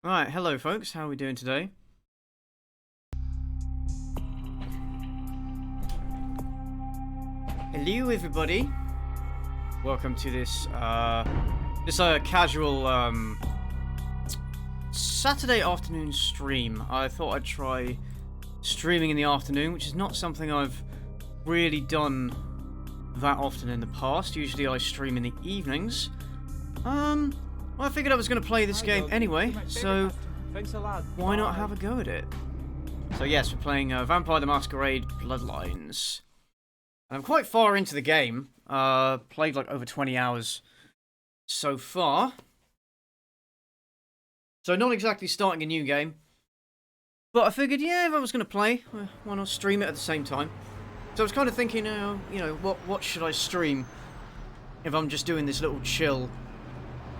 Right, hello folks, how are we doing today? Hello everybody. Welcome to this casual Saturday afternoon stream. I thought I'd try streaming in the afternoon, which is not something I've really done that often in the past. Usually I stream in the evenings. Well, I figured I was going to play this game anyway, so why not have a go at it? So yes, we're playing Vampire the Masquerade Bloodlines. And I'm quite far into the game. Played like over 20 hours so far. So not exactly starting a new game. But I figured, yeah, if I was going to play, why not stream it at the same time? So I was kind of thinking, you know, what should I stream if I'm just doing this little chill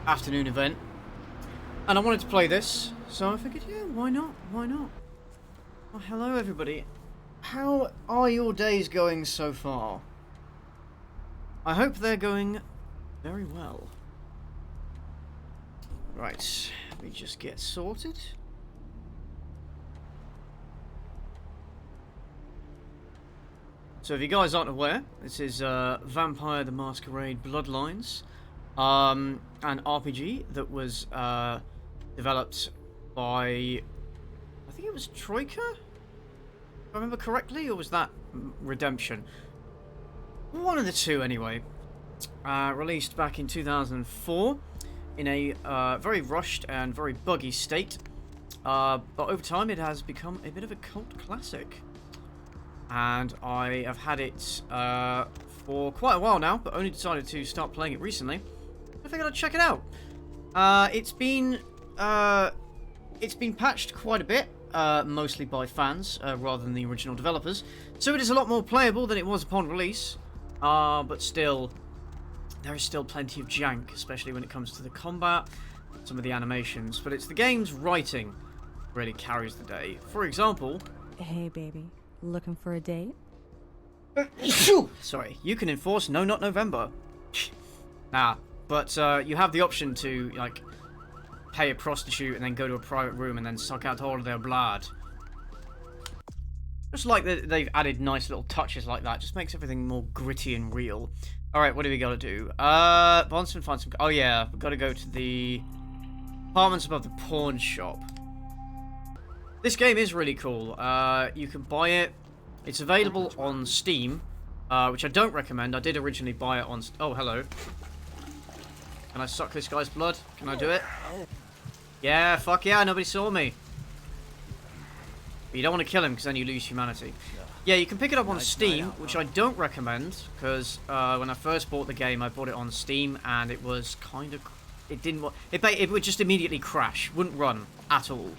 afternoon event? And I wanted to play this, so I figured, yeah, why not? Why not? Well, hello everybody. How are your days going so far? I hope they're going very well. Right, let me just get sorted. So if you guys aren't aware, this is Vampire the Masquerade Bloodlines, an RPG that was developed by, I think it was Troika? If I remember correctly, or was that Redemption? One of the two, anyway. Released back in 2004 in a very rushed and very buggy state. But over time, it has become a bit of a cult classic. And I have had it for quite a while now, but only decided to start playing it recently. I figured I'd check it out. It's been patched quite a bit. Mostly by fans, rather than the original developers. So it is a lot more playable than it was upon release. But still, there is still plenty of jank, especially when it comes to the combat, some of the animations. But it's the game's writing really carries the day. For example... Hey, baby. Looking for a date? Sorry, you can enforce No Not November. Nah, but you have the option to, like... pay a prostitute and then go to a private room and then suck out all of their blood. Just like they've added nice little touches like that. Just makes everything more gritty and real. Alright, what do we gotta do? Bonson, find some... Oh yeah, we've gotta go to the apartments above the pawn shop. This game is really cool. You can buy it. It's available on Steam, which I don't recommend. I did originally buy it on... Oh, hello. Can I suck this guy's blood? Can I do it? Yeah, fuck yeah, nobody saw me. But you don't want to kill him because then you lose humanity. Yeah, you can pick it up on Steam, which I don't recommend, because when I first bought the game, I bought it on Steam, and it was kind of... It didn't... It would just immediately crash. Wouldn't run at all.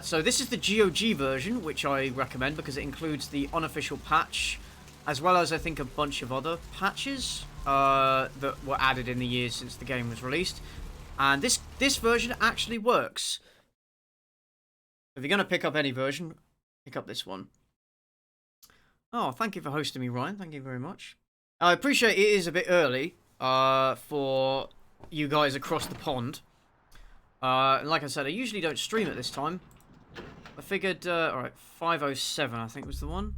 So this is the GOG version, which I recommend, because it includes the unofficial patch, as well as, I think, a bunch of other patches that were added in the years since the game was released. And this version actually works. If you're going to pick up any version, pick up this one. Oh, thank you for hosting me, Ryan. Thank you very much. I appreciate it is a bit early for you guys across the pond. And like I said, I usually don't stream at this time. I figured, alright, 5:07 I think was the one.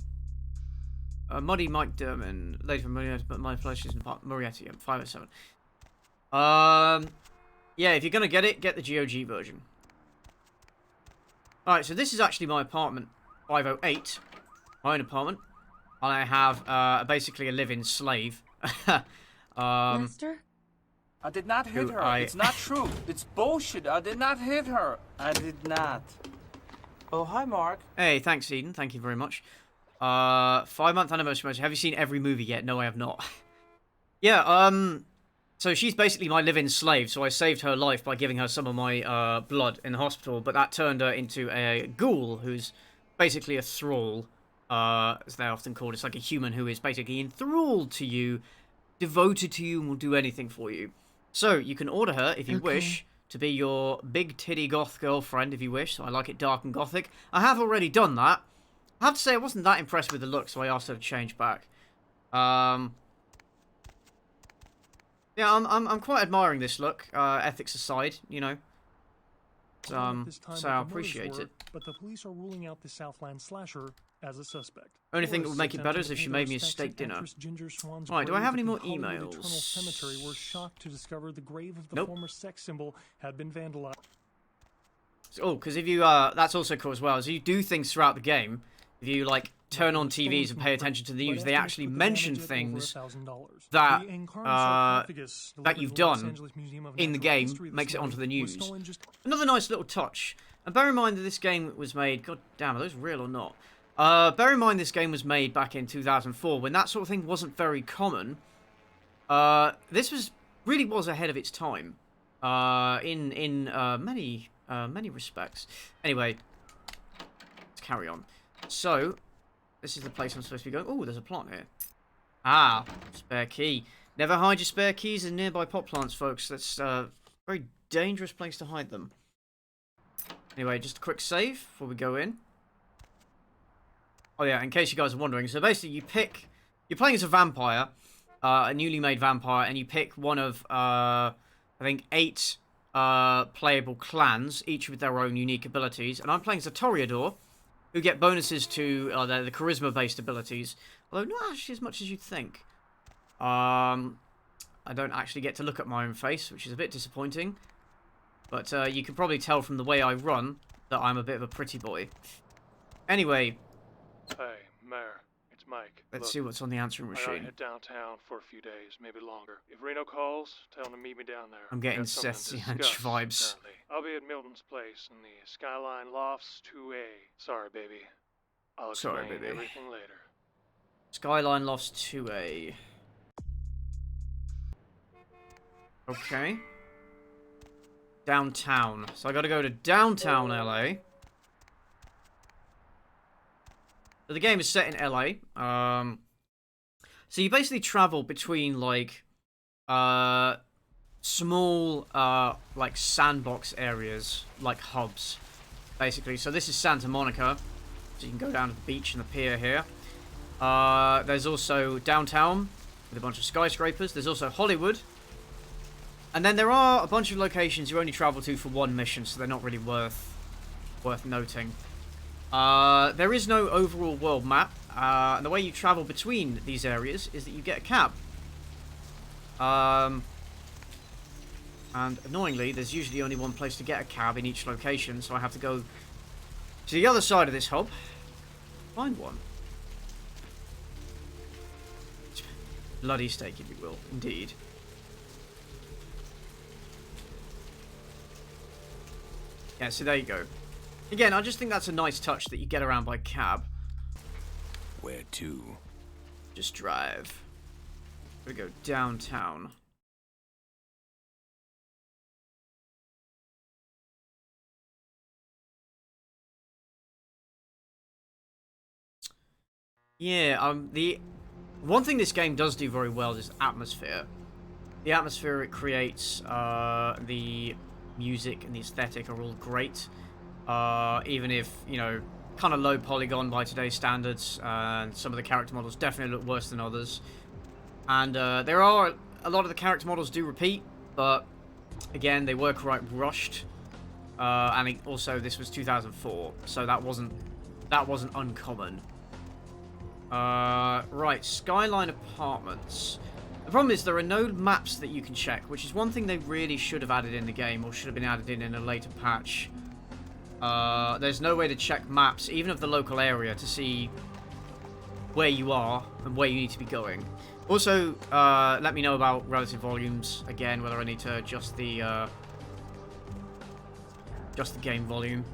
Muddy Mike Derman, later from Murrieta, but my flesh isn't part Murrieta, 507. Yeah, if you're gonna get it, get the GOG version. Alright, so this is actually my apartment, 508. My own apartment. And I have basically a live-in slave. Lester? I did not hit her. It's not true. It's bullshit. I did not hit her. I did not. Oh, hi, Mark. Hey, thanks, Eden. Thank you very much. 5-month anniversary. Have you seen every movie yet? No, I have not. Yeah, so she's basically my live-in slave, so I saved her life by giving her some of my blood in the hospital, but that turned her into a ghoul, who's basically a thrall, as they're often called. It's like a human who is basically enthralled to you, devoted to you, and will do anything for you. So, you can order her, if you wish, to be your big titty goth girlfriend, if you wish. So I like it dark and gothic. I have already done that. I have to say, I wasn't that impressed with the look, so I asked her to change back. Yeah, I'm quite admiring this look. Ethics aside, you know. So I appreciate it. But the police are ruling out the Southland slasher as a suspect. Only thing that would make it better is if she made me a steak dinner. Right, do I have any more emails? Cemetery were shocked to discover the grave of the former sex symbol had been vandalized. Oh, because if you that's also cool as well. As you do things throughout the game, if you like turn on TVs and pay attention to the news, they actually mention things that that you've done in the game, makes it onto the news. Another nice little touch. And bear in mind that this game was made. God damn, are those real or not? Bear in mind this game was made back in 2004 when that sort of thing wasn't very common. This really was ahead of its time in many respects. Anyway, let's carry on. So, this is the place I'm supposed to be going. Oh, there's a plant here. Ah, spare key. Never hide your spare keys in nearby pot plants, folks. That's a very dangerous place to hide them. Anyway, just a quick save before we go in. Oh yeah, in case you guys are wondering, so basically you're playing as a vampire, a newly made vampire, and you pick one of, I think 8 playable clans, each with their own unique abilities, and I'm playing as a Toreador, who get bonuses to the charisma-based abilities, although not actually as much as you'd think. I don't actually get to look at my own face, which is a bit disappointing, but you can probably tell from the way I run that I'm a bit of a pretty boy. Anyway. Hey, Mayor, it's Mike. Let's see what's on the answering machine. I gotta head downtown for a few days, maybe longer. If Reno calls, tell him to meet me down there. I'm getting Seth's vibes. I'll be at Milton's place in the Skyline Lofts 2A. Sorry, baby. I'll explain everything later. Skyline Lofts 2A. Okay. Downtown. So I gotta go to downtown LA. So the game is set in LA. So you basically travel between like small like sandbox areas, like hubs, basically. So this is Santa Monica. So you can go down to the beach and the pier here. There's also downtown with a bunch of skyscrapers. There's also Hollywood. And then there are a bunch of locations you only travel to for one mission, so they're not really worth noting. There is no overall world map, and the way you travel between these areas is that you get a cab. And annoyingly, there's usually only one place to get a cab in each location, so I have to go to the other side of this hub, find one. Bloody steak, if you will, indeed. Yeah, so there you go. Again, I just think that's a nice touch that you get around by cab. Where to? Just drive. We're gonna go downtown. Yeah, the one thing this game does do very well is atmosphere. The atmosphere it creates, the music and the aesthetic are all great. Even if, you know, kind of low polygon by today's standards, and some of the character models definitely look worse than others. And there are a lot of the character models do repeat, but again, they were quite rushed. And also this was 2004, so that wasn't uncommon. Right, Skyline Apartments. The problem is there are no maps that you can check, which is one thing they really should have added in the game, or should have been added in a later patch. There's no way to check maps, even of the local area, to see where you are and where you need to be going. Also, let me know about relative volumes, again, whether I need to adjust the game volume.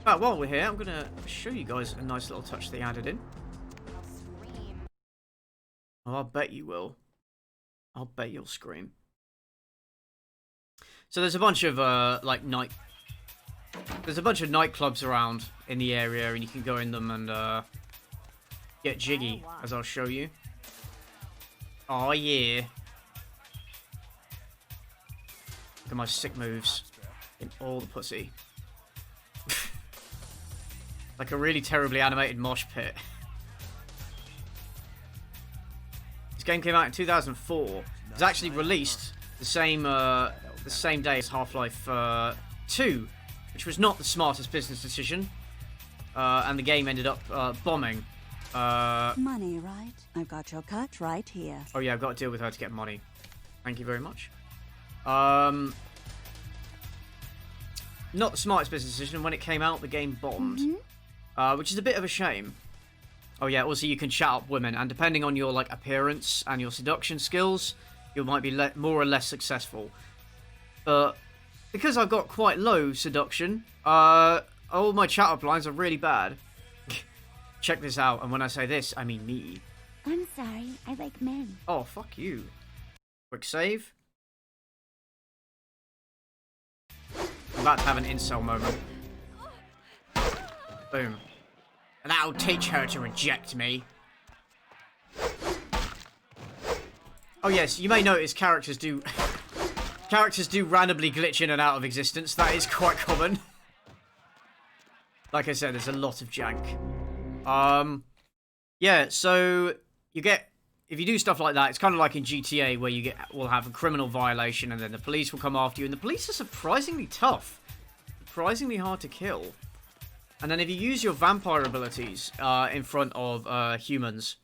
But while we're here, I'm going to show you guys a nice little touch they added in. Oh, I'll bet you will. I'll bet you'll scream. So there's a bunch of there's a bunch of nightclubs around in the area, and you can go in them and get jiggy, as I'll show you. Oh yeah. Look at my sick moves in all the pussy. Like a really terribly animated mosh pit. This game came out in 2004. It was actually released the same day as Half-Life 2, which was not the smartest business decision. And the game ended up bombing. Money, right? I've got your cut right here. Oh yeah, I've got to deal with her to get money. Thank you very much. Not the smartest business decision. When it came out, the game bombed, which is a bit of a shame. Oh yeah, also you can chat up women, and depending on your like appearance and your seduction skills, you might be more or less successful. But because I've got quite low seduction, all my chat up lines are really bad. Check this out, and when I say this, I mean me. I'm sorry, I like men. Oh, fuck you. Quick save. I'm about to have an incel moment. Boom. And that'll teach her to reject me. Oh yes, you may notice characters do randomly glitch in and out of existence. That is quite common. Like I said, there's a lot of jank. Yeah, so you get, if you do stuff like that, it's kind of like in GTA where will have a criminal violation and then the police will come after you, and the police are surprisingly tough. Surprisingly hard to kill. And then if you use your vampire abilities in front of humans,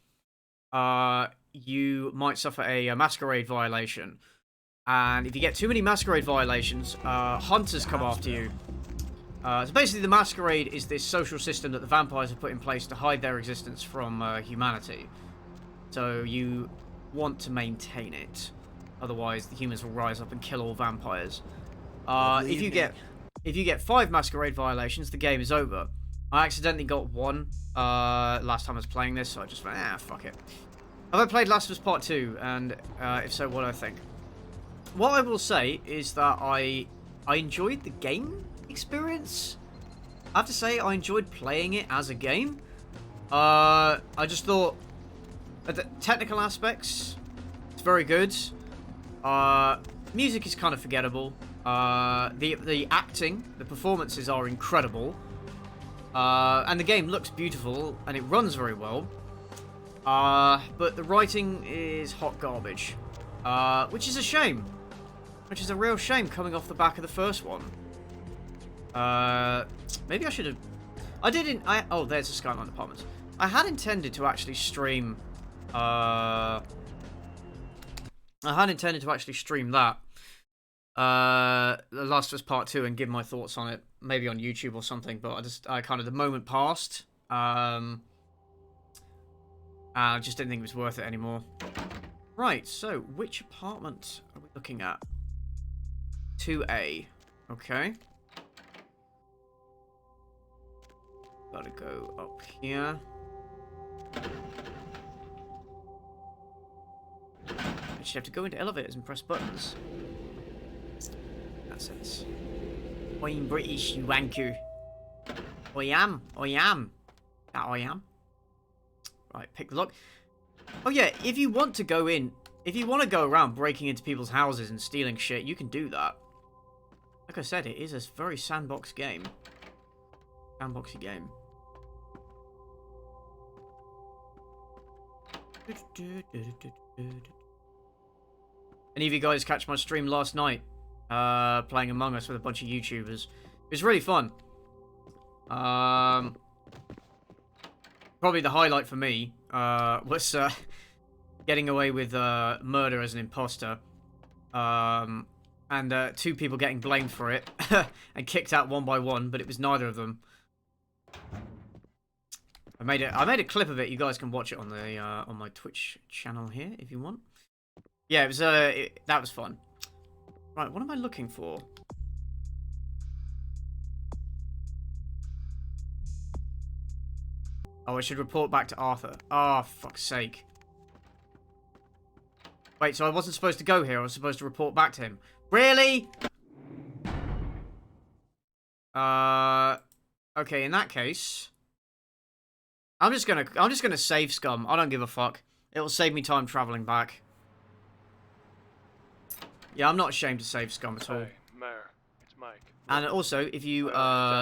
you might suffer a masquerade violation. And if you get too many masquerade violations, hunters come after you. So basically the masquerade is this social system that the vampires have put in place to hide their existence from humanity. So you want to maintain it. Otherwise the humans will rise up and kill all vampires. If you get 5 masquerade violations, the game is over. I accidentally got 1 last time I was playing this, so I just went, fuck it. Have I played Last of Us Part 2? And if so, what do I think? What I will say is that I enjoyed the game experience. I have to say, I enjoyed playing it as a game. I just thought that the technical aspects, it's very good. Music is kind of forgettable. The acting, the performances are incredible. And the game looks beautiful, and it runs very well. But the writing is hot garbage. Which is a shame. Which is a real shame coming off the back of the first one. Maybe I should have... Oh, there's the Skyline Apartments. I had intended to actually stream... I had intended to actually stream that. The Last of Us Part 2 and give my thoughts on it. Maybe on YouTube or something, but I kind of... The moment passed. I just didn't think it was worth it anymore. Right, so which apartment are we looking at? 2A. Okay. Gotta go up here. I just have to go into elevators and press buttons. That's it. I'm British, you wanker. I am. That I am. Right, pick the lock. Oh yeah, if you want to go in, if you want to go around breaking into people's houses and stealing shit, you can do that. Like I said, it is a very sandbox game. Sandboxy game. Any of you guys catch my stream last night? Playing Among Us with a bunch of YouTubers. It was really fun. Probably the highlight for me was getting away with murder as an imposter. And 2 people getting blamed for it and kicked out one by one, but it was neither of them. I made a clip of it. You guys can watch it on the on my Twitch channel here if you want. Yeah, it was that was fun. Right, what am I looking for? Oh, I should report back to Arthur. Oh, fuck's sake. Wait, so I wasn't supposed to go here. I was supposed to report back to him. Really? Okay, in that case, I'm just gonna save scum. I don't give a fuck. It'll save me time traveling back. Yeah, I'm not ashamed to save scum at all. Hey, Mayor, it's Mike. And also, if you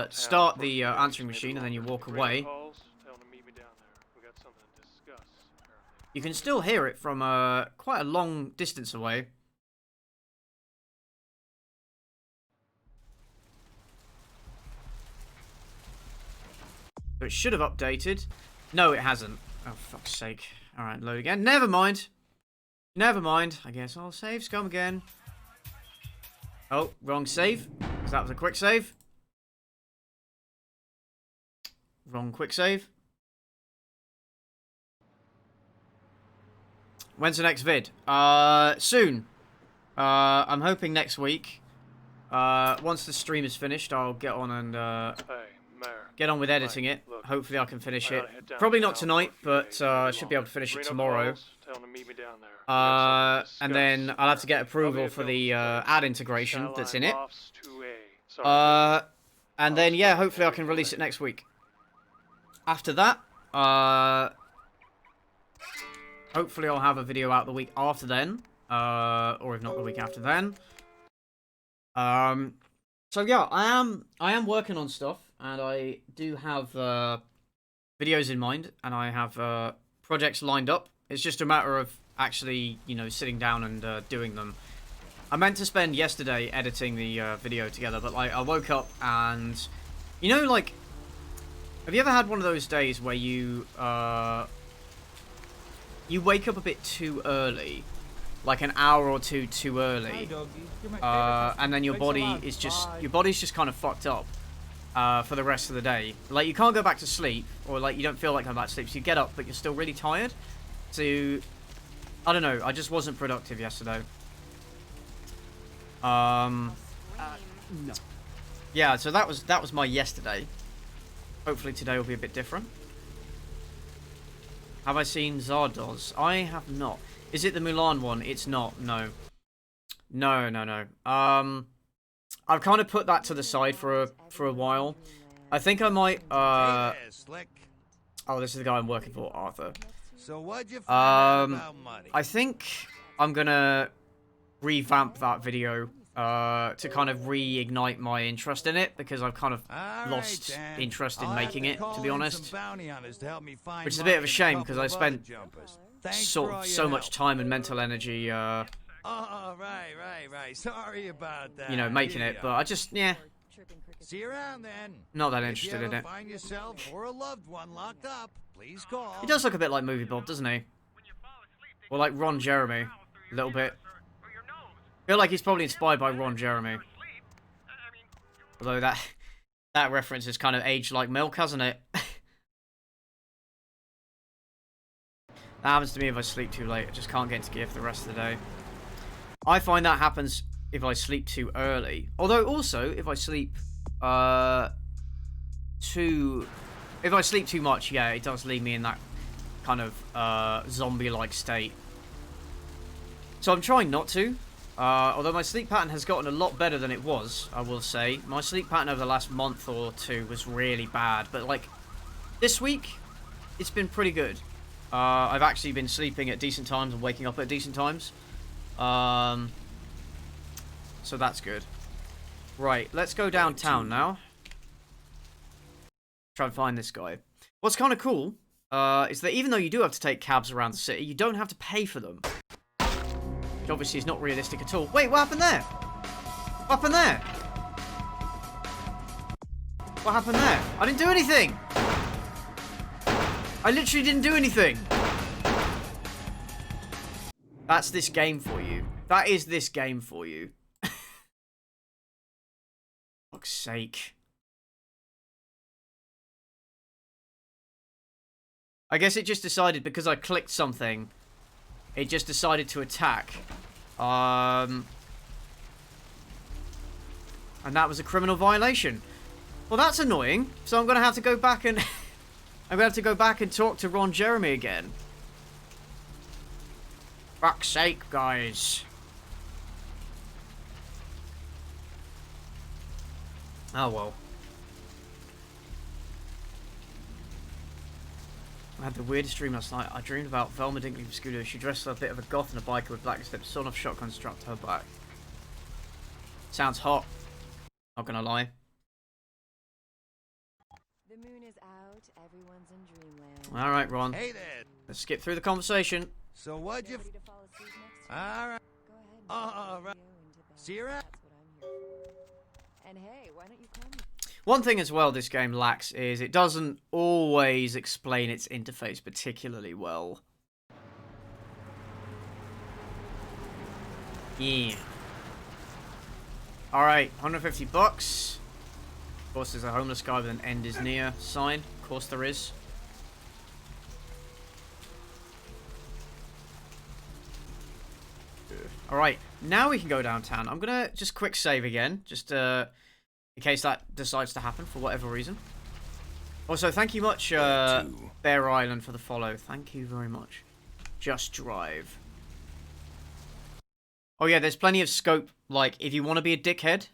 start the answering machine and then you walk away. you can still hear it from quite a long distance away. So it should have updated. No, it hasn't. Oh, fuck's sake. Alright, load again. Never mind. Never mind. I guess I'll save scum again. Oh, wrong save. Because that was a quick save. Wrong quick save. When's the next vid? Soon. I'm hoping next week. Once the stream is finished, I'll get on and get on with editing it. Look, hopefully I can finish it. Probably not tonight, but I should be able to finish it tomorrow. And then I'll have to get approval for the ad integration that's in it. And then, yeah, hopefully I can release it next week. After that, hopefully I'll have a video out the week after then. Or if not the week after then. So yeah, I am working on stuff, and I do have videos in mind, and I have projects lined up. It's just a matter of actually, you know, sitting down and doing them. I meant to spend yesterday editing the video together, but like I woke up and, you know, like, have you ever had one of those days where you wake up a bit too early? Like an hour or two too early, and then your body's just kind of fucked up for the rest of the day. Like, you can't go back to sleep, or like you don't feel like going back to sleep, so you get up but you're still really tired. So I don't know, I just wasn't productive yesterday. No. Yeah, so that was my yesterday. Hopefully today will be a bit different. Have I seen Zardoz? I have not. Is it the Mulan one? It's not. No. No. I've kind of put that to the side for a while. I think I might. Oh, this is the guy I'm working for, Arthur. So what'd you find out about money? I think I'm gonna revamp that video to kind of reignite my interest in it, because I've kind of lost interest in making it, to be honest. Which is a bit of a shame, because I spent so much time and mental energy, oh, right. Sorry about that. You know, making it, but I just, yeah. See you around then. Not that interested in it. Find yourself or a loved one locked up, please call. He does look a bit like Movie Bob, doesn't he? Or like Ron Jeremy, a little bit. I feel like he's probably inspired by Ron Jeremy. Although that reference is kind of aged like milk, hasn't it? That happens to me if I sleep too late. I just can't get into gear for the rest of the day. I find that happens if I sleep too early. Although also, if I sleep too much, yeah, it does leave me in that kind of zombie-like state. So I'm trying not to. Although my sleep pattern has gotten a lot better than it was, I will say. My sleep pattern over the last month or two was really bad. But like, this week, it's been pretty good. I've actually been sleeping at decent times and waking up at decent times. So that's good. Right, let's go downtown now. Try and find this guy. What's kind of cool is that even though you do have to take cabs around the city, you don't have to pay for them. Which obviously is not realistic at all. Wait, what happened there? What happened there? What happened there? I didn't do anything! I literally didn't do anything! That's this game for you. That is this game for you. Fuck's sake. I guess it just decided, because I clicked something, it just decided to attack. And that was a criminal violation. Well, that's annoying. So I'm gonna have to go back and I'm gonna have to go back and talk to Ron Jeremy again. Fuck's sake, guys. Oh well. I had the weirdest dream last night. I dreamed about Velma Dinkley from Scooter. She dressed like a bit of a goth and a biker with black slips, sawn off shotgun strapped to her back. Sounds hot. Not gonna lie. The moon is out. Everyone's in dreamland. All right, Ron. Hey there. Let's skip through the conversation. So what'd you... Ready to fall asleep next week? All right. Go ahead and All right. go into bed. See you around. That's what I'm here for. And hey, why don't you call me? One thing as well this game lacks is it doesn't always explain its interface particularly well. Yeah. Alright, 150 bucks. Of course, there's a homeless guy with an end is near sign. Of course there is. Alright, now we can go downtown. I'm gonna just quick save again, just in case that decides to happen for whatever reason. Also, thank you much, Bear Island, for the follow. Thank you very much. Just drive. Oh yeah, there's plenty of scope. Like, if you want to be a dickhead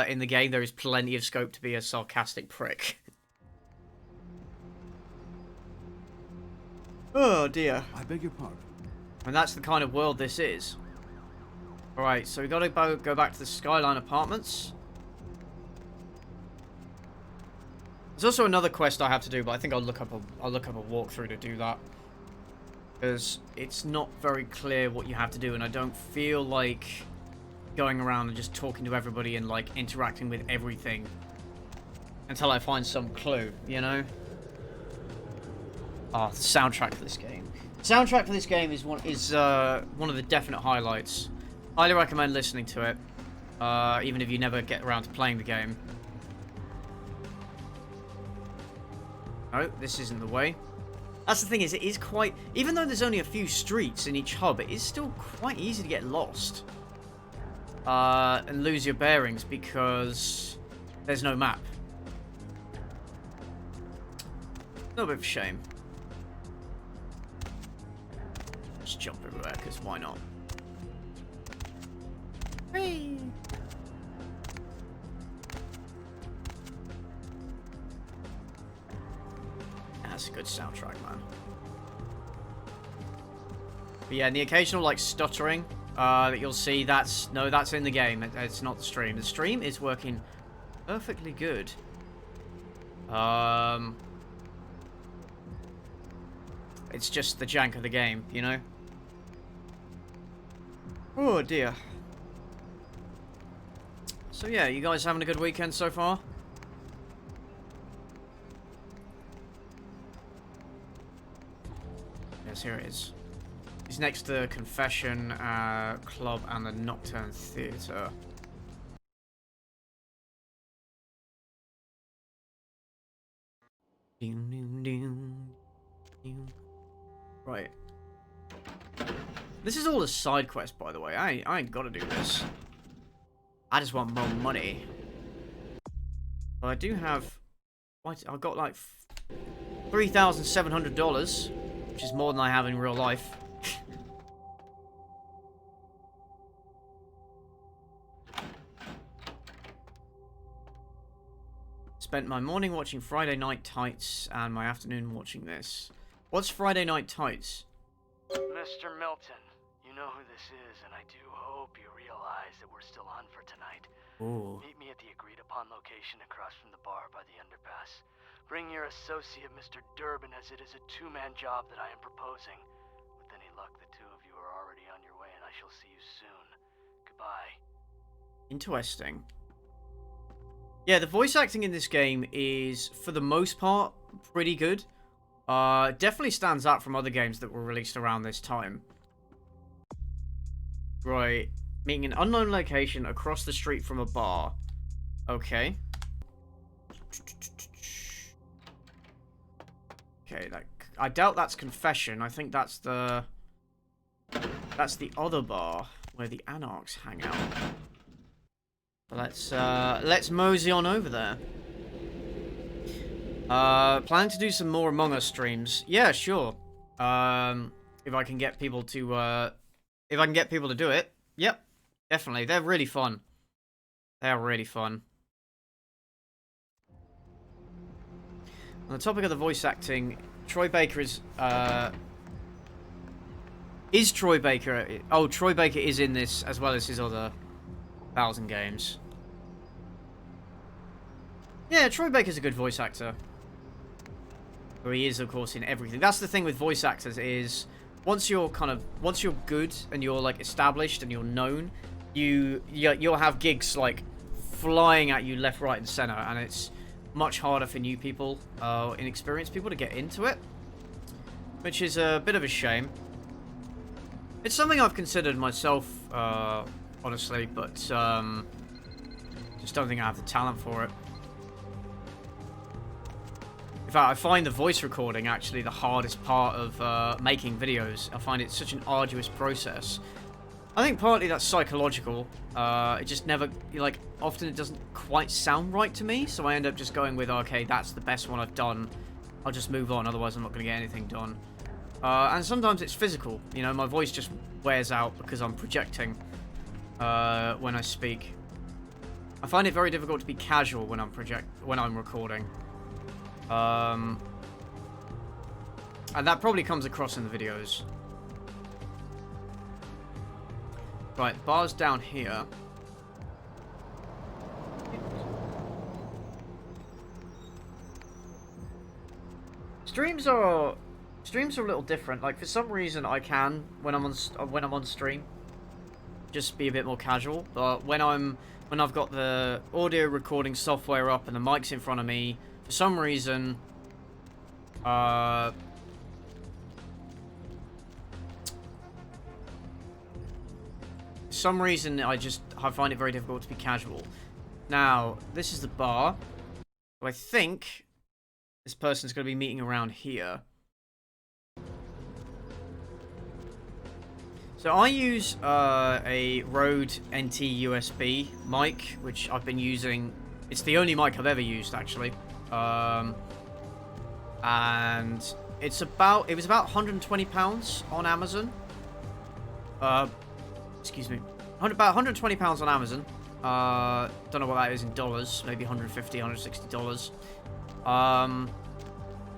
in the game, there is plenty of scope to be a sarcastic prick. Oh dear. I beg your pardon. And that's the kind of world this is. Alright, so we gotta go back to the Skyline Apartments. There's also another quest I have to do, but I think I'll look up a walkthrough to do that. Because it's not very clear what you have to do, and I don't feel like going around and just talking to everybody and like interacting with everything until I find some clue, you know? Ah, the soundtrack for this game. The soundtrack for this game is one of the definite highlights. Highly recommend listening to it, even if you never get around to playing the game. No, this isn't the way. That's the thing, is it is quite... Even though there's only a few streets in each hub, it is still quite easy to get lost. And lose your bearings because there's no map. A little bit of a shame. Just jump everywhere, because why not? Whee! That's a good soundtrack, man. But yeah, and the occasional like stuttering that you'll see, that's in the game. It's not the stream. The stream is working perfectly good. It's just the jank of the game, you know? Oh dear. So yeah, you guys having a good weekend so far? Yes, here it is. It's next to the Confession Club and the Nocturne Theatre. Right. This is all a side quest, by the way. I ain't gotta do this. I just want more money. But I do have... I've got like $3,700, which is more than I have in real life. Spent my morning watching Friday Night Tights and my afternoon watching this. What's Friday Night Tights? Mr. Milton, you know who this is, and I do hope you realize that we're still on for tonight. Ooh. Meet me at the agreed-upon location across from the bar by the underpass. Bring your associate, Mr. Durbin, as it is a two-man job that I am proposing. With any luck, the two of you are already on your way, and I shall see you soon. Goodbye. Interesting. Yeah, the voice acting in this game is, for the most part, pretty good. Definitely stands out from other games that were released around this time. Right. Meeting an unknown location across the street from a bar. Okay. Okay, I doubt that's Confession. I think that's the other bar where the Anarchs hang out. Let's mosey on over there. Planning to do some more Among Us streams. Yeah, sure. If I can get people to do it. Yep, definitely. They're really fun. They are really fun. On the topic of the voice acting, Troy Baker is Troy Baker... Oh, Troy Baker is in this, as well as his other 1,000 games. Yeah, Troy Baker's a good voice actor. where he is, of course, in everything. That's the thing with voice actors is once you're good and you're like established and you're known, you'll have gigs like flying at you left, right, and center, and it's much harder for new people, inexperienced people to get into it, which is a bit of a shame. It's something I've considered myself, honestly, but just don't think I have the talent for it. In fact, I find the voice recording actually the hardest part of making videos. I find it such an arduous process. I think partly that's psychological. It just never, like, often it doesn't quite sound right to me, so I end up just going with, okay, that's the best one I've done. I'll just move on, otherwise I'm not going to get anything done. And sometimes it's physical. You know, my voice just wears out because I'm projecting when I speak. I find it very difficult to be casual when I'm recording. And that probably comes across in the videos. Right, bar's down here. Streams are a little different. Like, for some reason I can when I'm on stream just be a bit more casual, but when I've got the audio recording software up and the mic's in front of me, for some reason I find it very difficult to be casual. Now, this is the bar. So I think this person's going to be meeting around here. So I use a Rode NT USB mic, which I've been using. It's the only mic I've ever used, actually. And it was about £120 on Amazon. Excuse me. About £120 on Amazon. Don't know what that is in dollars. Maybe $150, $160.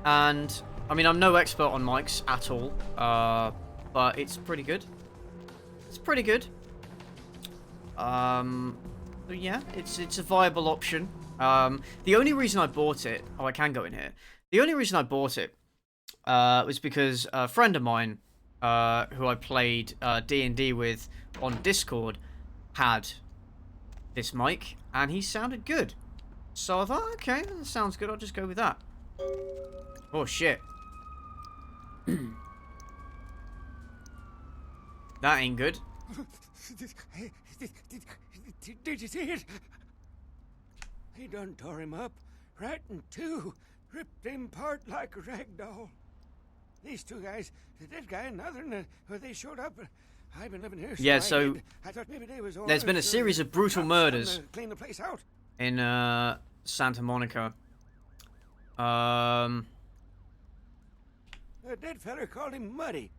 And I mean, I'm no expert on mics at all. But it's pretty good. It's pretty good. But yeah, it's a viable option. The only reason I bought it... Oh, I can go in here. The only reason I bought it was because a friend of mine who I played D&D with on Discord had this mic, and he sounded good. So I thought, okay, that sounds good, I'll just go with that. Oh, shit. That ain't good. Did you see it? He done tore him up, right in two, ripped him apart like a rag doll. These two guys, the dead guy and the other one, they showed up. I've been living here. Yeah, so I thought maybe they was there's been a series of brutal murders clean the place out in Santa Monica. The dead fella called him Muddy.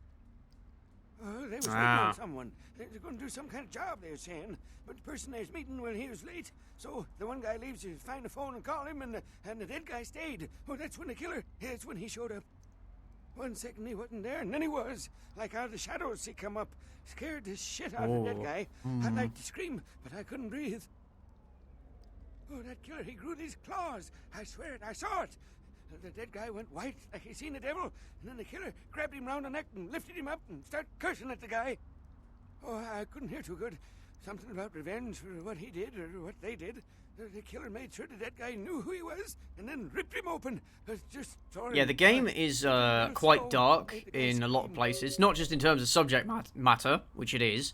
They was waiting on someone. They were going to do some kind of job, they were saying. But the person they was meeting, well, he was late. So the one guy leaves to find the phone and call him, and the dead guy stayed. Oh, that's when the killer, that's when he showed up. 1 second he wasn't there, and then he was. Like out of the shadows he come up. Scared the shit out of the dead guy. I'd like to scream, but I couldn't breathe. Oh, that killer, he grew these claws. I swear it, I saw it. The dead guy went white like he seen the devil, and then the killer grabbed him round the neck and lifted him up and started cursing at the guy. Oh, I couldn't hear too good. Something about revenge for what he did or what they did. The killer made sure the dead guy knew who he was and then ripped him open. Just yeah, the game is quite dark in a lot of places. Not just in terms of subject matter, which it is,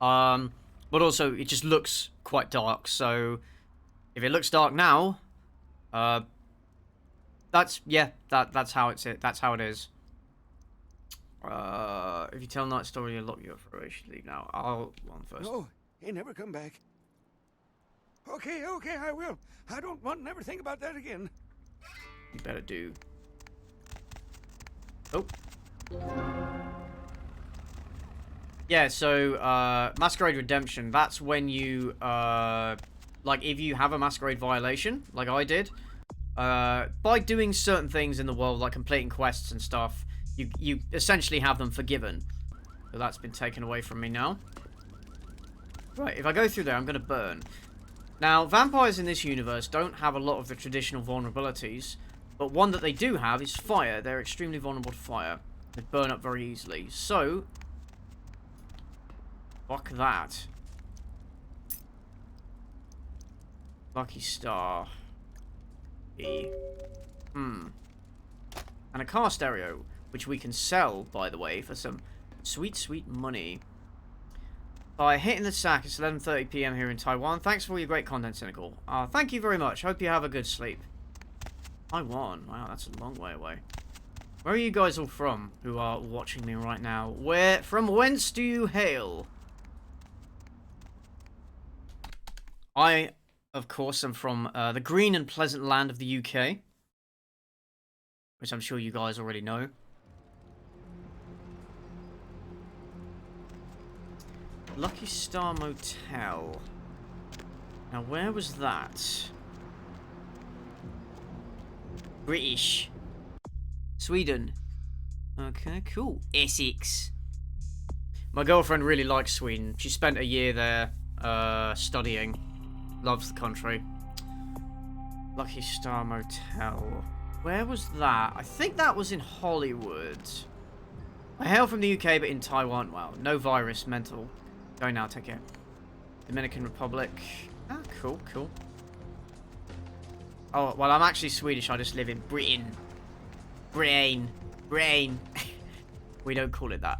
but also it just looks quite dark. So if it looks dark now, that's how it's that's how it is. If you tell a night story, you'll lock you up for it. You should leave now. I'll one first. No, he never come back. Okay, I will. I don't want to never think about that again. You better do. Oh. Yeah, so, Masquerade Redemption, that's when you, like, if you have a Masquerade violation, like I did, by doing certain things in the world, like completing quests and stuff, you essentially have them forgiven. So that's been taken away from me now. Right, if I go through there, I'm going to burn. Now, vampires in this universe don't have a lot of the traditional vulnerabilities. But one that they do have is fire. They're extremely vulnerable to fire. They burn up very easily. So, fuck that. Lucky Star. And a car stereo, which we can sell, by the way, for some sweet, sweet money. By hitting the sack, it's 11:30 PM here in Taiwan. Thanks for all your great content, Cynical. Thank you very much. Hope you have a good sleep. Taiwan. Wow, that's a long way away. Where are you guys all from who are watching me right now? From whence do you hail? I, of course, am from the green and pleasant land of the UK. Which I'm sure you guys already know. Lucky Star Motel. Now, where was that? British. Sweden. Okay, cool. Essex. My girlfriend really likes Sweden. She spent a year there studying. Loves the country. Lucky Star Motel. Where was that? I think that was in Hollywood. I hail from the UK, but in Taiwan. Wow, no virus, mental. Go now, take care. Dominican Republic. Ah, cool, cool. Oh, well, I'm actually Swedish. I just live in Britain. Brain. We don't call it that.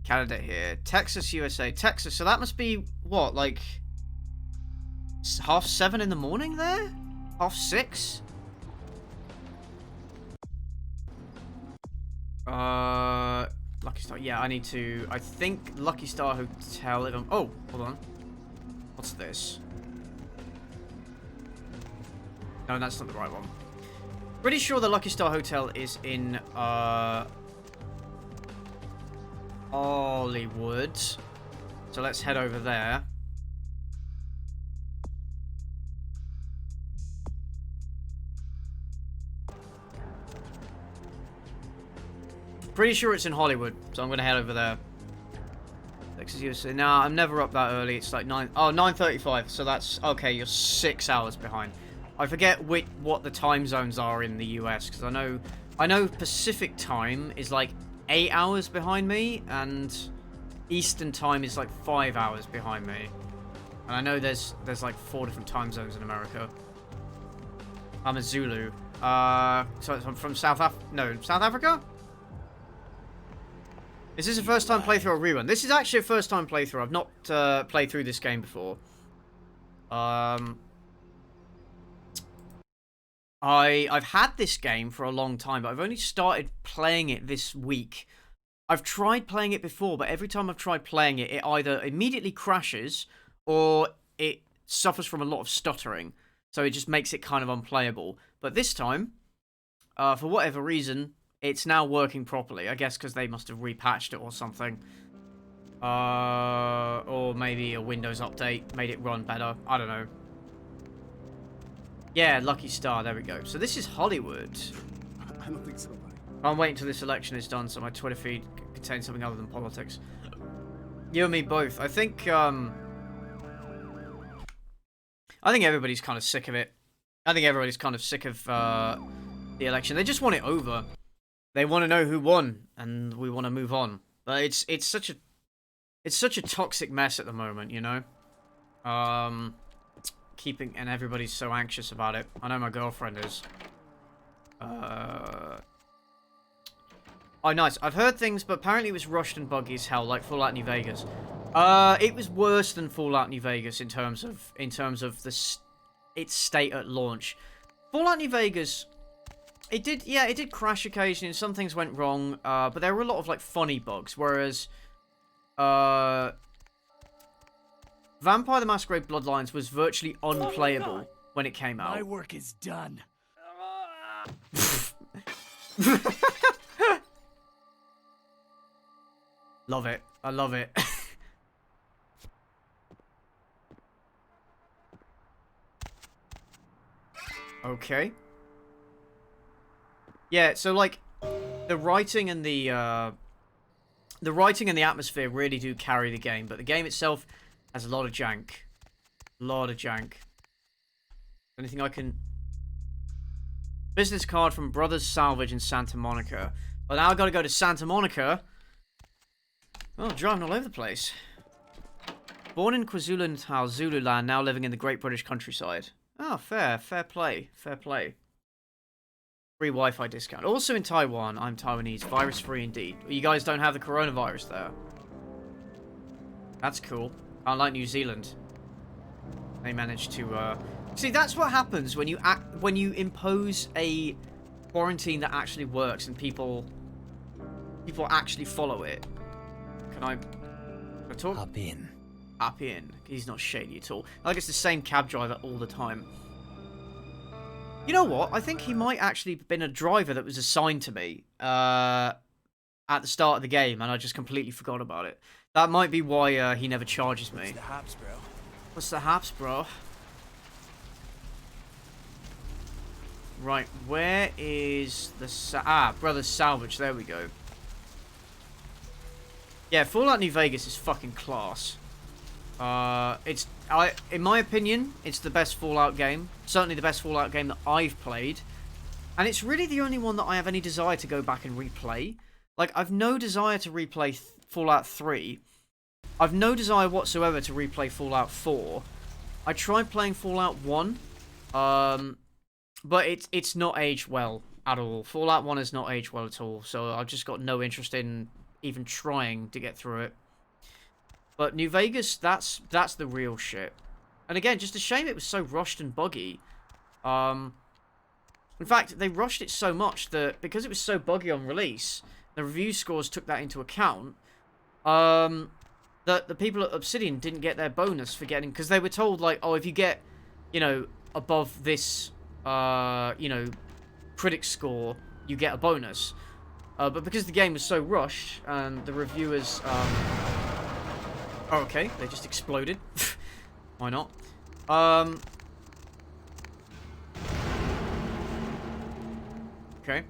Canada here. Texas, USA. Texas. So that must be, what, like 7:30 in the morning there? 6:30? Lucky Star. Yeah, I need to. I think Lucky Star Hotel. If I'm. Oh, hold on. What's this? No, that's not the right one. Pretty sure the Lucky Star Hotel is in Hollywood. So let's head over there. Pretty sure it's in Hollywood, so I'm gonna head over there. Texas, USA. Nah, I'm never up that early. It's like 9:35. So that's okay. You're 6 hours behind. I forget what the time zones are in the US because I know Pacific time is like 8 hours behind me, and Eastern time is like 5 hours behind me. And I know there's like 4 different time zones in America. I'm a Zulu. So I'm from South Africa. Is this a first time playthrough or rerun? This is actually a first time playthrough. I've not played through this game before. I've had this game for a long time, but I've only started playing it this week. I've tried playing it before, but every time I've tried playing it, it either immediately crashes or it suffers from a lot of stuttering. So it just makes it kind of unplayable. But this time, for whatever reason, it's now working properly. I guess because they must have repatched it or something. Or maybe a Windows update made it run better. I don't know. Yeah, Lucky Star. There we go. So this is Hollywood. I don't think so, buddy. I'm waiting till this election is done so my Twitter feed contains something other than politics. You and me both. I think everybody's kind of sick of it. I think everybody's kind of sick of the election. They just want it over. They want to know who won, and we want to move on. But it's such a toxic mess at the moment, you know. And everybody's so anxious about it. I know my girlfriend is. Oh, nice. I've heard things, but apparently it was rushed and buggy as hell, like Fallout New Vegas. It was worse than Fallout New Vegas in terms of its state at launch. Fallout New Vegas. It did crash occasionally, and some things went wrong, but there were a lot of, like, funny bugs, whereas, Vampire the Masquerade Bloodlines was virtually unplayable when it came out. My work is done. Love it. I love it. Okay. Yeah, so like the writing and the atmosphere really do carry the game, but the game itself has a lot of jank. A lot of jank. Anything I can Business card from Brothers Salvage in Santa Monica. Well, now I gotta go to Santa Monica. Oh, driving all over the place. Born in KwaZulu-Natal, Zululand, now living in the Great British countryside. Oh, fair play, fair play. Free Wi-Fi discount. Also in Taiwan, I'm Taiwanese, virus-free indeed. You guys don't have the coronavirus there. That's cool. Unlike New Zealand. They managed to, See, that's what happens when you impose a quarantine that actually works and people actually follow it. Can I talk? Hop in. Hop in. He's not shady at all. Like it's the same cab driver all the time. You know what? I think he might actually have been a driver that was assigned to me at the start of the game, and I just completely forgot about it. That might be why he never charges me. What's the haps, bro? What's the haps, bro? Right, where is the... Brothers Salvage, there we go. Yeah, Fallout New Vegas is fucking class. In my opinion, it's the best Fallout game. Certainly the best Fallout game that I've played. And it's really the only one that I have any desire to go back and replay. Like, I've no desire to replay Fallout 3. I've no desire whatsoever to replay Fallout 4. I tried playing Fallout 1. But it's not aged well at all. Fallout 1 has not aged well at all. So I've just got no interest in even trying to get through it. But New Vegas, that's the real shit. And again, just a shame it was so rushed and buggy. In fact, they rushed it so much that because it was so buggy on release, the review scores took that into account. That the people at Obsidian didn't get their bonus for getting... Because they were told, like, oh, if you get, you know, above this, you know, critic score, you get a bonus. But because the game was so rushed, and the reviewers... Oh, okay, they just exploded. Why not? Okay.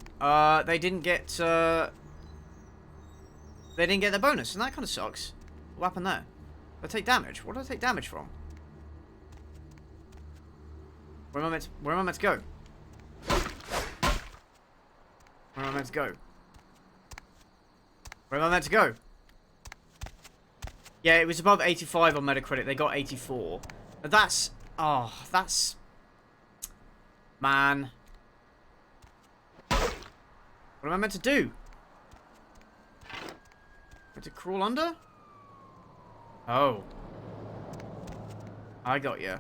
They didn't get their bonus, and that kind of sucks. What happened there? Did I take damage? What did I take damage from? Where am I meant to go? Where am I meant to go? Where am I meant to go? Yeah, it was above 85 on Metacritic. They got 84. But that's... Oh, that's... Man. What am I meant to do? Meant to crawl under? Oh. I got you.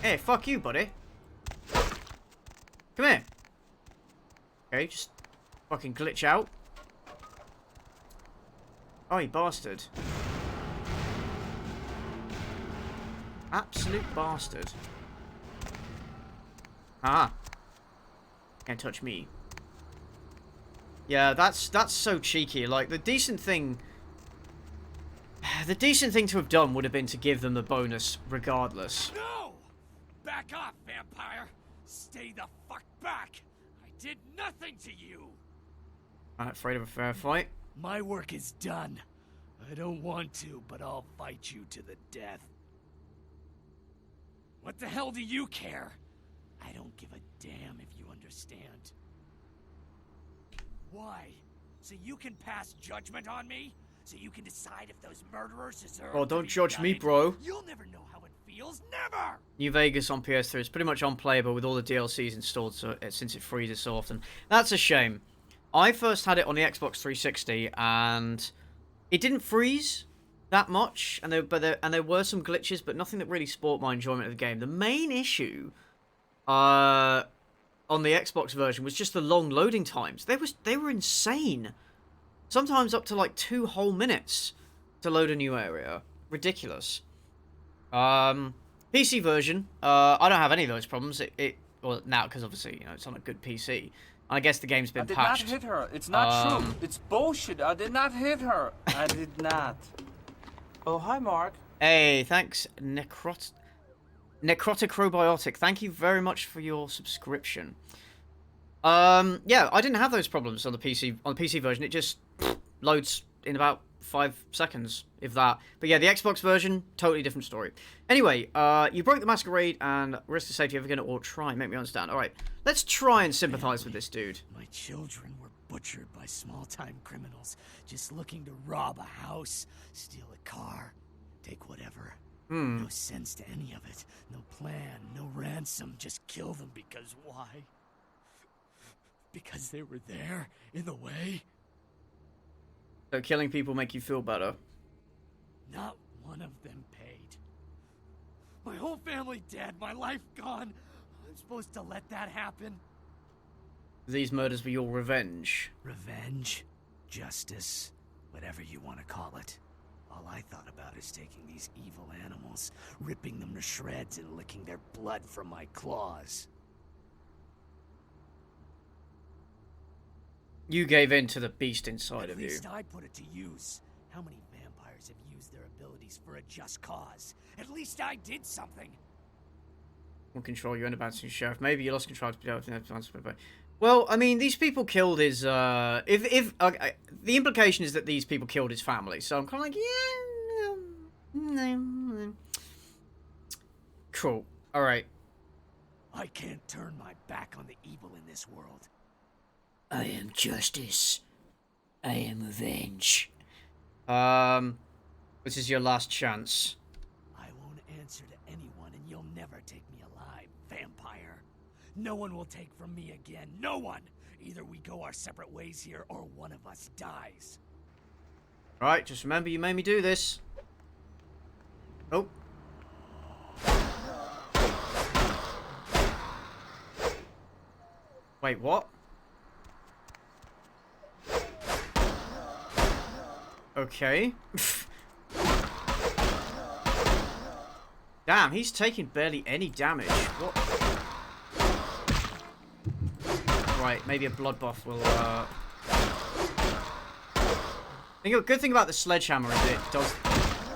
Hey, fuck you, buddy. Come here. Okay, just fucking glitch out. Oh, you bastard. Absolute bastard. Ah. Can't touch me. Yeah, that's so cheeky. Like, the decent thing to have done would have been to give them the bonus regardless. No! Back off, vampire! Stay the fuck back! I did nothing to you! I'm not afraid of a fair fight. My work is done. I don't want to, but I'll fight you to the death. What the hell do you care? I don't give a damn if you understand. Why? So you can pass judgment on me? So you can decide if those murderers deserve Oh, don't judge me, bro. You'll never know how it feels. Never! New Vegas on PS3 is pretty much unplayable with all the DLCs installed since it freezes so often. That's a shame. I first had it on the Xbox 360 and it didn't freeze that much, and there were some glitches, but nothing that really spoiled my enjoyment of the game. The main issue on the Xbox version was just the long loading times. They were insane. Sometimes up to like 2 whole minutes to load a new area. Ridiculous. PC version, I don't have any of those problems. Well, now, because obviously, you know, it's on a good PC. I guess the game's been patched. I did not hit her. It's not true. It's bullshit. I did not hit her. I did not. Oh, hi, Mark. Hey, thanks, Necroticrobiotic. Thank you very much for your subscription. Yeah, I didn't have those problems on the PC version. It just loads in about 5 seconds, if that. But yeah, the Xbox version, totally different story. Anyway, you broke the Masquerade and risk the safety of everything or try. Make me understand. Alright, let's try and sympathize with this dude. My children were butchered by small-time criminals just looking to rob a house, steal a car, take whatever. No sense to any of it. No plan, no ransom. Just kill them because why? Because they were there, in the way? So killing people make you feel better? Not one of them paid. My whole family dead, my life gone. I'm supposed to let that happen? These murders were your revenge. Revenge? Justice? Whatever you want to call it. All I thought about is taking these evil animals, ripping them to shreds and licking their blood from my claws. You gave in to the beast inside of you. At least I put it to use. How many vampires have used their abilities for a just cause? At least I did something. Will control you and about to sheriff. Maybe you lost control to. Well, I mean, these people killed his. The implication is that these people killed his family. So I'm kind of like, yeah. Cool. All right. I can't turn my back on the evil in this world. I am justice. I am revenge. This is your last chance. I won't answer to anyone, and you'll never take me alive, vampire. No one will take from me again. No one! Either we go our separate ways here, or one of us dies. Right, just remember you made me do this. Oh. Wait, what? Okay. Damn, he's taking barely any damage. What? Right, maybe a blood buff will, I think a good thing about the sledgehammer is it does,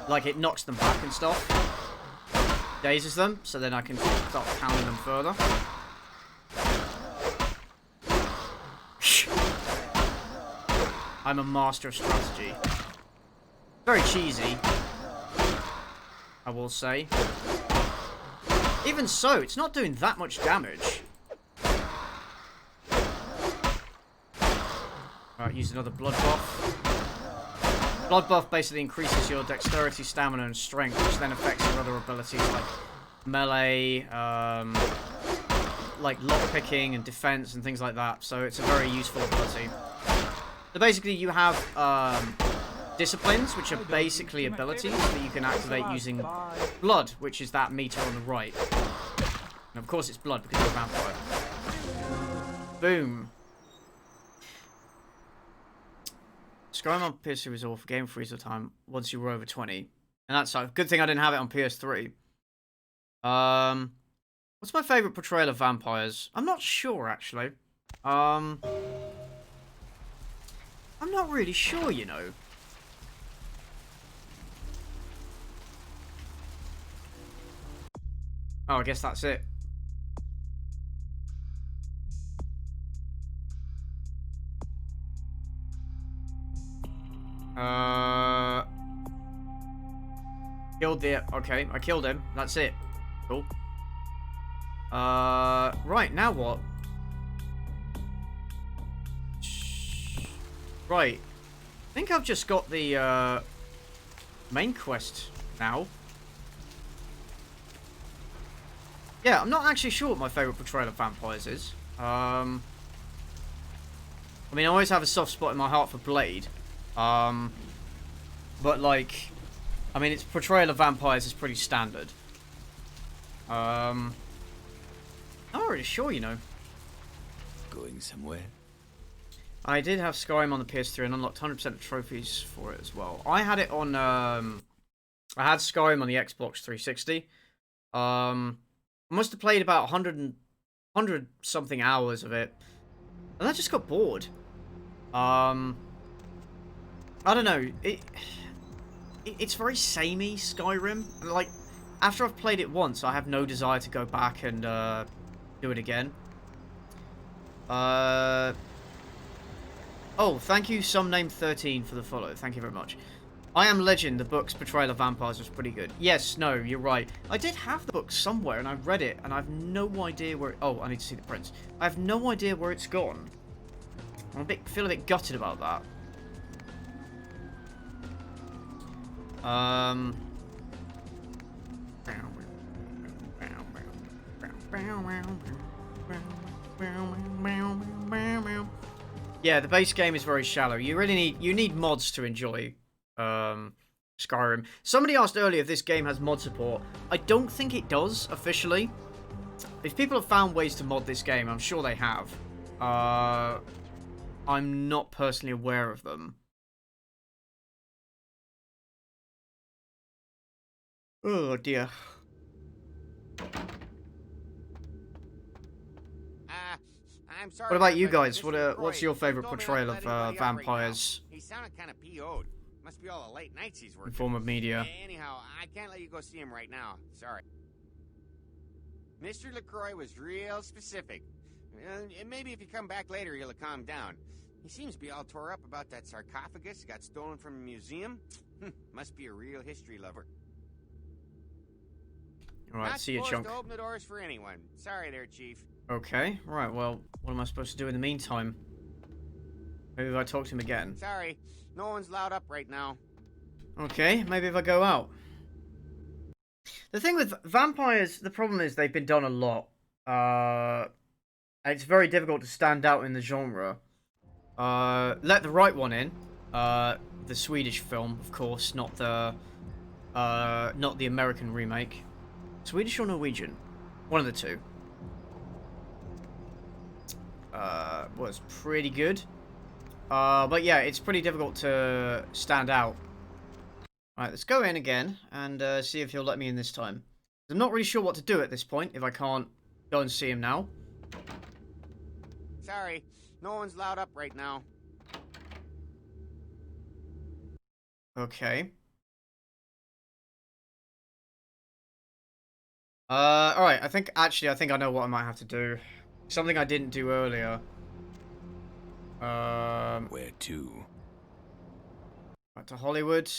like, it knocks them back and stuff. Dazes them, so then I can start pounding them further. I'm a master of strategy. Very cheesy, I will say. Even so, it's not doing that much damage. Alright, use another blood buff. Blood buff basically increases your dexterity, stamina, and strength, which then affects your other abilities like melee, like lockpicking and defense and things like that. So it's a very useful ability. So basically you have disciplines, which are basically abilities that you can activate using blood, which is that meter on the right. And of course it's blood because you're a vampire. Boom. Skyrim on PS3 was all for game freeze time once you were over 20. And that's a good thing I didn't have it on PS3. What's my favourite portrayal of vampires? I'm not sure, actually. I'm not really sure, you know. Oh, I guess that's it. Killed the... Okay, I killed him. That's it. Cool. Right, now what? Right. I think I've just got the, main quest now. Yeah, I'm not actually sure what my favourite portrayal of vampires is. I mean, I always have a soft spot in my heart for Blade. But, like... I mean, its portrayal of vampires is pretty standard. I'm not really sure, you know. Going somewhere? I did have Skyrim on the PS3 and unlocked 100% of trophies for it as well. I had it on, I had Skyrim on the Xbox 360. I must have played about 100 something hours of it. And I just got bored. I don't know. It's very samey, Skyrim. And, like, after I've played it once, I have no desire to go back and do it again. Oh, thank you, SomeName13 for the follow. Thank you very much. I Am Legend, the book's portrayal of vampires was pretty good. Yes, no, you're right. I did have the book somewhere, and I read it, and I have no idea where... Oh, I need to see the prints. I have no idea where it's gone. Feel a bit gutted about that. Yeah, the base game is very shallow. You need mods to enjoy Skyrim. Somebody asked earlier if this game has mod support. I don't think it does officially. If people have found ways to mod this game, I'm sure they have. I'm not personally aware of them. Oh dear. I'm sorry. What about you guys? What's your favorite portrayal of vampires? He sounded kind of PO'd. Must be all the late nights he's working. In form of media. Anyhow, I can't let you go see him right now. Sorry. Mr. LaCroix was real specific. And maybe if you come back later, he'll calm down. He seems to be all tore up about that sarcophagus got stolen from a museum. Must be a real history lover. All right, see you, Chunk. Not supposed to open the doors for anyone. Sorry there, Chief. Okay, right, well, what am I supposed to do in the meantime? Maybe if I talk to him again. Sorry, no one's loud up right now. Okay, maybe if I go out. The thing with vampires, the problem is they've been done a lot. It's very difficult to stand out in the genre. Let the Right One in. The Swedish film, of course, not the American remake. Swedish or Norwegian? One of the two. Was pretty good. But yeah, it's pretty difficult to stand out. Alright, let's go in again and see if he'll let me in this time. I'm not really sure what to do at this point if I can't go and see him now. Sorry, no one's loud up right now. Okay. Alright, I think I know what I might have to do. Something I didn't do earlier. Where to? Back to Hollywood.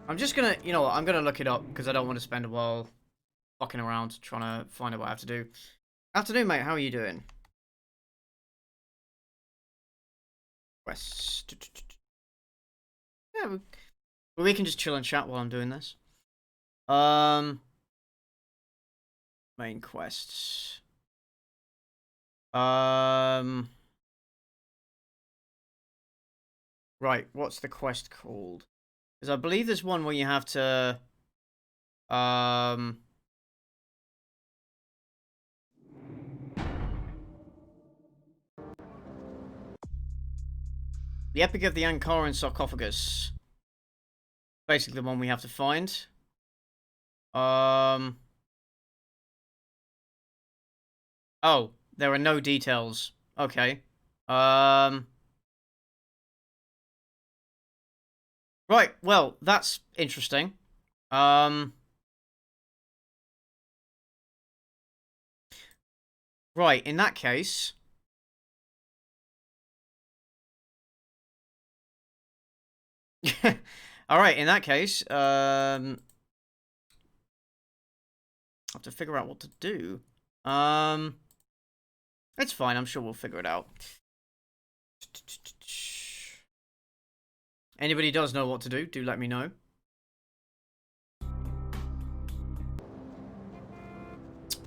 I'm just gonna, you know what, I'm gonna look it up because I don't want to spend a while fucking around trying to find out what I have to do. Afternoon, mate, how are you doing? West. Yeah, we can just chill and chat while I'm doing this. Main quests. Right, what's the quest called? Because I believe there's one where you have to the Epic of the Ankaran Sarcophagus. Basically the one we have to find. Oh, there are no details. Okay. Right, well, that's interesting. Right, in that case... Alright, in that case, I have to figure out what to do. It's fine, I'm sure we'll figure it out. Anybody does know what to do let me know.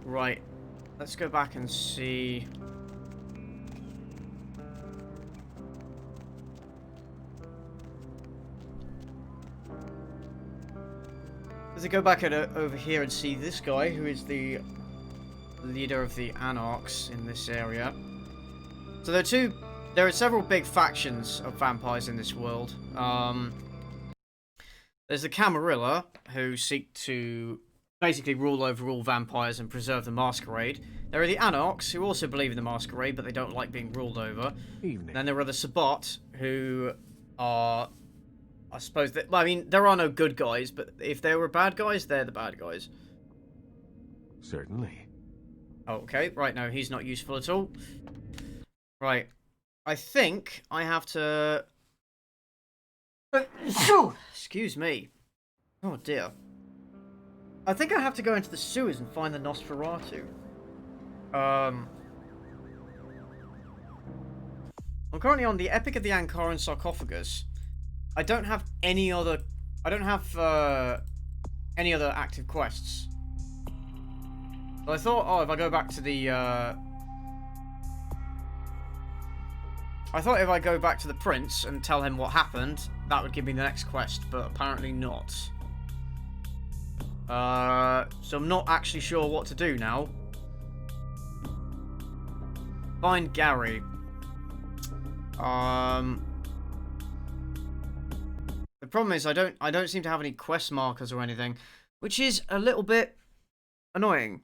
Right, let's go back and see. Let's go back over here and see this guy, who is the leader of the Anarchs in this area. So there are several big factions of vampires in this world. There's the Camarilla, who seek to basically rule over all vampires and preserve the Masquerade. There are the Anarchs, who also believe in the Masquerade, but they don't like being ruled over. Evening. Then there are the Sabbat, who are... I suppose that, well, I mean, there are no good guys, but if there were bad guys, they're the bad guys. Certainly. Okay, right, no, he's not useful at all. Right. I think I have to... Excuse me. Oh, dear. I think I have to go into the sewers and find the Nosferatu. I'm currently on the Epic of the Ankaran Sarcophagus. I don't have any other... I don't have, any other active quests. So I thought, oh, if I go back to the, I thought if I go back to the prince and tell him what happened, that would give me the next quest, but apparently not. So I'm not actually sure what to do now. Find Gary. The problem is I don't seem to have any quest markers or anything, which is a little bit annoying.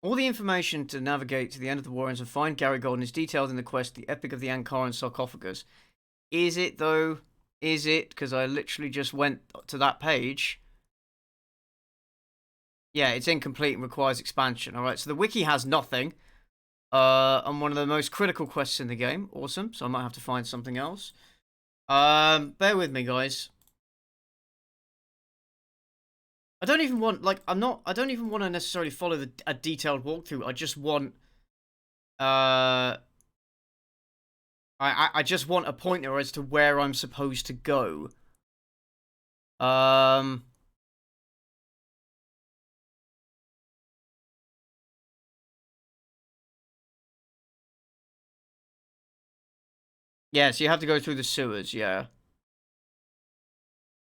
All the information to navigate to the end of the Warrens and find Gary Golden is detailed in the quest, The Epic of the Ankaran Sarcophagus. Is it, though? Is it? Because I literally just went to that page. Yeah, it's incomplete and requires expansion. Alright, so the wiki has nothing. On one of the most critical quests in the game. Awesome, so I might have to find something else. Bear with me, guys. I don't even want, like, I don't even want to necessarily follow a detailed walkthrough. I just want, I just want a pointer as to where I'm supposed to go. Yeah, so you have to go through the sewers, yeah.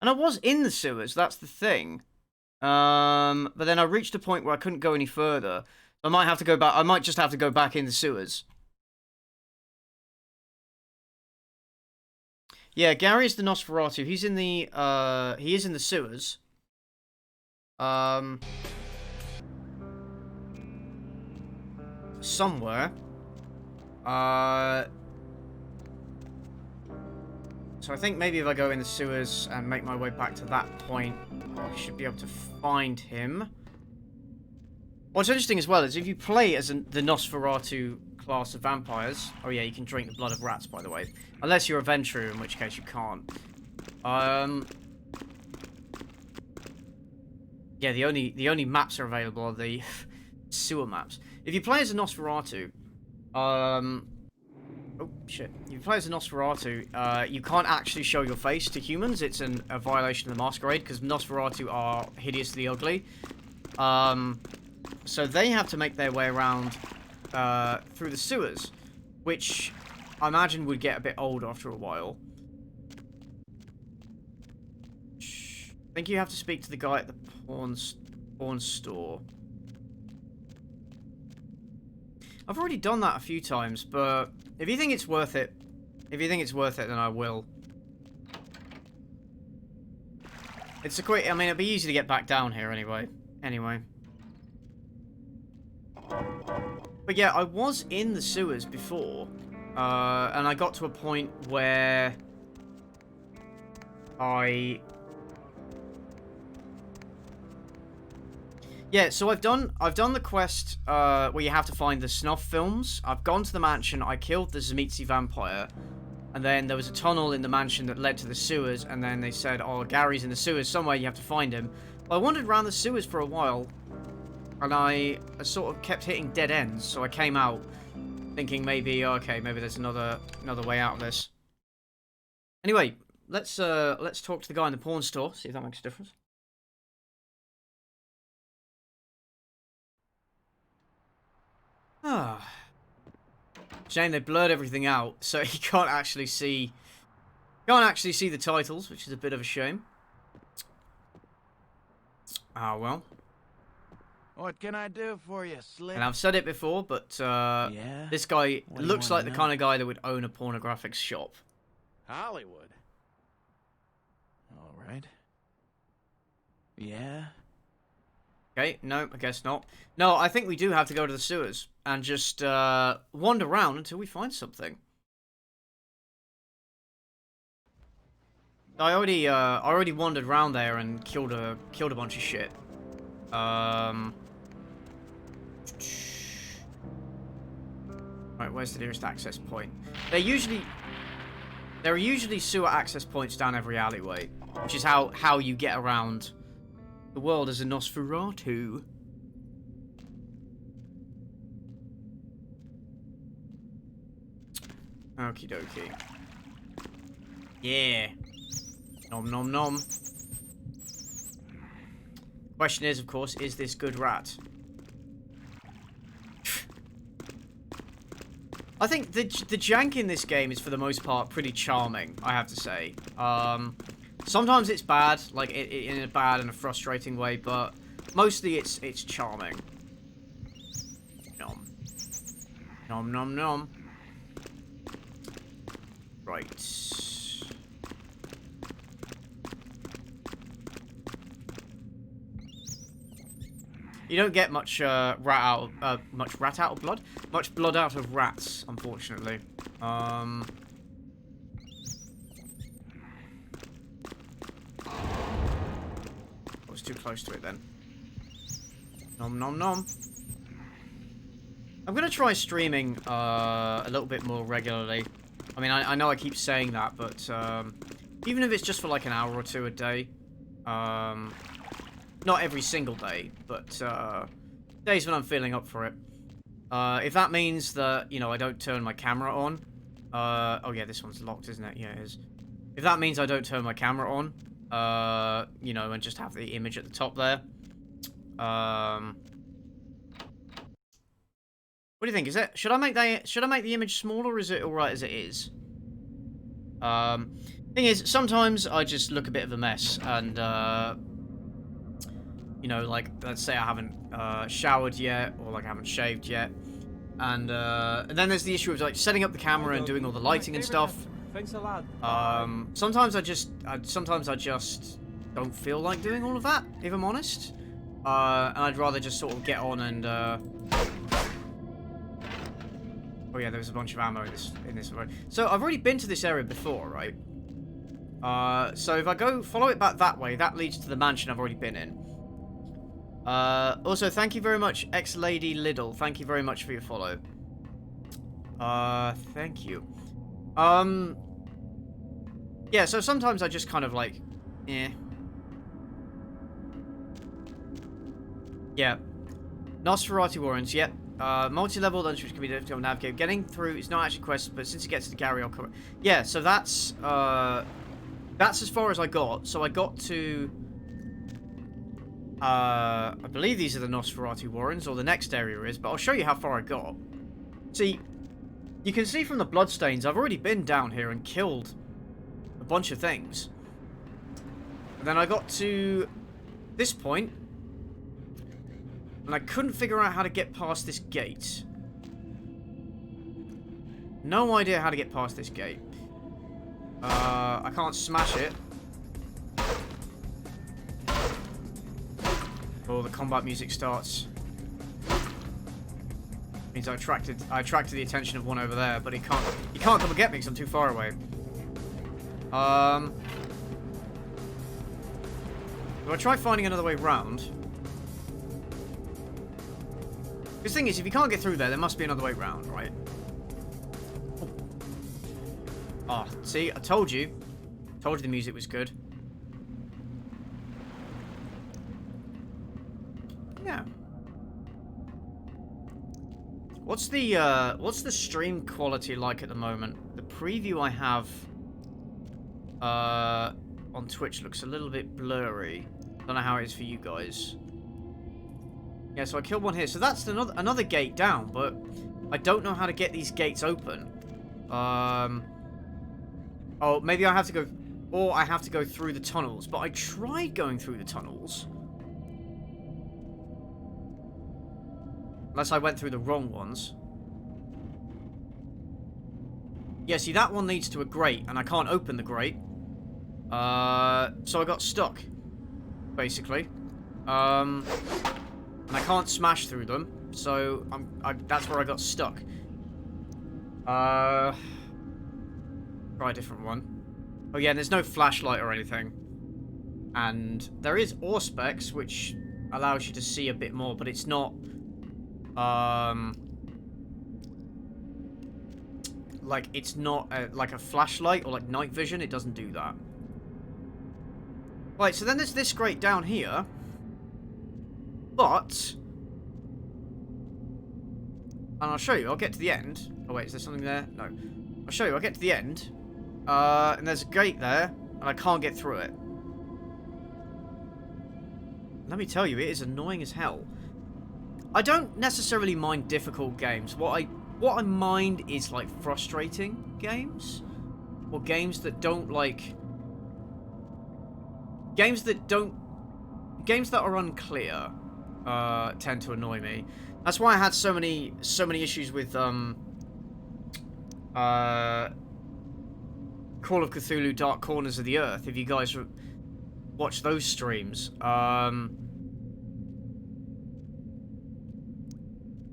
And I was in the sewers, that's the thing. But then I reached a point where I couldn't go any further. I might have to go back. I might just have to go back in the sewers. Yeah, Gary's the Nosferatu. He's in the, he is in the sewers. Somewhere. So I think maybe if I go in the sewers and make my way back to that point, I should be able to find him. What's interesting as well is if you play as the Nosferatu class of vampires... Oh yeah, you can drink the blood of rats, by the way. Unless you're a Ventrue, in which case you can't. Yeah, the only maps are available are the sewer maps. If you play as a Nosferatu... Oh, shit. If you play as a Nosferatu, you can't actually show your face to humans. It's a violation of the Masquerade, because Nosferatu are hideously ugly. So they have to make their way around through the sewers, which I imagine would get a bit old after a while. I think you have to speak to the guy at the pawn store. I've already done that a few times, but if you think it's worth it, then I will. It's a quick, I mean, it'd be easy to get back down here anyway. But yeah, I was in the sewers before, and I got to a point where Yeah, so I've done the quest where you have to find the snuff films. I've gone to the mansion, I killed the Tzimisce vampire, and then there was a tunnel in the mansion that led to the sewers, and then they said, oh, Gary's in the sewers somewhere, you have to find him. I wandered around the sewers for a while, and I sort of kept hitting dead ends, so I came out thinking maybe, okay, maybe there's another way out of this. Anyway, let's talk to the guy in the pawn store, see if that makes a difference. Ah. Shame they blurred everything out, so you can't actually see the titles, which is a bit of a shame. Ah, well. What can I do for you, Slick? And I've said it before, but this guy looks like the kind of guy that would own a pornographic shop. Hollywood. All right. Yeah. Okay, no, I guess not. No, I think we do have to go to the sewers and just wander around until we find something. I already wandered around there and killed a bunch of shit. Right, where's the nearest access point? There are usually sewer access points down every alleyway, which is how you get around the world as a Nosferatu. Okie dokie. Yeah. Nom nom nom. Question is, of course, is this good rat? I think the jank in this game is, for the most part, pretty charming, I have to say. Sometimes it's bad, like in a bad and a frustrating way, but mostly it's charming. Nom. Nom nom nom. Right. You don't get much rat out of blood? Much blood out of rats, unfortunately. I was too close to it then. Nom nom nom. I'm gonna try streaming a little bit more regularly. I mean, I know I keep saying that, but even if it's just for like an hour or two a day, not every single day, but days when I'm feeling up for it. If that means that, you know, I don't turn my camera on. Oh yeah, this one's locked, isn't it? Yeah, it is. If that means I don't turn my camera on, you know, and just have the image at the top there. What do you think? Is it? Should I make the image smaller, or is it alright as it is? Thing is, sometimes I just look a bit of a mess, and you know, like, let's say I haven't showered yet, or like I haven't shaved yet, and then there's the issue of like setting up the camera and doing all the lighting and stuff. Thanks a lot. Sometimes I just don't feel like doing all of that, if I'm honest, and I'd rather just sort of get on and oh yeah, there was a bunch of ammo in this road. So I've already been to this area before, right? So if I follow it back that way, that leads to the mansion I've already been in. Also, thank you very much, X-Lady Liddle. Thank you very much for your follow. Thank you. Yeah, so sometimes I just kind of like, eh. Yeah. Nosferatu Warrens, yep. Multi-level dungeons which can be difficult to navigate. Getting through is not actually quest, but since it gets to Gary, I'll cover it. Yeah, so that's as far as I got. So I got to... I believe these are the Nosferatu Warrens, or the next area is, but I'll show you how far I got. See, you can see from the bloodstains, I've already been down here and killed a bunch of things. And then I got to this point, and I couldn't figure out how to get past this gate. No idea how to get past this gate. I can't smash it. Oh, the combat music starts. Means I attracted the attention of one over there, but he can't come and get me because I'm too far away. Do I try finding another way round? The thing is, if you can't get through there must be another way round, right? Ah, oh, see, I told you. Told you the music was good. Yeah. What's the stream quality like at the moment? The preview I have on Twitch looks a little bit blurry. Don't know how it is for you guys. Yeah, so I killed one here. So that's another gate down, but I don't know how to get these gates open. Oh, maybe I have to go, or I have to go through the tunnels. But I tried going through the tunnels. Unless I went through the wrong ones. Yeah, see, that one leads to a grate, and I can't open the grate. So I got stuck, basically. And I can't smash through them, so that's where I got stuck. Try a different one. Oh yeah, and there's no flashlight or anything. And there is Auspex, which allows you to see a bit more, but it's not, like, it's not like a flashlight or like night vision. It doesn't do that. Right, so then there's this grate down here. But, and I'll show you, I'll get to the end. Oh wait, is there something there? No. I'll show you, I'll get to the end. And there's a gate there, and I can't get through it. Let me tell you, it is annoying as hell. I don't necessarily mind difficult games. What I mind is, like, frustrating games. Or games that don't, like... Games that are unclear. Tend to annoy me. That's why I had so many issues with Call of Cthulhu Dark Corners of the Earth, if you guys watch those streams.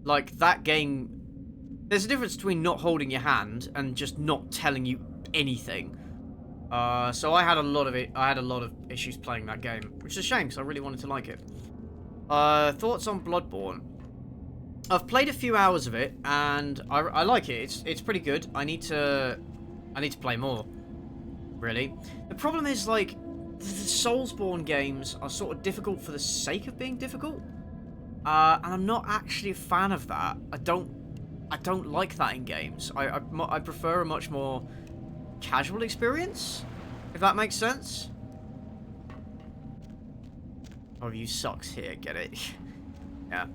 Like, that game, there's a difference between not holding your hand and just not telling you anything. So I had a lot of issues playing that game, which is a shame because I really wanted to like it. Thoughts on Bloodborne? I've played a few hours of it, and I like it. It's pretty good. I need to play more, really. The problem is, like, the Soulsborne games are sort of difficult for the sake of being difficult, and I'm not actually a fan of that. I don't like that in games. I prefer a much more casual experience, if that makes sense. Oh, you sucks here, get it? Yeah.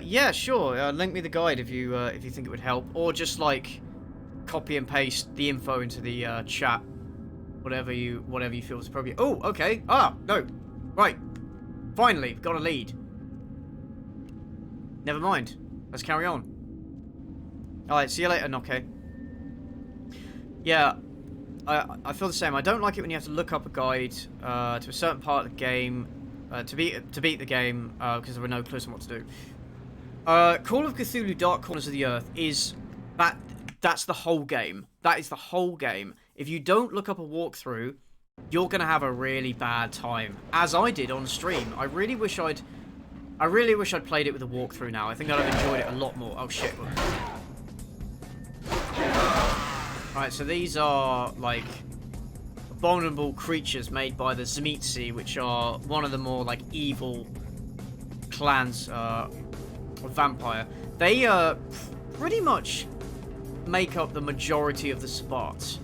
Yeah, sure. Link me the guide if you think it would help, or just like copy and paste the info into the chat, whatever you feel is appropriate. Oh, okay. Ah, no, right. Finally, got a lead. Never mind. Let's carry on. All right, see you later, Nokke. Yeah. I feel the same. I don't like it when you have to look up a guide to a certain part of the game to beat the game because there are no clues on what to do. Call of Cthulhu Dark Corners of the Earth is that's the whole game. That is the whole game. If you don't look up a walkthrough, you're gonna have a really bad time, as I did on stream. I really wish I'd played it with a walkthrough now. I think I'd have enjoyed it a lot more. Oh shit. Right, so these are, like, abominable creatures made by the Tzimisce, which are one of the more, like, evil clans of vampire. They, pretty much make up the majority of the spots.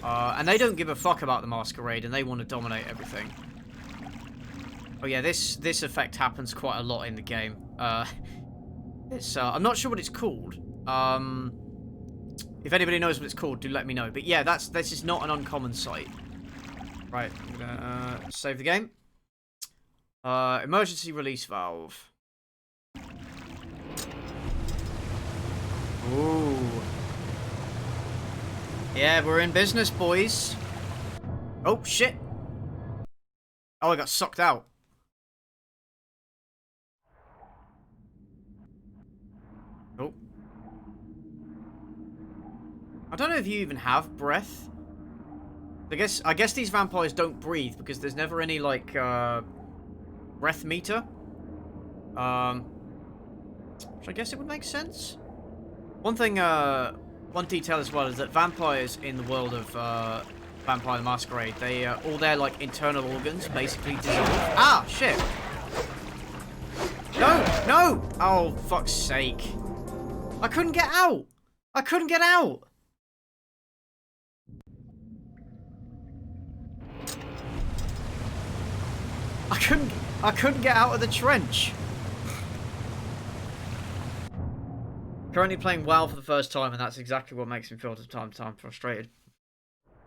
And they don't give a fuck about the Masquerade, and they want to dominate everything. Oh yeah, this effect happens quite a lot in the game. I'm not sure what it's called. If anybody knows what it's called, do let me know. But yeah, this is not an uncommon sight. Right, I'm gonna save the game. Emergency release valve. Ooh. Yeah, we're in business, boys. Oh, shit. Oh, I got sucked out. Oh. I don't know if you even have breath. I guess these vampires don't breathe because there's never any, like, breath meter. Which I guess it would make sense. One thing, one detail as well is that vampires in the world of Vampire the Masquerade, they all their, like, internal organs basically dissolve. Ah, shit! No! No! Oh, fuck's sake. I couldn't get out! I couldn't get out! I couldn't get out of the trench. Currently playing WoW for the first time, and that's exactly what makes me feel from time to time frustrated.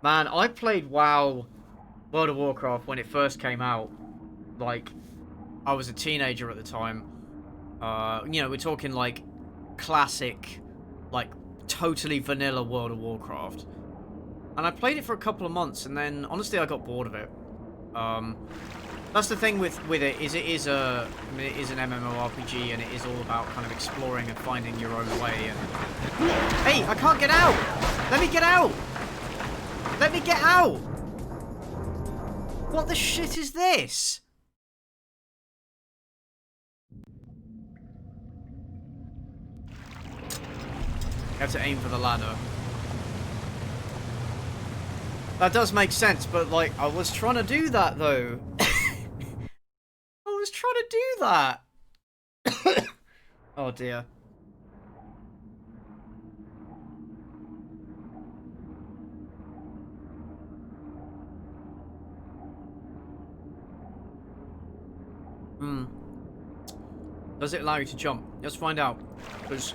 Man, I played WoW, World of Warcraft, when it first came out. Like, I was a teenager at the time. You know, we're talking, like, classic, like, totally vanilla World of Warcraft. And I played it for a couple of months, and then, honestly, I got bored of it. That's the thing with it is it is an MMORPG, and it is all about kind of exploring and finding your own way. And hey, I can't get out! Let me get out! Let me get out! What the shit is this? You have to aim for the ladder. That does make sense, but like, I was trying to do that though. I was trying to do that. Oh dear. Does it allow you to jump? Let's find out. Because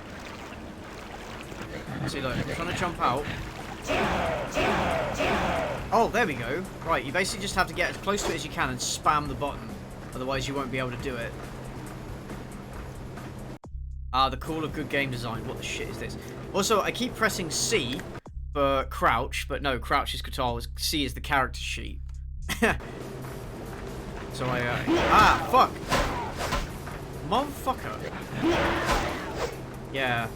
see, look, I'm trying to jump out. Oh, there we go. Right, you basically just have to get as close to it as you can and spam the button. Otherwise, you won't be able to do it. Ah, the call of good game design. What the shit is this? Also, I keep pressing C for crouch, but no, crouch is control. C is the character sheet. So I, ah, fuck! Motherfucker. Yeah.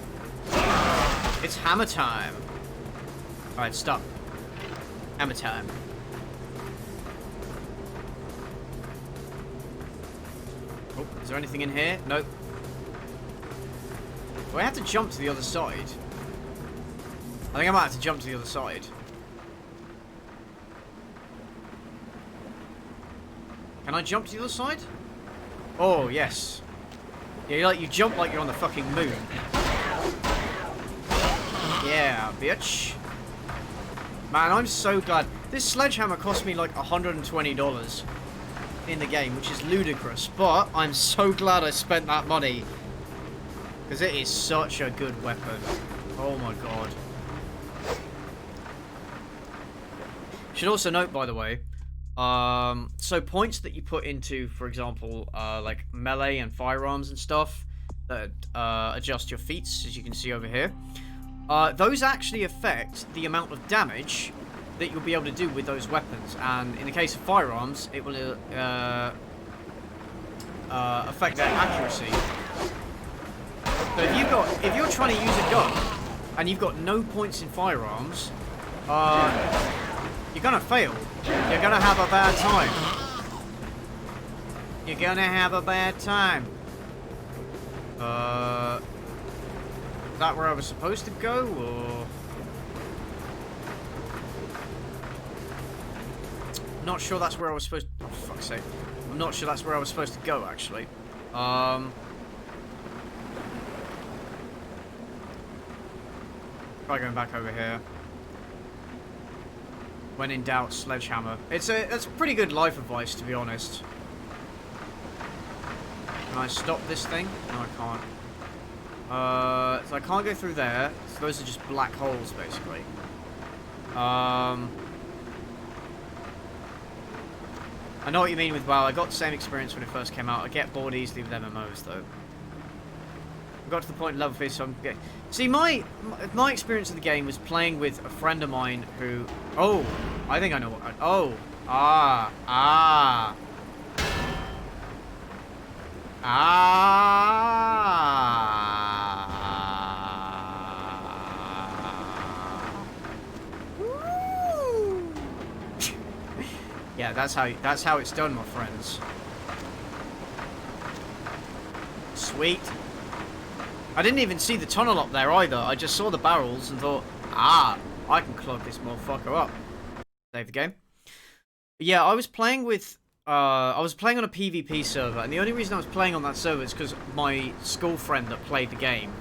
It's hammer time. Alright, stop. Hammer time. Oh, is there anything in here? Nope. Do I have to jump to the other side? I think I might have to jump to the other side. Can I jump to the other side? Oh, yes. Yeah, you jump like you're on the fucking moon. Yeah, bitch. Man, I'm so glad. This sledgehammer cost me like $120 in the game, which is ludicrous. But I'm so glad I spent that money. Because it is such a good weapon. Oh my god. Should also note, by the way, so points that you put into, for example, like melee and firearms and stuff that adjust your feats, as you can see over here, those actually affect the amount of damage that you'll be able to do with those weapons. And in the case of firearms, it will affect their accuracy. But if you're trying to use a gun and you've got no points in firearms, you're gonna fail. You're gonna have a bad time. You're gonna have a bad time. Is that where I was supposed to go, or? Not sure that's where I was supposed to... Oh, for fuck's sake. I'm not sure that's where I was supposed to go, actually. Try going back over here. When in doubt, sledgehammer. It's pretty good life advice, to be honest. Can I stop this thing? No, I can't. So I can't go through there. So those are just black holes, basically. I know what you mean with WoW. I got the same experience when it first came out. I get bored easily with MMOs, though. I got to the point in level 50, so I'm getting... See, my experience of the game was playing with a friend of mine who... Oh, I think I know what... Oh, Yeah, that's how it's done, my friends. Sweet. I didn't even see the tunnel up there either. I just saw the barrels and thought, I can clog this motherfucker up. Save the game. But yeah, I was playing with... I was playing on a PvP server, and the only reason I was playing on that server is because my school friend that played the game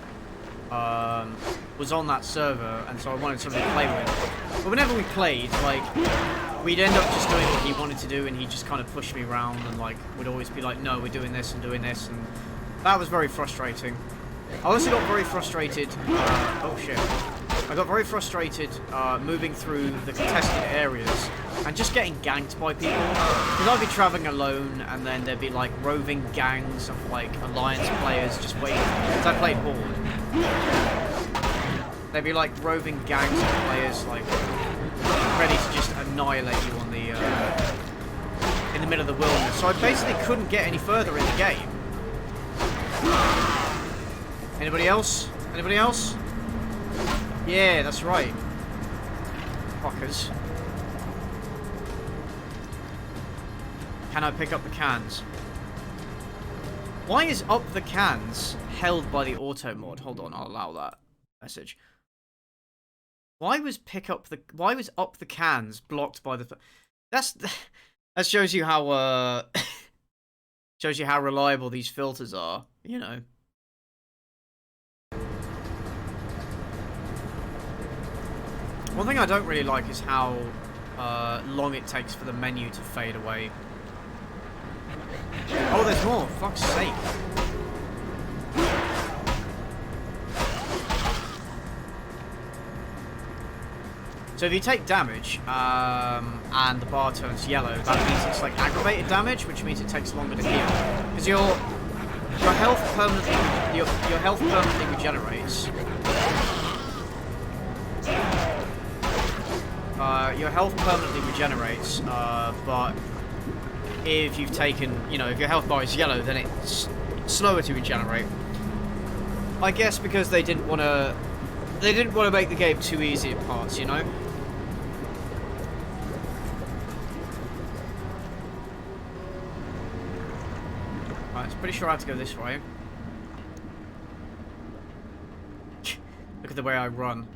was on that server, and so I wanted somebody to play with. But whenever we played, like, we'd end up just doing what he wanted to do, and he just kind of pushed me around, and like, would always be like, no, we're doing this, and that was very frustrating. I also got very frustrated, oh shit. I got very frustrated moving through the contested areas and just getting ganked by people. Because I'd be traveling alone, and then there'd be like roving gangs of like alliance players just waiting. Because I played Horde. There'd be like roving gangs of players like ready to just annihilate you on the in the middle of the wilderness, so I basically couldn't get any further in the game. Anybody else? Anybody else? Yeah, that's right. Fuckers. Can I pick up the cans? Why is up the cans held by the auto mod? Hold on, I'll allow that message. Why was up the cans blocked by the... That shows you how shows you how reliable these filters are, you know. One thing I don't really like is how long it takes for the menu to fade away. Oh, there's more. Fuck's sake. So if you take damage, and the bar turns yellow, that means it's like aggravated damage, which means it takes longer to heal. Because your health permanently regenerates. Your health permanently regenerates, but if you've taken, you know, if your health bar is yellow, then it's slower to regenerate. I guess because they didn't want to make the game too easy at parts, you know. Right, I'm pretty sure I have to go this way. Look at the way I run.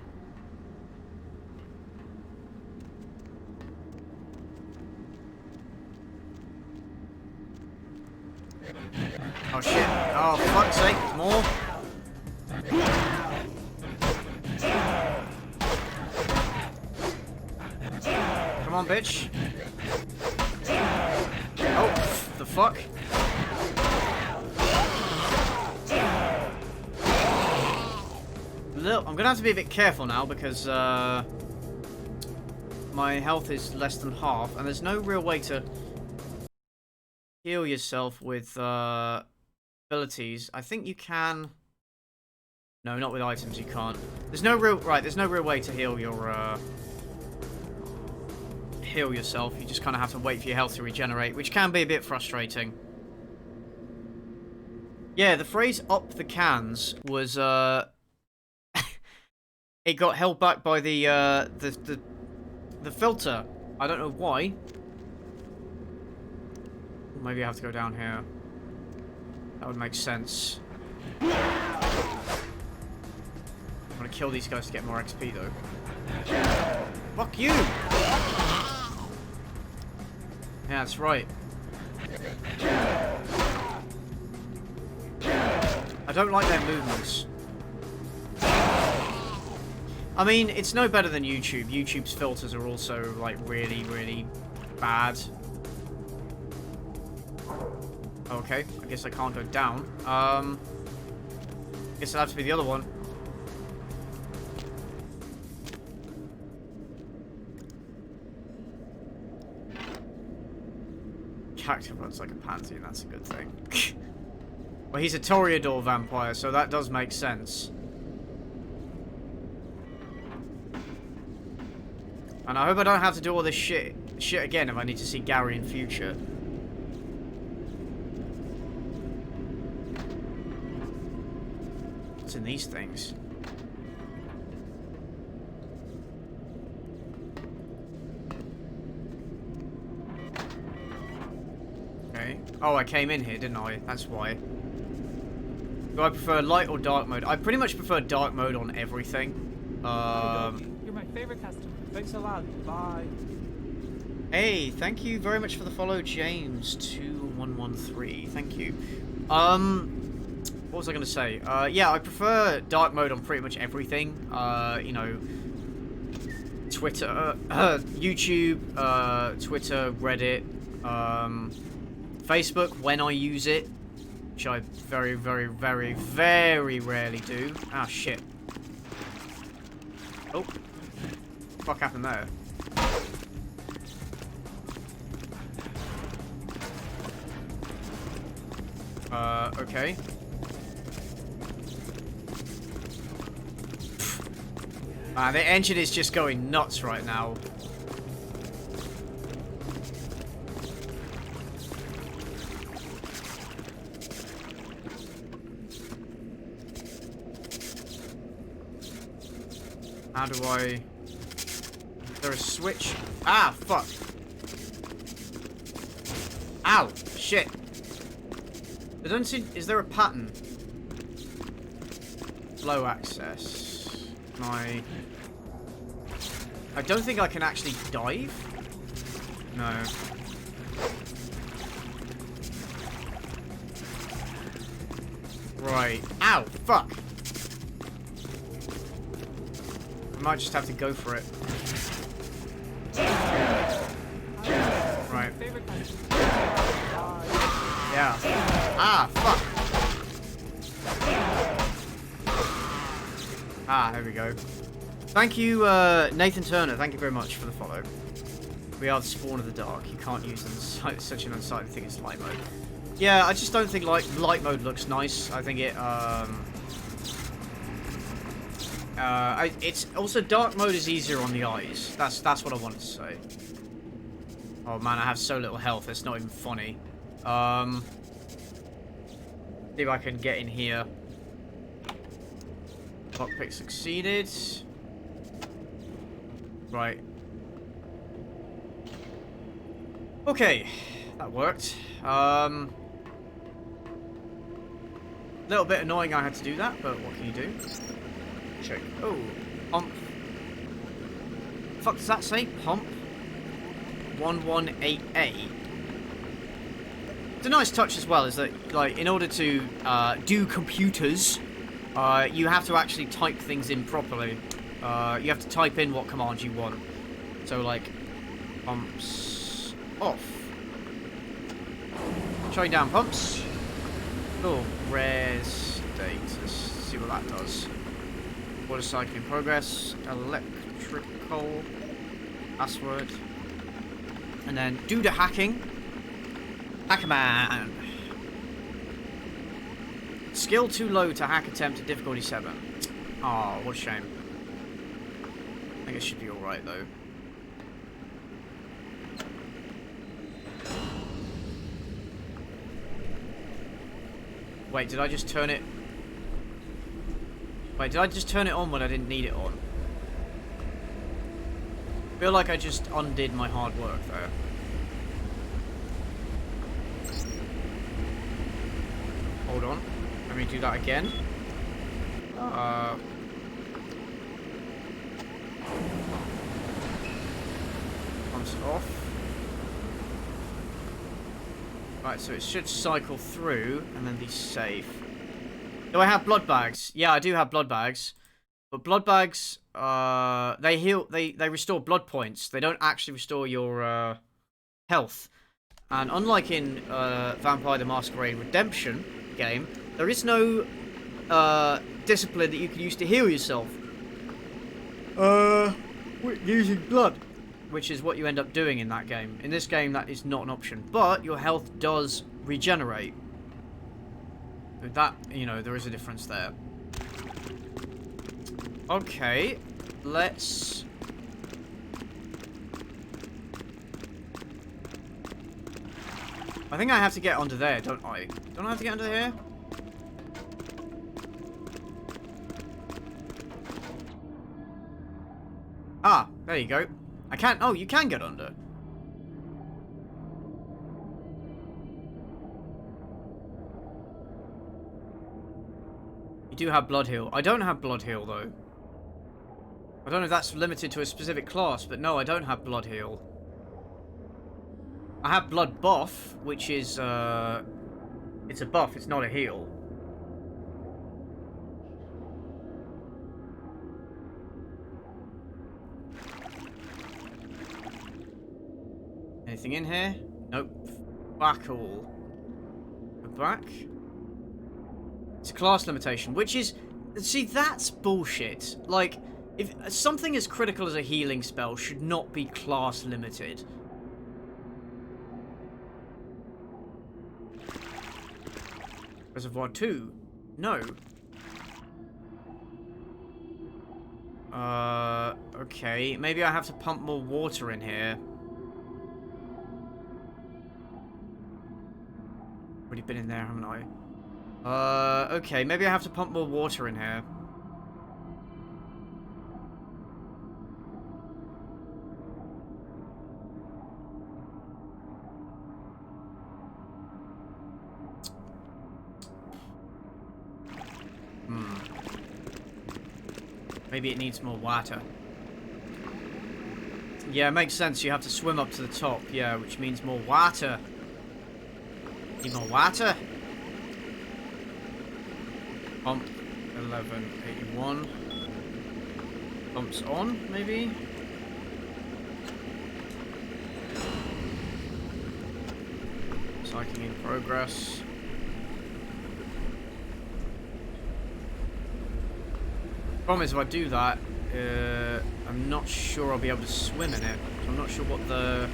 Oh shit. Oh, for fuck's sake, more. Come on, bitch. Oh, the fuck? I'm gonna have to be a bit careful now because my health is less than half, and there's no real way to heal yourself with abilities. I think you can. No, not with items. You can't. There's no real way to heal your heal yourself. You just kind of have to wait for your health to regenerate, which can be a bit frustrating. Yeah, the phrase "up the cans" was it got held back by the filter. I don't know why. Maybe I have to go down here. That would make sense. I'm gonna kill these guys to get more XP though. Fuck you! Yeah, that's right. I don't like their movements. I mean, it's no better than YouTube. YouTube's filters are also, like, really, really bad. Okay, I guess I can't go down. Guess it'll have to be the other one. Character runs like a pansy, and that's a good thing. Well, he's a Toreador vampire, so that does make sense. And I hope I don't have to do all this shit again if I need to see Gary in future. What's in these things? Okay. Oh, I came in here, didn't I? That's why. Do I prefer light or dark mode? I pretty much prefer dark mode on everything. You're my favorite customer. Thanks a lot. Bye. Hey, thank you very much for the follow, James2113. Thank you. What was I going to say? Yeah, I prefer dark mode on pretty much everything. You know, Twitter, YouTube, Twitter, Reddit, Facebook when I use it, which I very, very, very, very rarely do. Ah, shit. Oh. What the fuck happened there? Okay. The engine is just going nuts right now. How do I... Is there a switch? Ah, fuck. Ow, shit. I don't see... Is there a pattern? Slow access. Can I don't think I can actually dive. No. Right. Ow, fuck. I might just have to go for it. Right. Yeah. Ah, fuck. Ah, there we go. Thank you, Nathan Turner. Thank you very much for the follow. We are the spawn of the dark. You can't use them. It's such an unsightly thing as light mode. Yeah, I just don't think light mode looks nice. I think it, it's also dark mode is easier on the eyes. That's what I wanted to say. Oh man, I have so little health. It's not even funny. See if I can get in here. Lockpick succeeded. Right. Okay, that worked. Little bit annoying I had to do that, but what can you do? Check. Oh, pump. The fuck does that say? Pump 118A. It's a nice touch as well, is that, like, in order to do computers, you have to actually type things in properly. You have to type in what commands you want. So, like, pumps off. Shutting down pumps. Cool. Rare status. See what that does. Water cycle in progress. Electrical. Password. And then do the hacking. Hackerman. Skill too low to hack attempt at difficulty 7. Oh, what a shame. I think it should be alright though. Wait, did I just turn it? Wait, did I just turn it on when I didn't need it on? I feel like I just undid my hard work there. Hold on. Let me do that again. Pumps off. Right, so it should cycle through and then be safe. Do I have blood bags? Yeah, I do have blood bags. But blood bags, they heal, they restore blood points. They don't actually restore your health. And unlike in Vampire the Masquerade Redemption game, there is no discipline that you can use to heal yourself. Using blood. Which is what you end up doing in that game. In this game, that is not an option. But your health does regenerate. With that, you know, there is a difference there. Okay, let's... I think I have to get under there, don't I? Don't I have to get under here? Ah, there you go. I can't... Oh, you can get under. You do have blood heal. I don't have blood heal, though. I don't know if that's limited to a specific class, but no, I don't have blood heal. I have blood buff, which is, it's a buff, it's not a heal. Anything in here? Nope. Back all. Go back. It's a class limitation, which is... See, that's bullshit. Like, if something as critical as a healing spell should not be class limited. Reservoir 2? No. Okay. Maybe I have to pump more water in here. Already been in there, haven't I? Okay. Maybe I have to pump more water in here. Maybe it needs more water. Yeah, it makes sense. You have to swim up to the top. Yeah, which means more water. Need more water. Pump 1181. Pumps on, maybe? Cycling in progress. Problem is, if I do that, I'm not sure I'll be able to swim in it. So I'm not sure what the...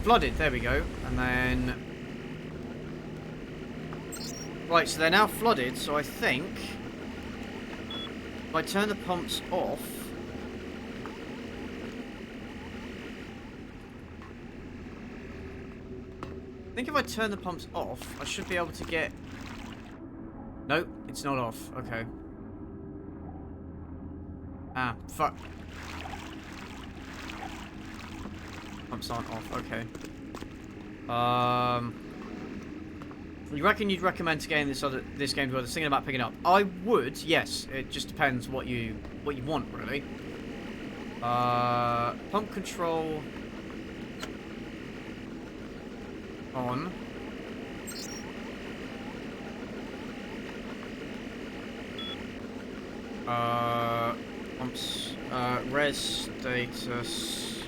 Flooded, there we go. And then... Right, so they're now flooded, so I think... If I turn the pumps off... I think if I turn the pumps off, I should be able to get... Nope, it's not off. Okay. Ah, fuck. Pumps aren't off. Okay. You reckon you'd recommend to getting this game to others? Thinking about picking up? I would. Yes. It just depends what you want, really. Pump control on. Pumps, res status,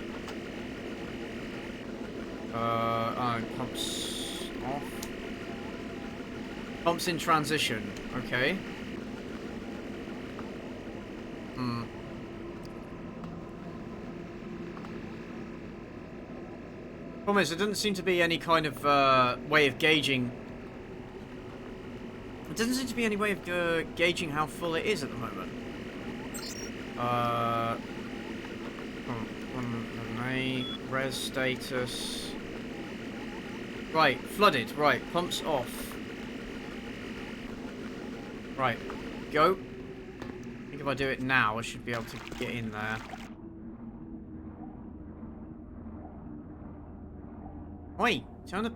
pumps off, pumps in transition, okay. Problem is, there doesn't seem to be any kind of, way of gauging. There doesn't seem to be any way of gauging how full it is at the moment. Res status. Right, flooded. Right, pumps off. Right, go. I think if I do it now, I should be able to get in there. Oi, turn them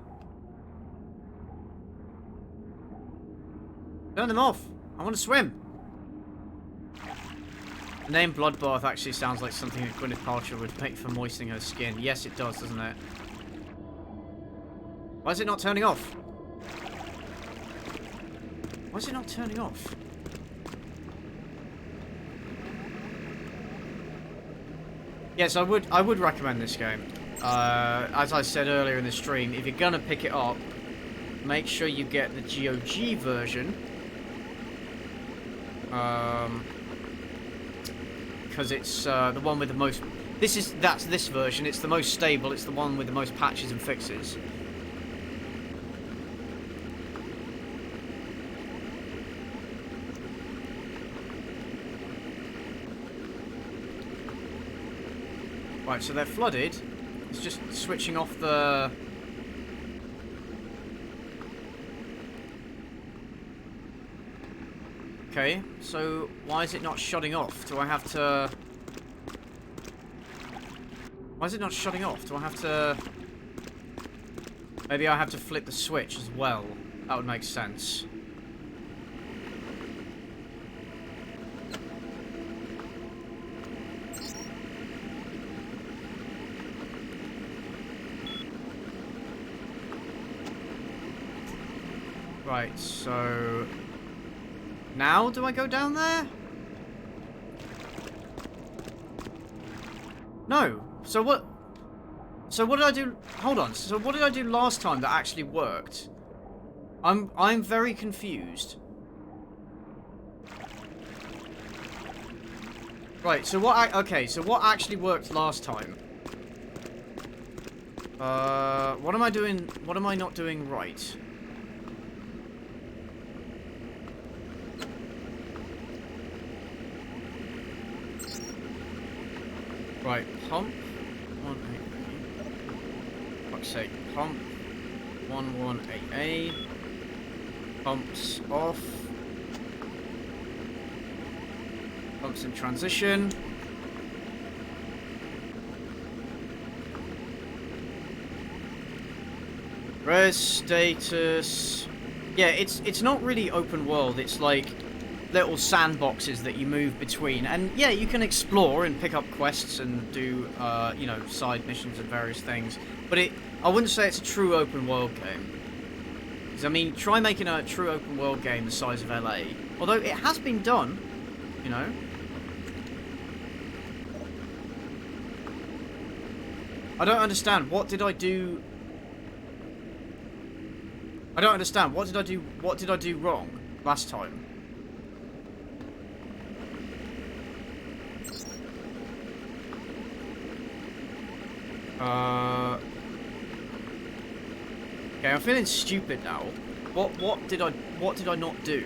off. I want to swim. The name Bloodbath actually sounds like something that Gwyneth Paltrow would make for moistening her skin. Yes, it does, doesn't it? Why is it not turning off? Why is it not turning off? Yes, I would recommend this game. As I said earlier in the stream, if you're gonna pick it up, make sure you get the GOG version. Because it's the one with the most... That's this version. It's the most stable. It's the one with the most patches and fixes. Right, so they're flooded. It's just switching off the... Okay, so why is it not shutting off? Do I have to... Why is it not shutting off? Do I have to... Maybe I have to flip the switch as well. That would make sense. Right, so... Now do I go down there? No. So what did I do? Hold on. So what did I do last time that actually worked? I'm very confused. Right, so okay, so what actually worked last time? What am I doing? What am I not doing right? Right, pump 188. Fuck's sake, pump 118A. Pumps off. Pumps in transition. Res status. Yeah, it's not really open world. It's like little sandboxes that you move between. And yeah, you can explore and pick up quests and do, you know, side missions and various things. But I wouldn't say it's a true open world game. Because, I mean, try making a true open world game the size of LA. Although it has been done, you know. I don't understand. What did I do? I don't understand. What did I do? What did I do wrong last time? Okay, I'm feeling stupid now. What did I not do?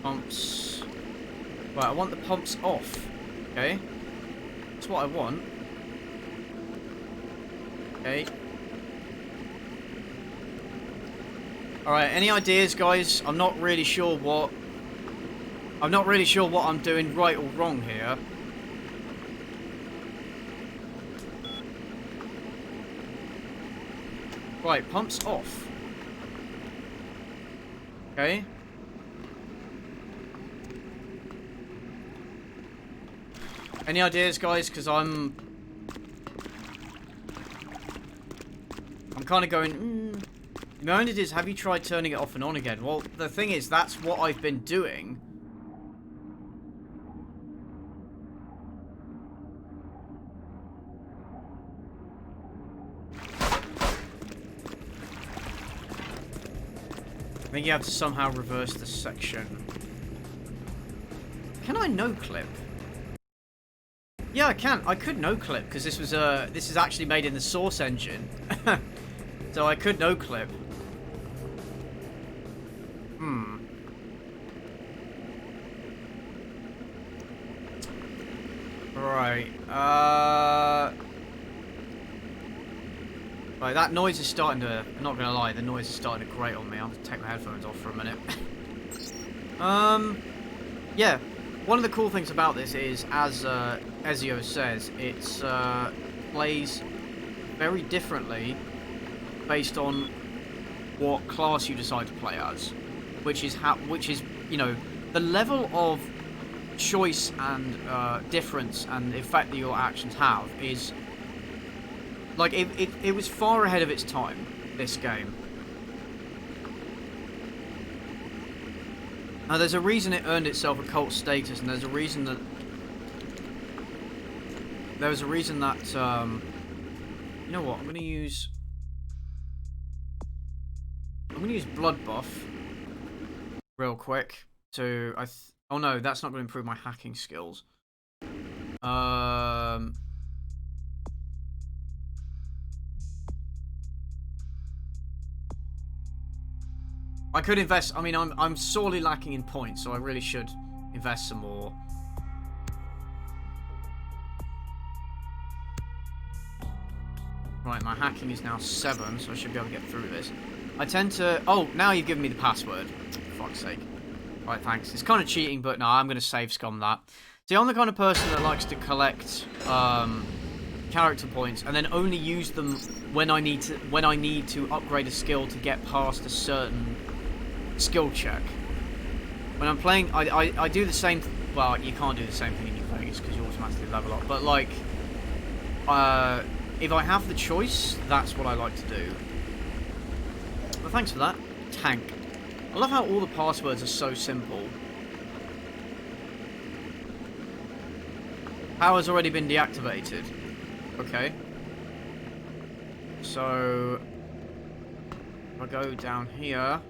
Pumps. Right, I want the pumps off. Okay. That's what I want. Okay. Alright, any ideas, guys? I'm not really sure what I'm doing right or wrong here. Right, pumps off. Okay. Any ideas, guys? Because I'm kind of going, The only is, have you tried turning it off and on again? Well, the thing is, that's what I've been doing. I think you have to somehow reverse the section. Can I no-clip? Yeah, I can. I could no-clip because this is actually made in the Source engine. So I could no-clip. Right. Right, that noise is starting to... I'm not gonna lie, the noise is starting to grate on me. I'll have to take my headphones off for a minute. Yeah. One of the cool things about this is, as Ezio says, it's plays very differently based on what class you decide to play as, which is you know, the level of choice and difference and effect that your actions have is like it was far ahead of its time, this game. Now, there's a reason it earned itself a cult status, and there's a reason that... you know what? I'm going to use Blood Buff real quick to... oh no, that's not going to improve my hacking skills. I could invest. I mean, I'm sorely lacking in points, so I really should invest some more. Right, my hacking is now 7, so I should be able to get through this. I tend to... oh, now you've given me the password. For fuck's sake. Right, thanks. It's kind of cheating, but no, I'm going to save scum that. See, I'm the kind of person that likes to collect character points and then only use them when I need to upgrade a skill to get past a certain skill check. When I'm playing, I do the same... well, you can't do the same thing in New Vegas because you automatically level up. But, like, if I have the choice, that's what I like to do. But thanks for that. Tank. I love how all the passwords are so simple. Power's already been deactivated. Okay. So... if I go down here...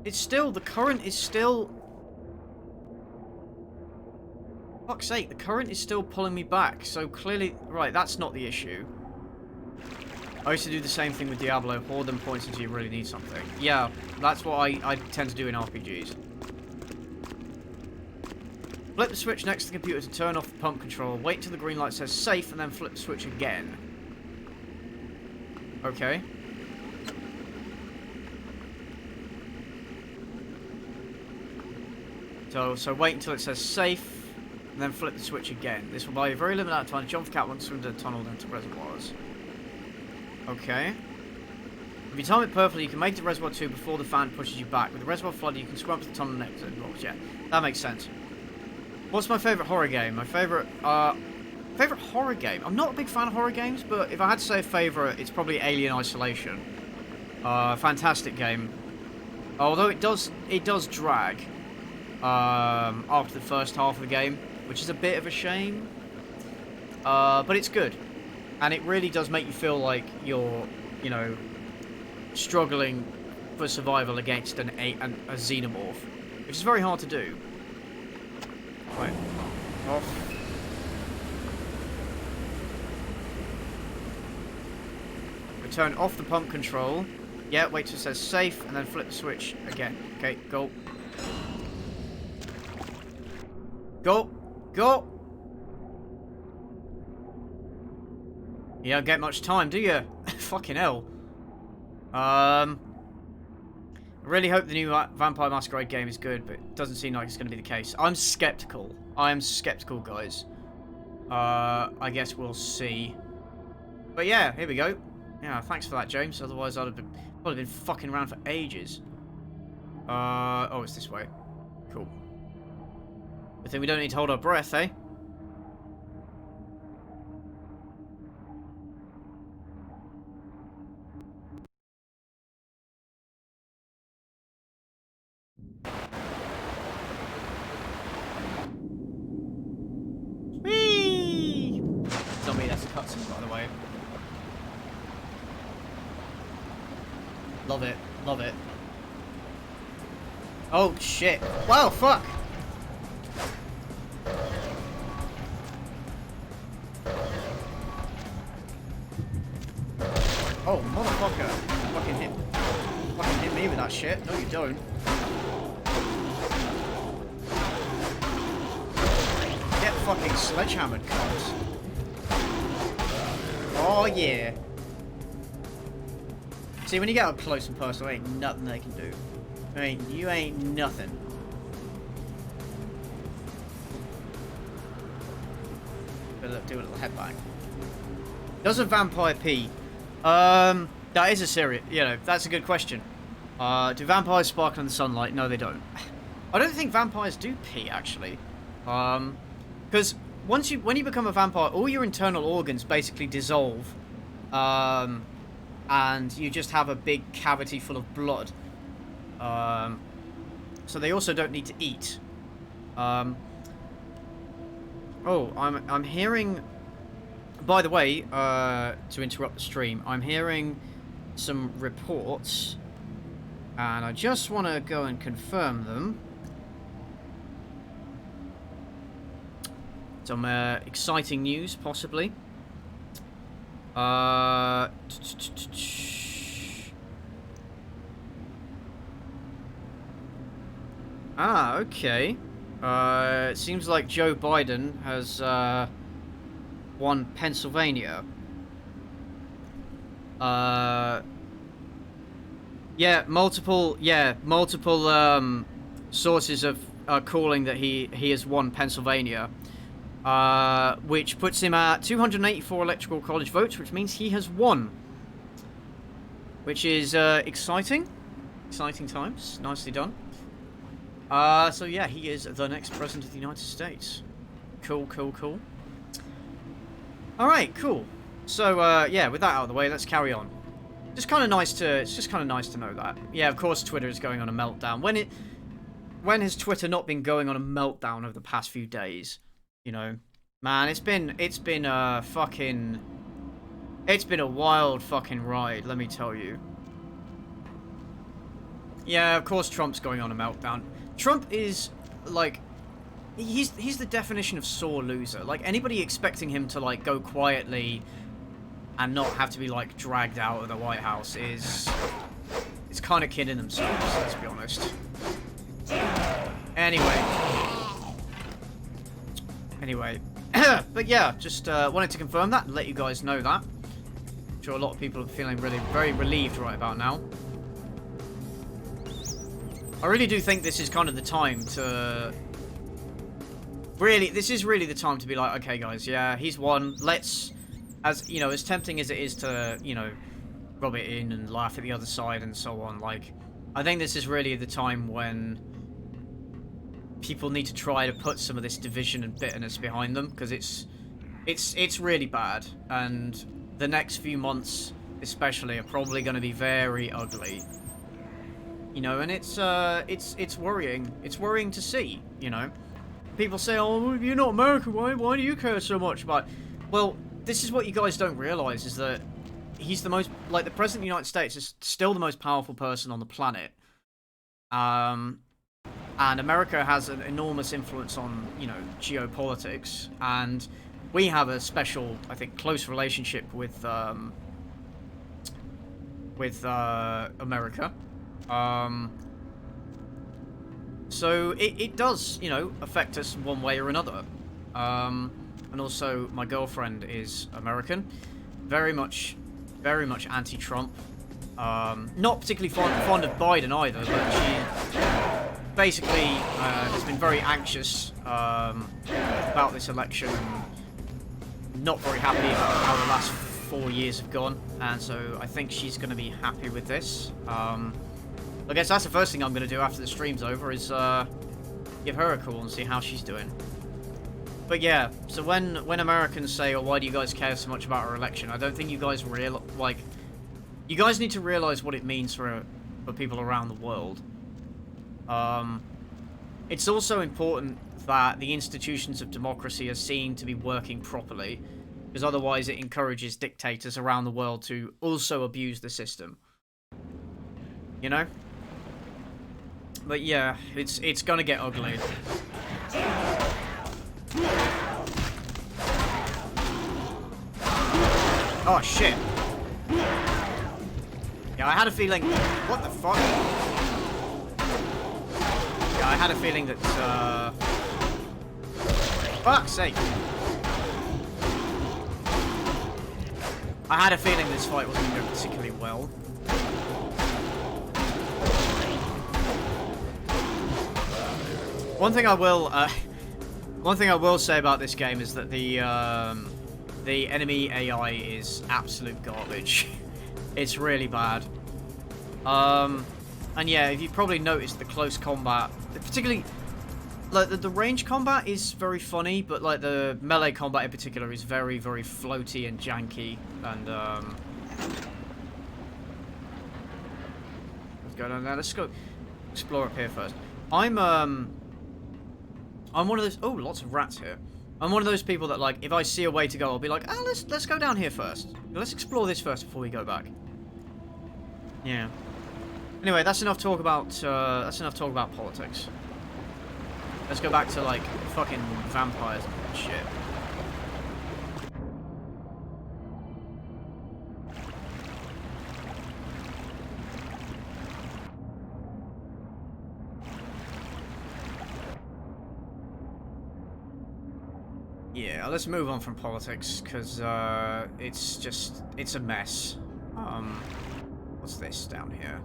it's still... the current is still... fuck's sake, the current is still pulling me back, so clearly... right, that's not the issue. I used to do the same thing with Diablo, hoard them points until you really need something. Yeah, that's what I tend to do in RPGs. Flip the switch next to the computer to turn off the pump control, wait until the green light says safe, and then flip the switch again. Okay. So wait until it says safe, and then flip the switch again. This will buy you a very limited amount of time to jump the cat once through the tunnel into reservoirs. Okay. If you time it perfectly, you can make the reservoir 2 before the fan pushes you back. With the reservoir flooded, you can scrub to the tunnel next to it. Yeah, that makes sense. What's my favourite horror game? My favourite horror game? I'm not a big fan of horror games, but if I had to say a favourite, it's probably Alien Isolation. Fantastic game. Although it does drag after the first half of the game, which is a bit of a shame. But it's good. And it really does make you feel like you're, you know, struggling for survival against a xenomorph, which is very hard to do. Right. Off. Return off the pump control. Yeah, wait till it says safe, and then flip the switch again. Okay, go. Go! Go! You don't get much time, do you? Fucking hell. I really hope the new Vampire Masquerade game is good, but it doesn't seem like it's going to be the case. I'm skeptical. I am skeptical, guys. I guess we'll see. But yeah, here we go. Yeah, thanks for that, James. Otherwise, I'd have probably been fucking around for ages. Oh, it's this way. Cool. I think we don't need to hold our breath, eh? Whee! Tell me that's a cutscene, by the way. Love it. Love it. Oh, shit. Wow, fuck! Oh, motherfucker. Fucking hit me with that shit. No, you don't. Get fucking sledgehammered, cunts. Oh, yeah. See, when you get up close and personal, ain't nothing they can do. You ain't nothing. Do a little headbang. Does a vampire pee? That is a serious, you know, that's a good question. Do vampires sparkle in the sunlight? No, they don't. I don't think vampires do pee, actually. Because when you become a vampire, all your internal organs basically dissolve. And you just have a big cavity full of blood. So they also don't need to eat. Oh, I'm hearing... By the way, to interrupt the stream, I'm hearing some reports, and I just want to go and confirm them. Some exciting news, possibly. Ah, okay. It seems like Joe Biden has won Pennsylvania. Yeah, multiple sources are calling that he has won Pennsylvania. Which puts him at 284 electoral college votes, which means he has won. Which is exciting. Exciting times. Nicely done. So yeah, he is the next president of the United States. Cool, cool, cool. Alright, cool. So, yeah, with that out of the way, let's carry on. It's just kind of nice to know that. Yeah, of course Twitter is going on a meltdown. When has Twitter not been going on a meltdown over the past few days? You know, man, it's been a wild fucking ride, let me tell you. Yeah, of course Trump's going on a meltdown. Trump is, like, he's the definition of sore loser. Like, anybody expecting him to, like, go quietly and not have to be, like, dragged out of the White House is kind of kidding themselves, let's be honest. Anyway, but yeah, just wanted to confirm that and let you guys know that. I'm sure a lot of people are feeling really very relieved right about now. I really do think this is kind of the time to... This is really the time to be like, okay guys, yeah, he's won. Let's, as you know, as tempting as it is to, you know, rub it in and laugh at the other side and so on. Like, I think this is really the time when people need to try to put some of this division and bitterness behind them, because it's really bad, and the next few months especially are probably going to be very ugly. You know, and it's worrying. It's worrying to see, you know. People say, "Oh, you're not American. Why do you care so much about?" Well, this is what you guys don't realize, is that he's the most, like, the President of the United States is still the most powerful person on the planet. And America has an enormous influence on, you know, geopolitics, and we have a special, I think, close relationship with America. So it does, you know, affect us one way or another. And also, my girlfriend is American, very much anti-Trump. Not particularly fond of Biden either, but she basically has been very anxious about this election, and not very happy about how the last 4 years have gone, and so I think she's going to be happy with this. I guess that's the first thing I'm going to do after the stream's over, is give her a call and see how she's doing. But yeah, so when Americans say, "Oh, why do you guys care so much about our election?" I don't think you guys you guys need to realize what it means for people around the world. It's also important that the institutions of democracy are seen to be working properly, because otherwise it encourages dictators around the world to also abuse the system. You know? But yeah, it's gonna get ugly. Oh shit. Yeah, I had a feeling... What the fuck? Yeah, I had a feeling that, fuck's sake. I had a feeling this fight wasn't going to go particularly well. One thing I will say about this game is that the enemy AI is absolute garbage. It's really bad. And yeah, if you probably noticed, the close combat, particularly, like, the range combat is very funny, but like the melee combat in particular is very, very floaty and janky. And let's go down there. Let's go explore up here first. I'm one of those. Oh, lots of rats here. I'm one of those people that, like, if I see a way to go, I'll be like, "Ah, let's go down here first. Let's explore this first before we go back." Yeah. Anyway, that's enough talk about politics. Let's go back to, like, fucking vampires and shit. Yeah, let's move on from politics, because it's a mess. What's this down here?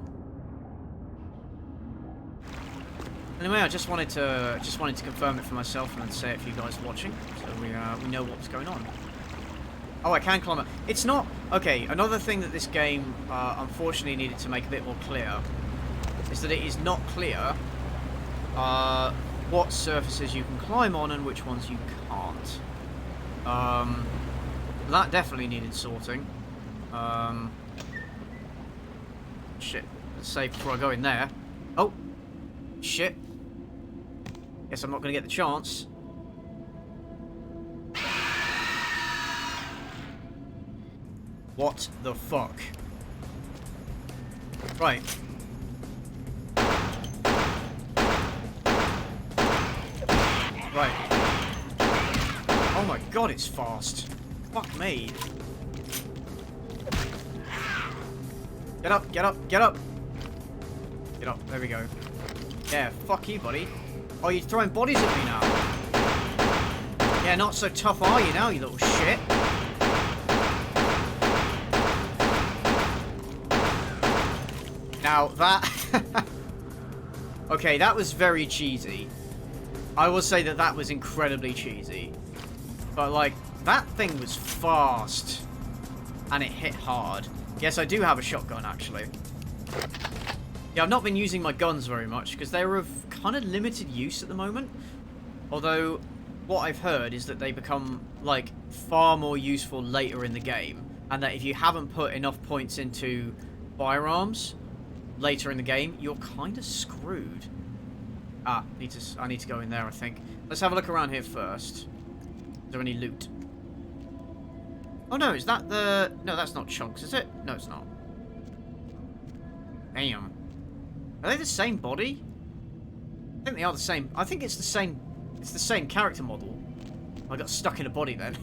Anyway, I just wanted to confirm it for myself and then say it for you guys watching, so we know what's going on. Oh, I can climb up. It's not... Okay, another thing that this game unfortunately needed to make a bit more clear is that it is not clear what surfaces you can climb on and which ones you can't. That definitely needed sorting. Shit. Let's save before I go in there. Oh! Shit. Guess I'm not going to get the chance. What the fuck? Right. Right. Oh my god, it's fast. Fuck me. Get up, get up, get up! Get up, there we go. Yeah, fuck you, buddy. Oh, you're throwing bodies at me now. Yeah, not so tough are you now, you little shit? Now, that... Okay, that was very cheesy. I will say that that was incredibly cheesy. But, like, that thing was fast. And it hit hard. Yes, I do have a shotgun, actually. Yeah, I've not been using my guns very much, because they're of kind of limited use at the moment. Although, what I've heard is that they become, like, far more useful later in the game. And that if you haven't put enough points into firearms later in the game, you're kind of screwed. Ah, I need to go in there, I think. Let's have a look around here first. Is there any loot? Oh no, is that the... No, that's not chunks, is it? No, it's not. Damn. Are they the same body? I think they are the same. I think it's the same... It's the same character model. I got stuck in a body then.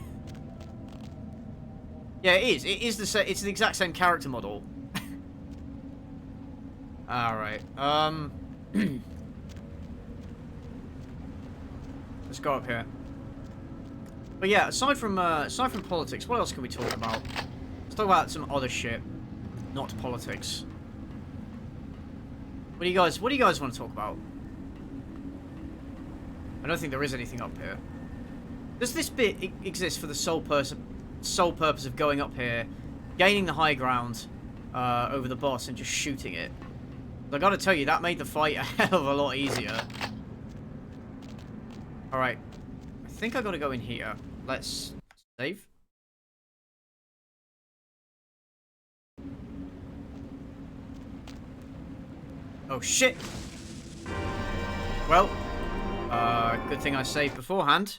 Yeah, it is. It is the same. It's the exact same character model. Alright. Let's go up here. But yeah, aside from politics, what else can we talk about? Let's talk about some other shit, not politics. What do you guys want to talk about? I don't think there is anything up here. Does this bit exist for the sole purpose of going up here, gaining the high ground over the boss and just shooting it? I gotta tell you, that made the fight a hell of a lot easier. Alright. I think I gotta go in here. Let's save. Oh shit! Well, good thing I saved beforehand.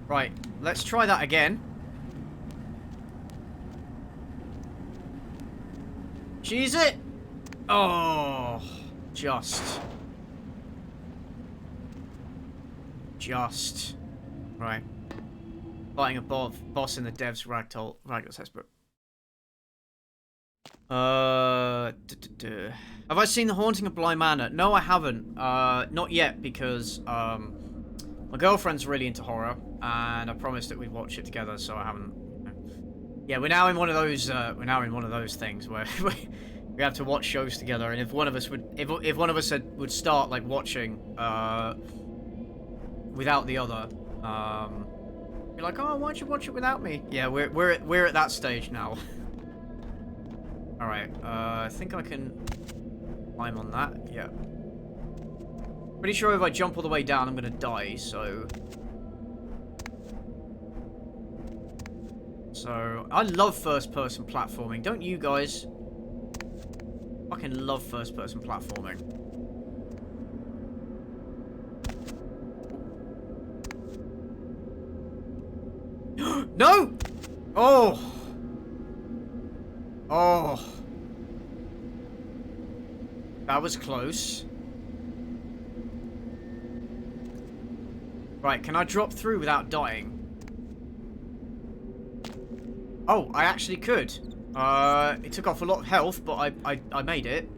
Right, let's try that again. Cheese it! Oh, just. Right. Fighting a boss in the devs Ragdoll textbook. Have I seen The Haunting of Bly Manor? No, I haven't. Not yet, because my girlfriend's really into horror, and I promised that we'd watch it together, so I haven't. Yeah, we're now in one of those things where we have to watch shows together, and if one of us would start like watching without the other, you're like, oh, why don't you watch it without me? Yeah, we're at that stage now. All right, I think I can climb on that. Yeah. Pretty sure if I jump all the way down, I'm gonna die. So I love first-person platforming. Don't you guys? Fucking love first-person platforming. No! Oh! Oh! That was close. Right, can I drop through without dying? Oh, I actually could. It took off a lot of health, but I made it.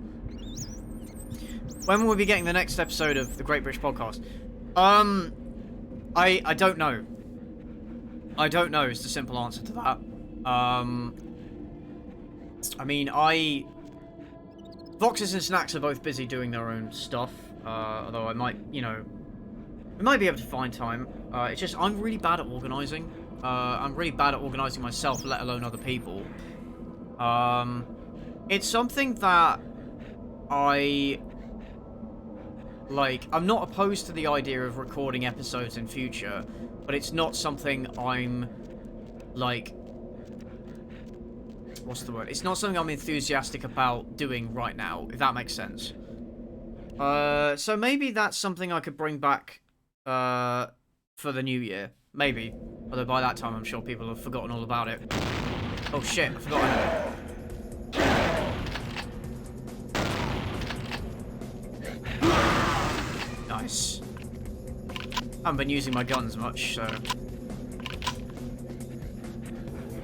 When will we be getting the next episode of the Great British Podcast? I don't know. I don't know is the simple answer to that. I mean, Voxes and Snacks are both busy doing their own stuff. Although I might, you know, we might be able to find time. It's just I'm really bad at organising. I'm really bad at organising myself, let alone other people. It's something that I'm not opposed to the idea of recording episodes in future, but it's not something I'm, like, what's the word? It's not something I'm enthusiastic about doing right now, if that makes sense. So maybe that's something I could bring back, for the new year. Maybe. Although by that time, I'm sure people have forgotten all about it. Oh shit, I forgot. Nice. I haven't been using my guns much, so...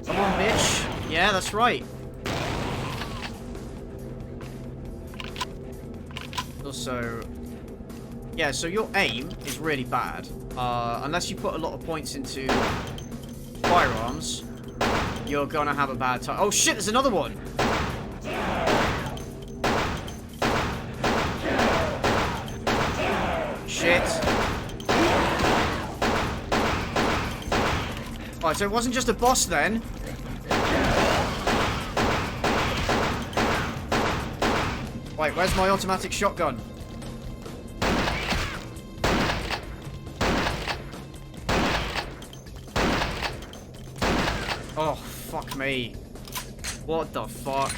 Come on, bitch. Yeah, that's right. Also... Yeah, so your aim is really bad. Unless you put a lot of points into firearms, you're gonna have a bad time. Oh shit, there's another one! Shit. Right, so it wasn't just a boss then. Wait, where's my automatic shotgun? Oh, fuck me. What the fuck?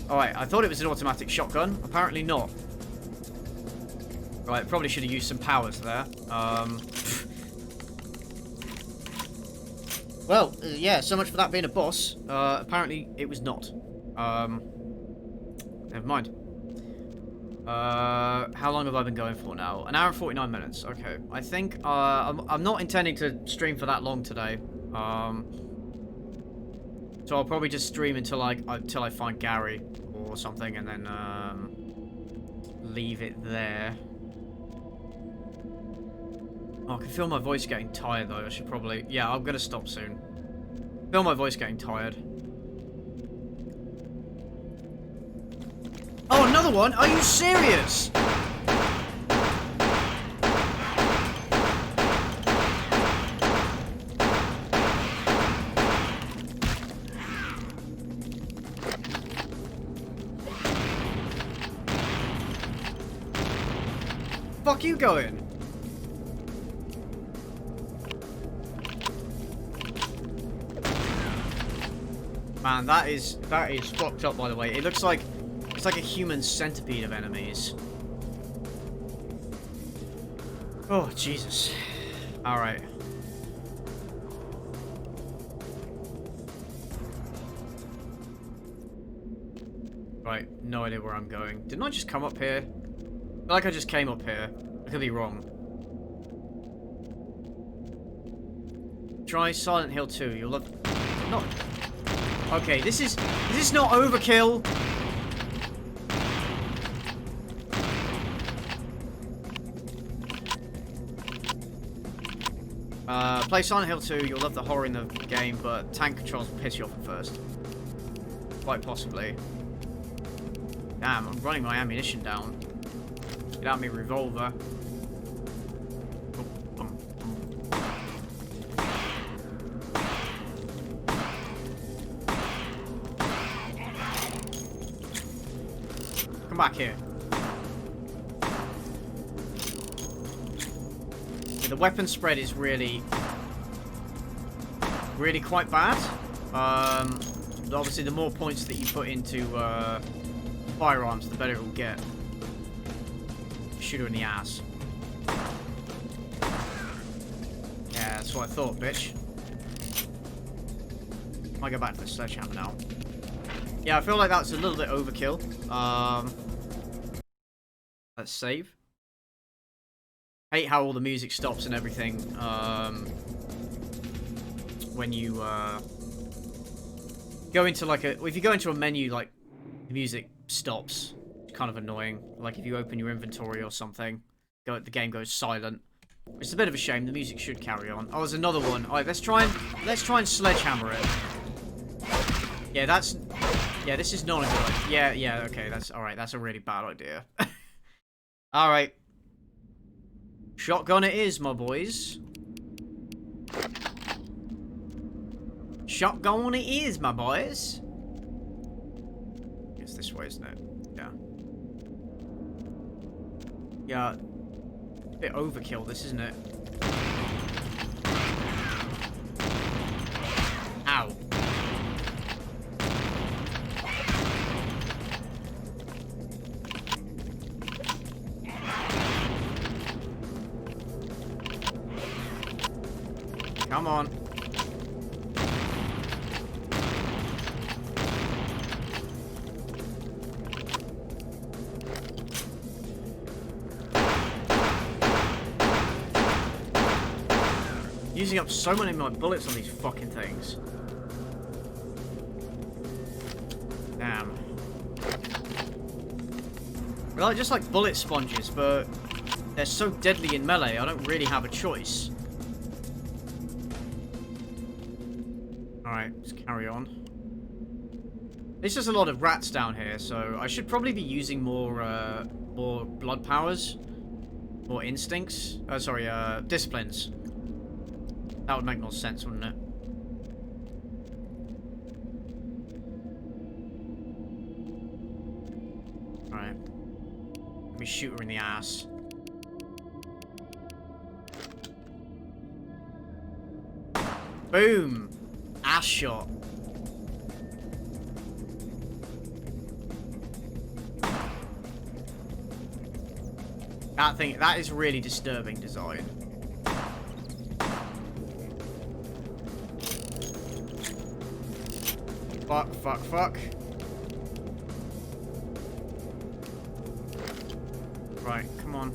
Alright, I thought it was an automatic shotgun. Apparently not. Right, probably should have used some powers there. Well, yeah, so much for that being a boss. Apparently it was not. Never mind. How long have I been going for now? An hour and 49 minutes. Okay. I think, I'm not intending to stream for that long today. So I'll probably just stream until I find Gary or something, and then, leave it there. Oh, I can feel my voice getting tired, though. I should probably... Yeah, I'm gonna stop soon. Feel my voice getting tired. Oh, another one? Are you serious? Fuck you going? Man, that is fucked up, by the way. It looks like it's like a human centipede of enemies. Oh, Jesus. Alright. Right, no idea where I'm going. Didn't I just come up here? I feel like I just came up here. I could be wrong. Try Silent Hill 2. You'll love... Not... Okay, is this not overkill? Play Silent Hill 2, you'll love the horror in the game, but tank controls will piss you off at first. Quite possibly. Damn, I'm running my ammunition down. Get out my revolver. Come back here. Yeah, the weapon spread is really quite bad. Obviously, the more points that you put into firearms, the better it will get. Shoot her in the ass. Yeah, that's what I thought, bitch. Might go back to the sledgehammer now. Yeah, I feel like that's a little bit overkill. Let's save. Hate how all the music stops and everything. When you go into like a... If you go into a menu, like, the music stops. It's kind of annoying. Like if you open your inventory or something, the game goes silent. It's a bit of a shame. The music should carry on. Oh, there's another one. Alright, let's try and sledgehammer it. Yeah, that's... Yeah, this is not a good idea. Yeah, okay, that's... Alright, that's a really bad idea. Alright. Shotgun it is, my boys. Shotgun it is, my boys. It's this way, isn't it? Yeah. Yeah. A bit overkill, this, isn't it? Ow. Come on. Using up so many of my bullets on these fucking things. Damn. Well, I just like bullet sponges, but they're so deadly in melee, I don't really have a choice. Alright, let's carry on. There's just a lot of rats down here, so I should probably be using more blood powers. More instincts. Sorry, disciplines. That would make more sense, wouldn't it? Alright. Let me shoot her in the ass. Boom! Ass shot. That is really disturbing design. Fuck, fuck, fuck. Right, come on.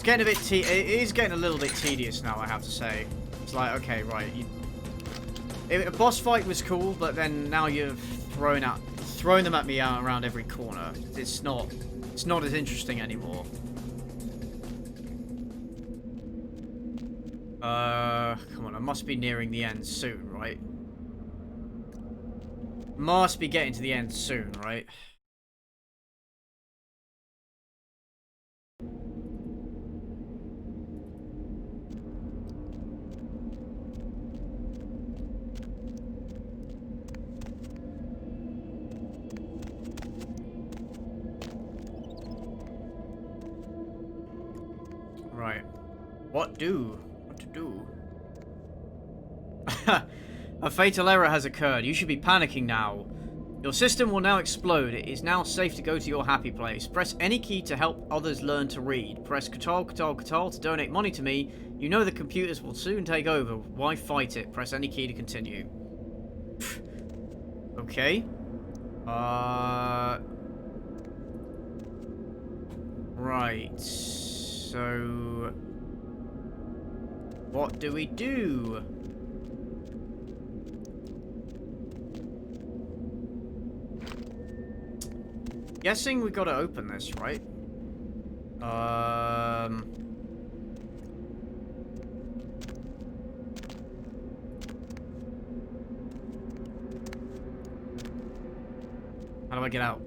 Getting a bit it is getting a little bit tedious now, I have to say. It's like, okay, right, a boss fight was cool, but then now you've thrown them at me around every corner. It's not as interesting anymore. Come on, I must be nearing the end soon, right? Must be getting to the end soon, right? Right. What to do? A fatal error has occurred. You should be panicking now. Your system will now explode. It is now safe to go to your happy place. Press any key to help others learn to read. Press Ctrl to donate money to me. You know the computers will soon take over. Why fight it? Press any key to continue. Okay. Right. So, what do we do? Guessing we gotta open this, right? How do I get out?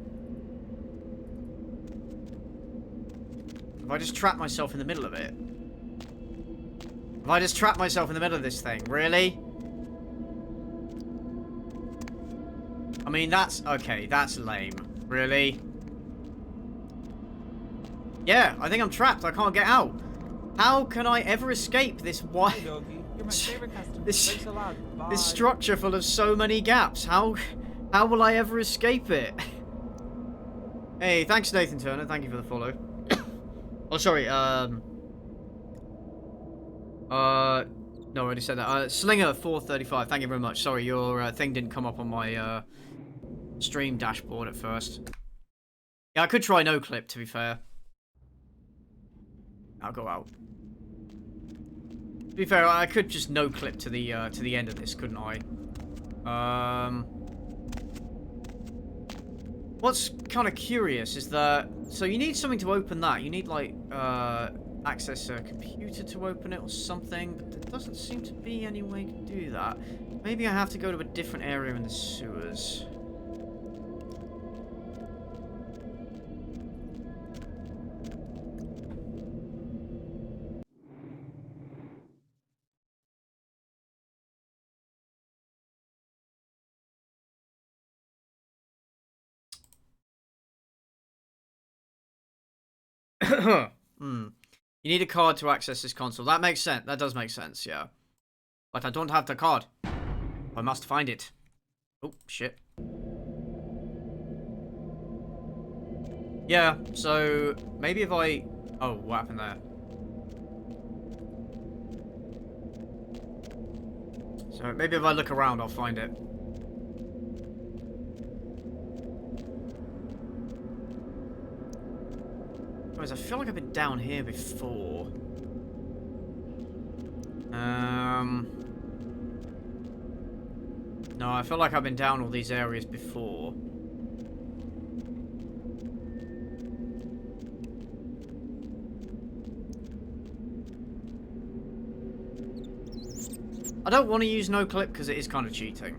Have I just trapped myself in the middle of it? Have I just trapped myself in the middle of this thing? Really? I mean, that's... okay, that's lame. Really? Yeah, I think I'm trapped. I can't get out. How can I ever escape this this structure full of so many gaps? How will I ever escape it? Hey, thanks Nathan Turner. Thank you for the follow. Oh, sorry, no, I already said that. Slinger435, thank you very much. Sorry, your thing didn't come up on my stream dashboard at first. Yeah, I could try no clip, to be fair. I'll go out. To be fair, I could just no clip to the end of this, couldn't I? What's kind of curious is that... so you need something to open that. You need, like, access a computer to open it or something. But there doesn't seem to be any way to do that. Maybe I have to go to a different area in the sewers. You need a card to access this console. That makes sense. That does make sense, yeah. But I don't have the card. I must find it. Oh, shit. Yeah, so maybe if I... oh, what happened there? So maybe if I look around, I'll find it. I feel like I've been down here before. No, I feel like I've been down all these areas before. I don't want to use no clip because it is kind of cheating.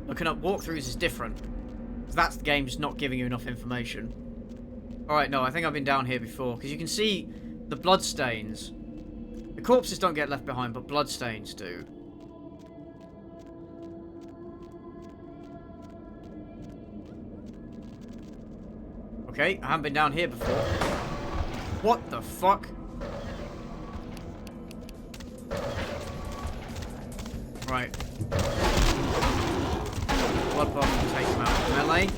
Looking up walkthroughs is different. That's the game just not giving you enough information. Alright, no, I think I've been down here before. Because you can see the blood stains. The corpses don't get left behind, but blood stains do. Okay, I haven't been down here before. What the fuck? Right. Blood bomb will take him out of melee.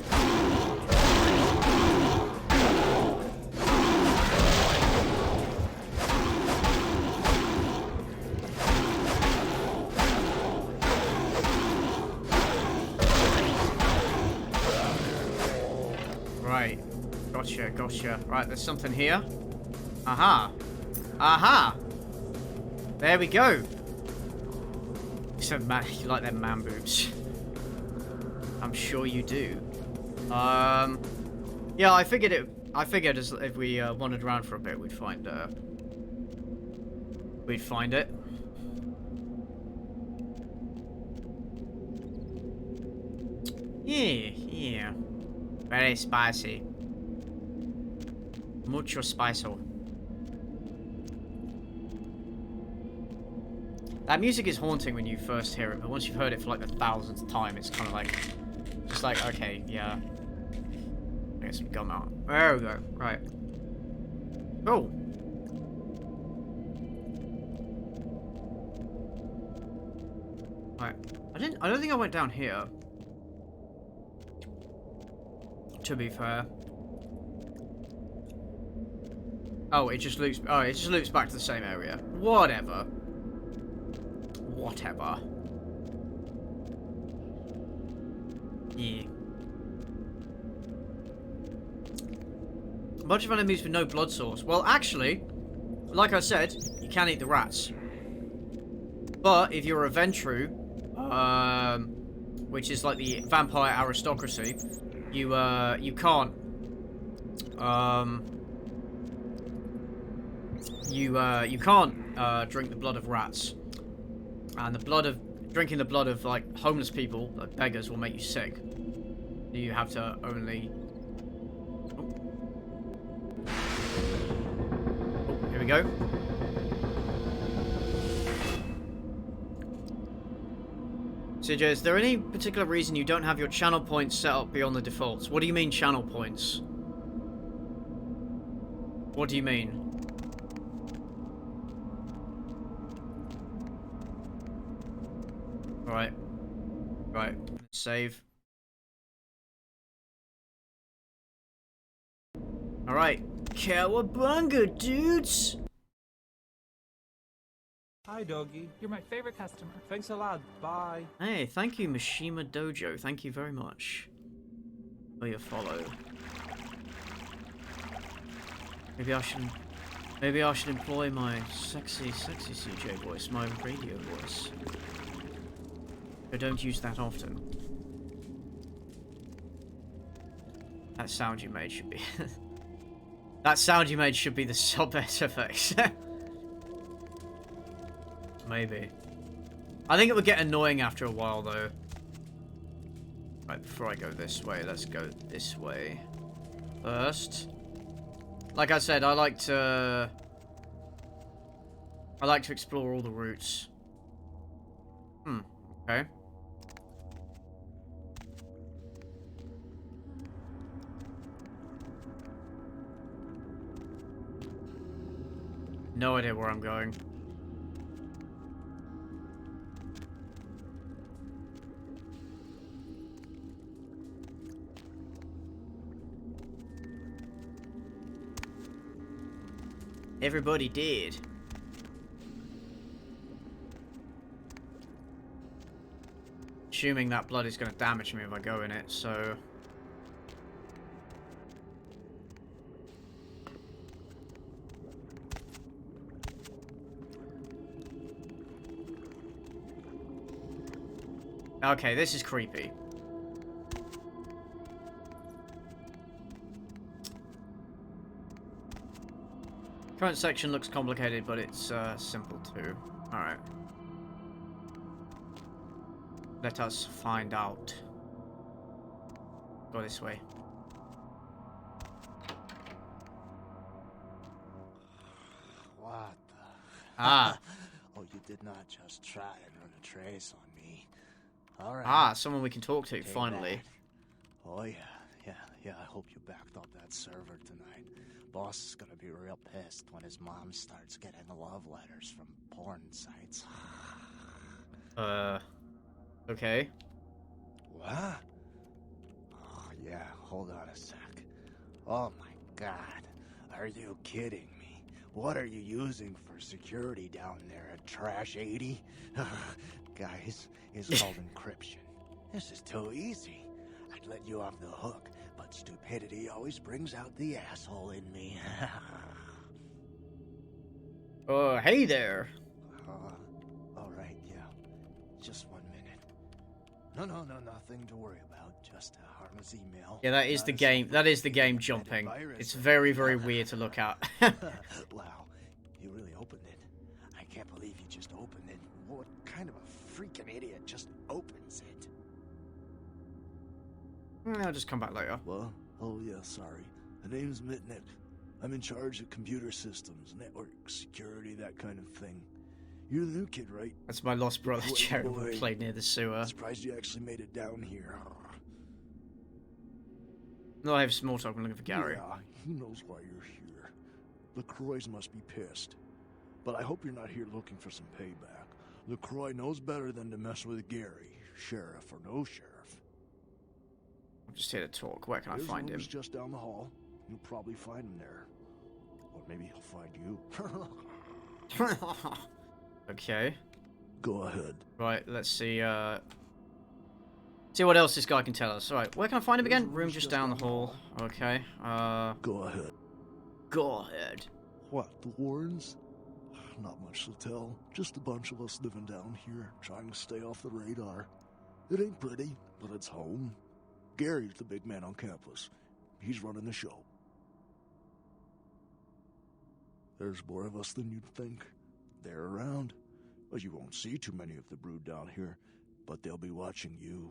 Right. Gotcha, gotcha. Right, there's something here. Aha. Aha! There we go. So, man, you like them man boobs. I'm sure you do. Yeah, I figured as if we wandered around for a bit, we'd find it. Yeah. Very spicy. Mucho spicy. That music is haunting when you first hear it, but once you've heard it for like the 1000th time, it's kind of like, just like, okay, yeah. I guess we've gone out. There we go. Right. Oh. Right. I don't think I went down here. To be fair. Oh, it just loops. Oh, it just loops back to the same area. Whatever. Whatever. Yeah. A bunch of enemies with no blood source. Well, actually, like I said, you can eat the rats. But if you're a Ventru, which is like the vampire aristocracy, you can't. You can't drink the blood of rats. And drinking the blood of like homeless people, like beggars, will make you sick. You have to only. Oh, here we go. CJ, is there any particular reason you don't have your channel points set up beyond the defaults? What do you mean channel points? What do you mean? Right. Right. Save. Alright. Cowabunga, dudes! Hi, doggy. You're my favorite customer. Thanks a lot. Bye. Hey, thank you, Mishima Dojo. Thank you very much for your follow. Maybe I should employ my sexy CJ voice, my radio voice. I don't use that often. That sound you made should be... that sound you made should be the sub effects. Maybe. I think it would get annoying after a while, though. Right, before I go this way, let's go this way first. Like I said, I like to explore all the routes. Okay. No idea where I'm going. Everybody did. Assuming that blood is going to damage me if I go in it, so... Okay, this is creepy. Current section looks complicated, but it's simple too. Alright. Let us find out. Go this way. What the... Ah. Oh, you did not just try and run a trace on me. All right. Ah, someone we can talk to, finally. That. Oh, yeah. I hope you backed up that server tonight. Boss is gonna be real pissed when his mom starts getting love letters from porn sites. Okay. What? Oh, yeah, hold on a sec. Oh my god. Are you kidding me? What are you using for security down there at Trash 80? Guys, it's called encryption. This is too easy. I'd let you off the hook, but stupidity always brings out the asshole in me. Hey there. All right, yeah. Just 1 minute. No, nothing to worry about. Just a harmless email. Yeah, that is the game. That is the game jumping. It's very, very weird to look at. Wow, you really opened it. I can't believe you just opened it. What kind of a freaking idiot just opens it? I'll just come back later. Well, oh yeah, sorry. The name's Mitnick. I'm in charge of computer systems, network security, that kind of thing. You're the new kid, right? That's my lost brother, Jerry, who played near the sewer. Surprised you actually made it down here. No, I have small talk. I'm looking for Gary. Yeah, he knows why you're here. LaCroix must be pissed. But I hope you're not here looking for some payback. LaCroix knows better than to mess with Gary, sheriff or no sheriff. I'm just here to talk. Where can I find him? He's just down the hall. You'll probably find him there. Or maybe he'll find you. Okay. Go ahead. Right, let's see, see what else this guy can tell us. Alright, where can I find him again? Room just down the hall. Okay, Go ahead. Go ahead. What, the Warrens? Not much to tell. Just a bunch of us living down here, trying to stay off the radar. It ain't pretty, but it's home. Gary's the big man on campus. He's running the show. There's more of us than you'd think. They're around. Well, you won't see too many of the brood down here, but they'll be watching you.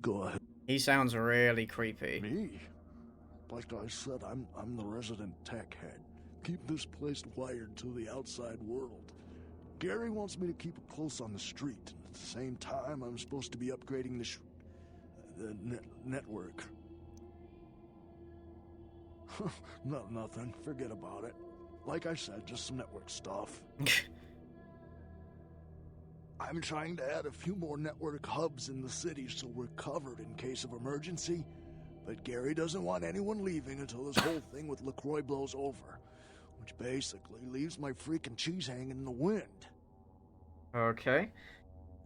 Go ahead. He sounds really creepy. Me? Like I said, I'm the resident tech head. Keep this place wired to the outside world. Gary wants me to keep it close on the street, and at the same time, I'm supposed to be upgrading the network. Nothing. Forget about it. Like I said, just some network stuff. I'm trying to add a few more network hubs in the city so we're covered in case of emergency. But Gary doesn't want anyone leaving until this whole thing with LaCroix blows over. Which basically leaves my freaking cheese hanging in the wind. Okay.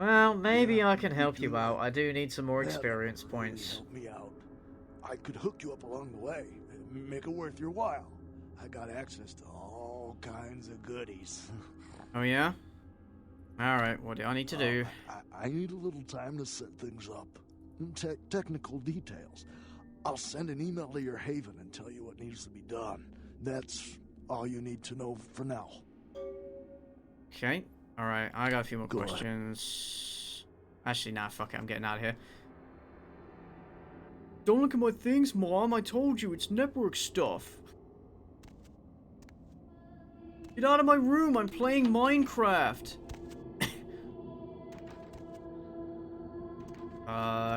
Well, maybe I can help you out. I do need some more experience points. Help me out. I could hook you up along the way. Make it worth your while. I got access to all kinds of goodies. Oh, yeah? Alright, what do I need to do? I need a little time to set things up. Technical details. I'll send an email to your haven and tell you what needs to be done. That's all you need to know for now. Okay. Alright, I got a few more questions. Actually, nah, fuck it. I'm getting out of here. Don't look at my things, Mom. I told you, it's network stuff. Get out of my room. I'm playing Minecraft.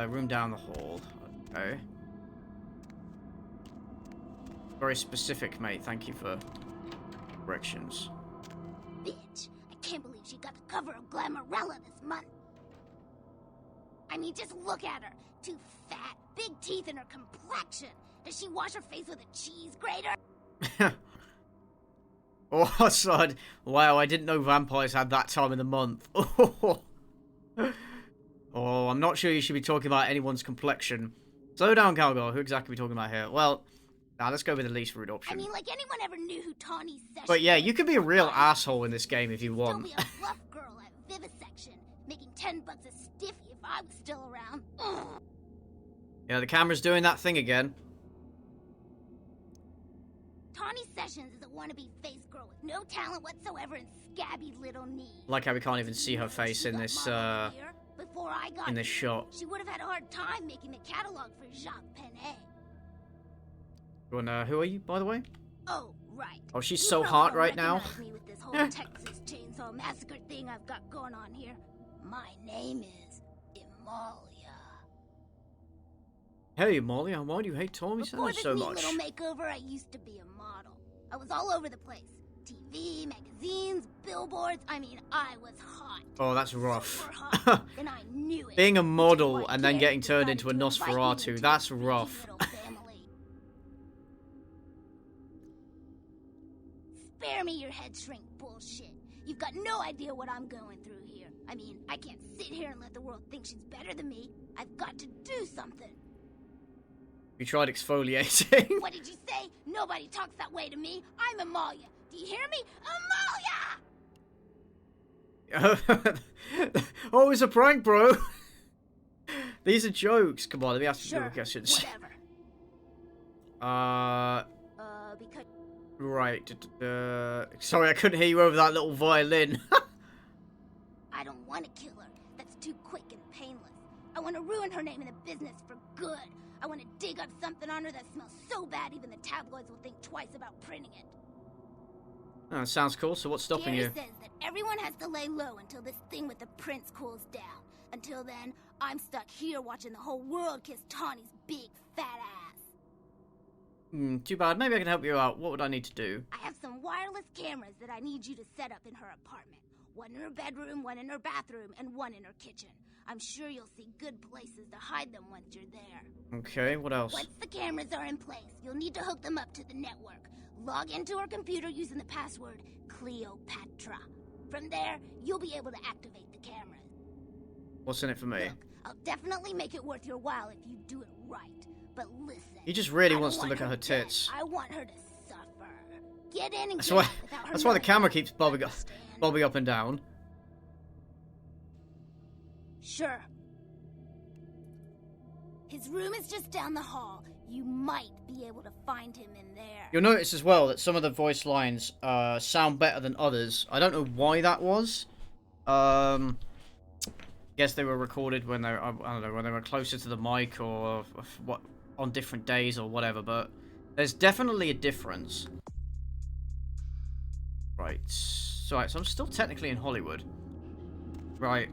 Room down the hall. Okay. Very specific, mate. Thank you for directions. Bitch, I can't believe she got the cover of Glamourella this month. I mean, just look at her. Too fat, big teeth, and her complexion. Does she wash her face with a cheese grater? Oh, son. Wow, I didn't know vampires had that time of the month. Oh, I'm not sure you should be talking about anyone's complexion. Slow down, cowgirl. Who exactly are we talking about here? Well, let's go with the least rude option. I mean, like anyone ever knew who Tawny Session But yeah, you can be a real asshole in this game if you want. Still be a fluff girl at Vivisection, making $10 a stiffy if I was still around. Ugh. Yeah, the camera's doing that thing again. Tawny Sessions is a wannabe face girl with no talent whatsoever and scabby little knees. Like how we can't even see her face in this shot. She would have had a hard time making the catalog for Jacques Penet. Who are you, by the way? Oh, right. Oh, she's so hot right now. Me with this whole Texas Chainsaw Massacre thing I've got going on here. My name is Amalia. Hey, Amalia, why do you hate Tommy Sanders so much? Before this neat little makeover, I used to be a model. I was all over the place. TV, magazines, billboards. I mean, I was hot. Oh, that's rough. Super hot. And I knew it. Being a model and then getting turned into a Nosferatu, that's rough. Spare me your head shrink bullshit. You've got no idea what I'm going through here. I mean, I can't sit here and let the world think she's better than me. I've got to do something. You tried exfoliating. What did you say? Nobody talks that way to me. I'm Amalia. Do you hear me? Amalia! Oh, it's a prank, bro. These are jokes. Come on, let me ask you questions. Whatever. Because... Right. Sorry, I couldn't hear you over that little violin. I don't want to kill her. That's too quick and painless. I want to ruin her name in the business for good. I want to dig up something on her that smells so bad even the tabloids will think twice about printing it. Oh, sounds cool. So what's stopping you? Gary says that everyone has to lay low until this thing with the prince cools down. Until then, I'm stuck here watching the whole world kiss Tawny's big fat ass. Too bad. Maybe I can help you out. What would I need to do? I have some wireless cameras that I need you to set up in her apartment. One in her bedroom, one in her bathroom, and one in her kitchen. I'm sure you'll see good places to hide them once you're there. Okay, what else? Once the cameras are in place, you'll need to hook them up to the network. Log into her computer using the password Cleopatra. From there, you'll be able to activate the cameras. What's in it for me? Look, I'll definitely make it worth your while if you do it right. But listen, he just really wants to look at her tits. I want her to suffer. Get in and that's why the camera keeps bobbing up and down. Sure. His room is just down the hall. You might be able to find him in there. You'll notice as well that some of the voice lines sound better than others. I don't know why that was. Guess they were recorded when they I don't know, when they were closer to the mic or what on different days or whatever, but there's definitely a difference. Right. So I'm still technically in Hollywood. Right.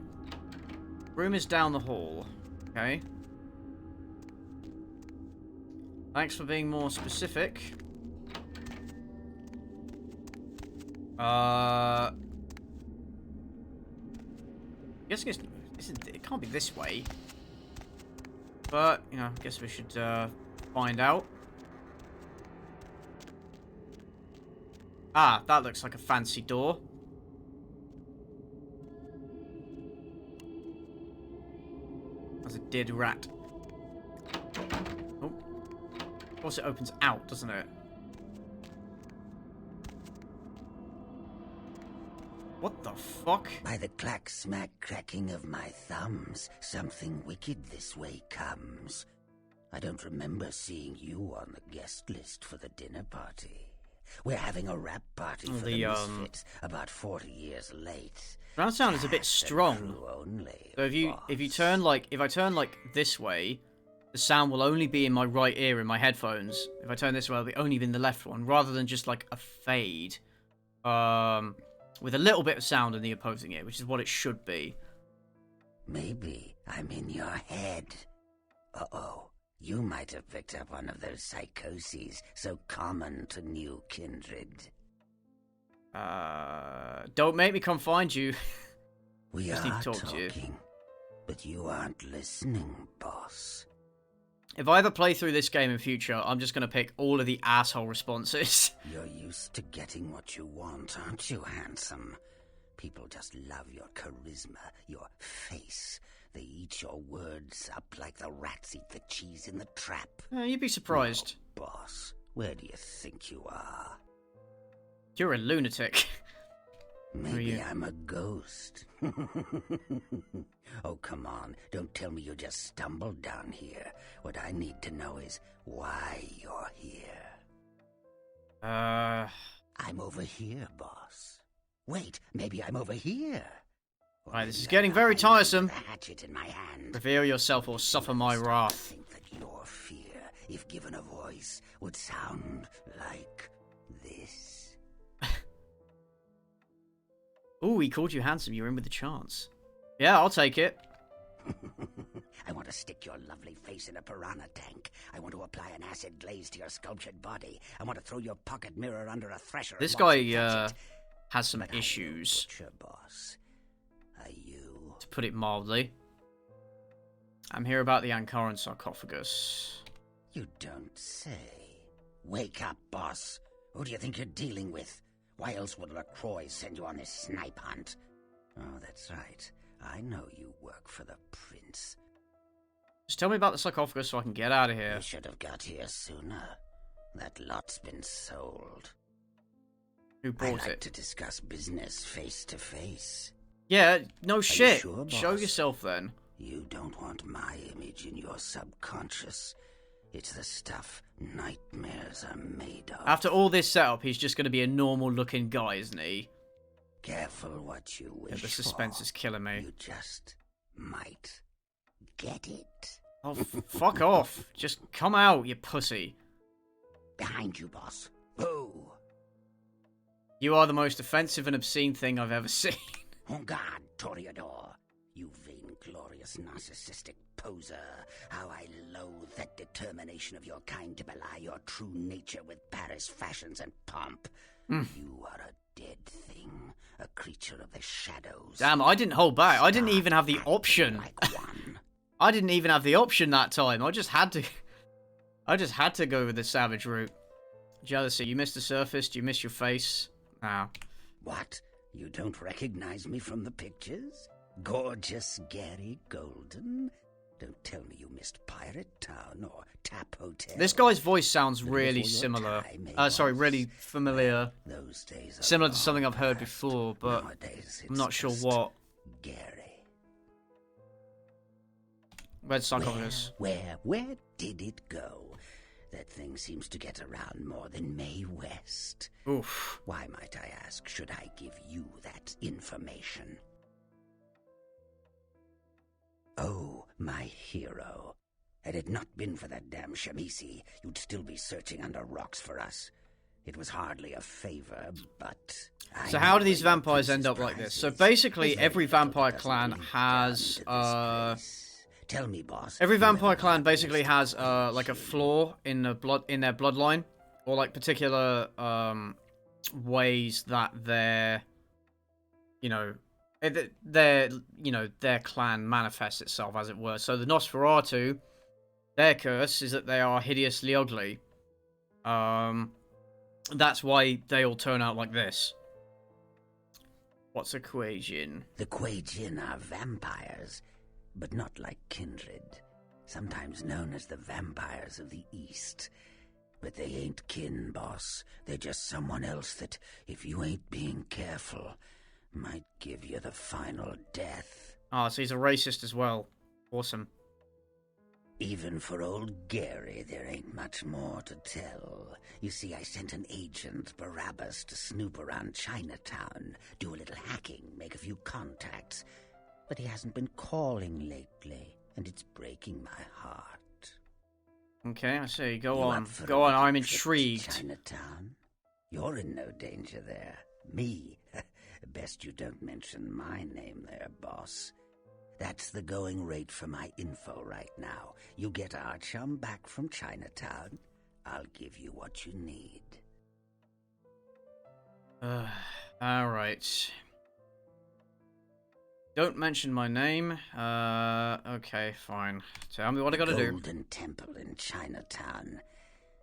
Room is down the hall. Okay. Thanks for being more specific. Guessing it can't be this way. But, you know, I guess we should find out. Ah, that looks like a fancy door. That's a dead rat. Oh. Of course it opens out, doesn't it? What the fuck? By the clack-smack cracking of my thumbs, something wicked this way comes. I don't remember seeing you on the guest list for the dinner party. We're having a rap party for the misfits, about 40 years late. Surround sound is a bit strong. So if I turn like this way, the sound will only be in my right ear in my headphones. If I turn this way, it'll be only in the left one, rather than just like a fade. With a little bit of sound in the opposing ear, which is what it should be. Maybe I'm in your head. Uh-oh. You might have picked up one of those psychoses so common to new kindred. Don't make me come find you. We are talking, but you aren't listening, boss. If I ever play through this game in future, I'm just going to pick all of the asshole responses. You're used to getting what you want, aren't you, handsome? People just love your charisma, your face. They eat your words up like the rats eat the cheese in the trap. You'd be surprised. Well, boss, where do you think you are? You're a lunatic. Maybe I'm a ghost. Oh, come on. Don't tell me you just stumbled down here. What I need to know is why you're here. I'm over here, boss. Wait, maybe I'm over here. Right, this is getting very tiresome. A hatchet in my hand. Reveal yourself or suffer my wrath. Think that your fear, if given a voice, would sound like this. Ooh, he called you handsome. You're in with a chance. Yeah, I'll take it. I want to stick your lovely face in a piranha tank. I want to apply an acid glaze to your sculptured body. I want to throw your pocket mirror under a thresher. This guy has some issues. Butcher, boss. Are you? To put it mildly. I'm here about the Ankaran sarcophagus. You don't say. Wake up, boss. Who do you think you're dealing with? Why else would LaCroix send you on this snipe hunt? Oh, that's right. I know you work for the prince. Just tell me about the sarcophagus so I can get out of here. You should have got here sooner. That lot's been sold. Who bought I like it? To discuss business face to face. Yeah, no shit. Sure, show boss? yourself then. You don't want my image in your subconscious. It's the stuff nightmares are made of. After all this setup, he's just going to be a normal-looking guy, isn't he? Careful what you wish yeah, the suspense for. is killing me. You just might get it. Oh, fuck off. Just come out, you pussy. Behind you, boss. Boo! You are the most offensive and obscene thing I've ever seen. On guard, Toreador. You vain-glorious, narcissistic poser. How I loathe that determination of your kind to belie your true nature with Paris fashions and pomp. You are a dead thing, a creature of the shadows. Damn, I didn't hold back. I didn't even have the option. Like one. I didn't even have the option that time. I just had to go with the savage route. Jealousy. You missed the surface. You missed your face. Now. What? You don't recognize me from the pictures? Gorgeous Gary Golden? Don't tell me you missed Pirate Town or Tap Hotel. This guy's voice sounds really similar. Sorry, really familiar. Those days similar to something I've heard before, but I'm not sure what. Gary. Where's sarcophagus? Where did it go? That thing seems to get around more than Mae West. Oof. Why, might I ask, should I give you that information? Oh, my hero. Had it not been for that damn Shamisi, you'd still be searching under rocks for us. It was hardly a favor, but... So how do these vampires end up like this? So basically, every vampire clan has, Tell me, boss. Every vampire clan basically has, like a flaw in their bloodline, or like particular, ways that their clan manifests itself, as it were. So the Nosferatu, their curse is that they are hideously ugly. That's why they all turn out like this. What's a Kuei-jin? The Kuei-jin are vampires, but not like kindred. Sometimes known as the vampires of the East. But they ain't kin, boss. They're just someone else that, if you ain't being careful, might give you the final death. Ah, so he's a racist as well. Awesome. Even for old Gary, there ain't much more to tell. You see, I sent an agent, Barabbas, to snoop around Chinatown, do a little hacking, make a few contacts. But he hasn't been calling lately, and it's breaking my heart. Okay, I see. Go on. Go on, I'm intrigued. Chinatown? You're in no danger there. Me? Best you don't mention my name there, boss. That's the going rate for my info right now. You get our chum back from Chinatown, I'll give you what you need. Alright. Don't mention my name. Okay, fine. Tell me what I gotta do. Golden Temple in Chinatown.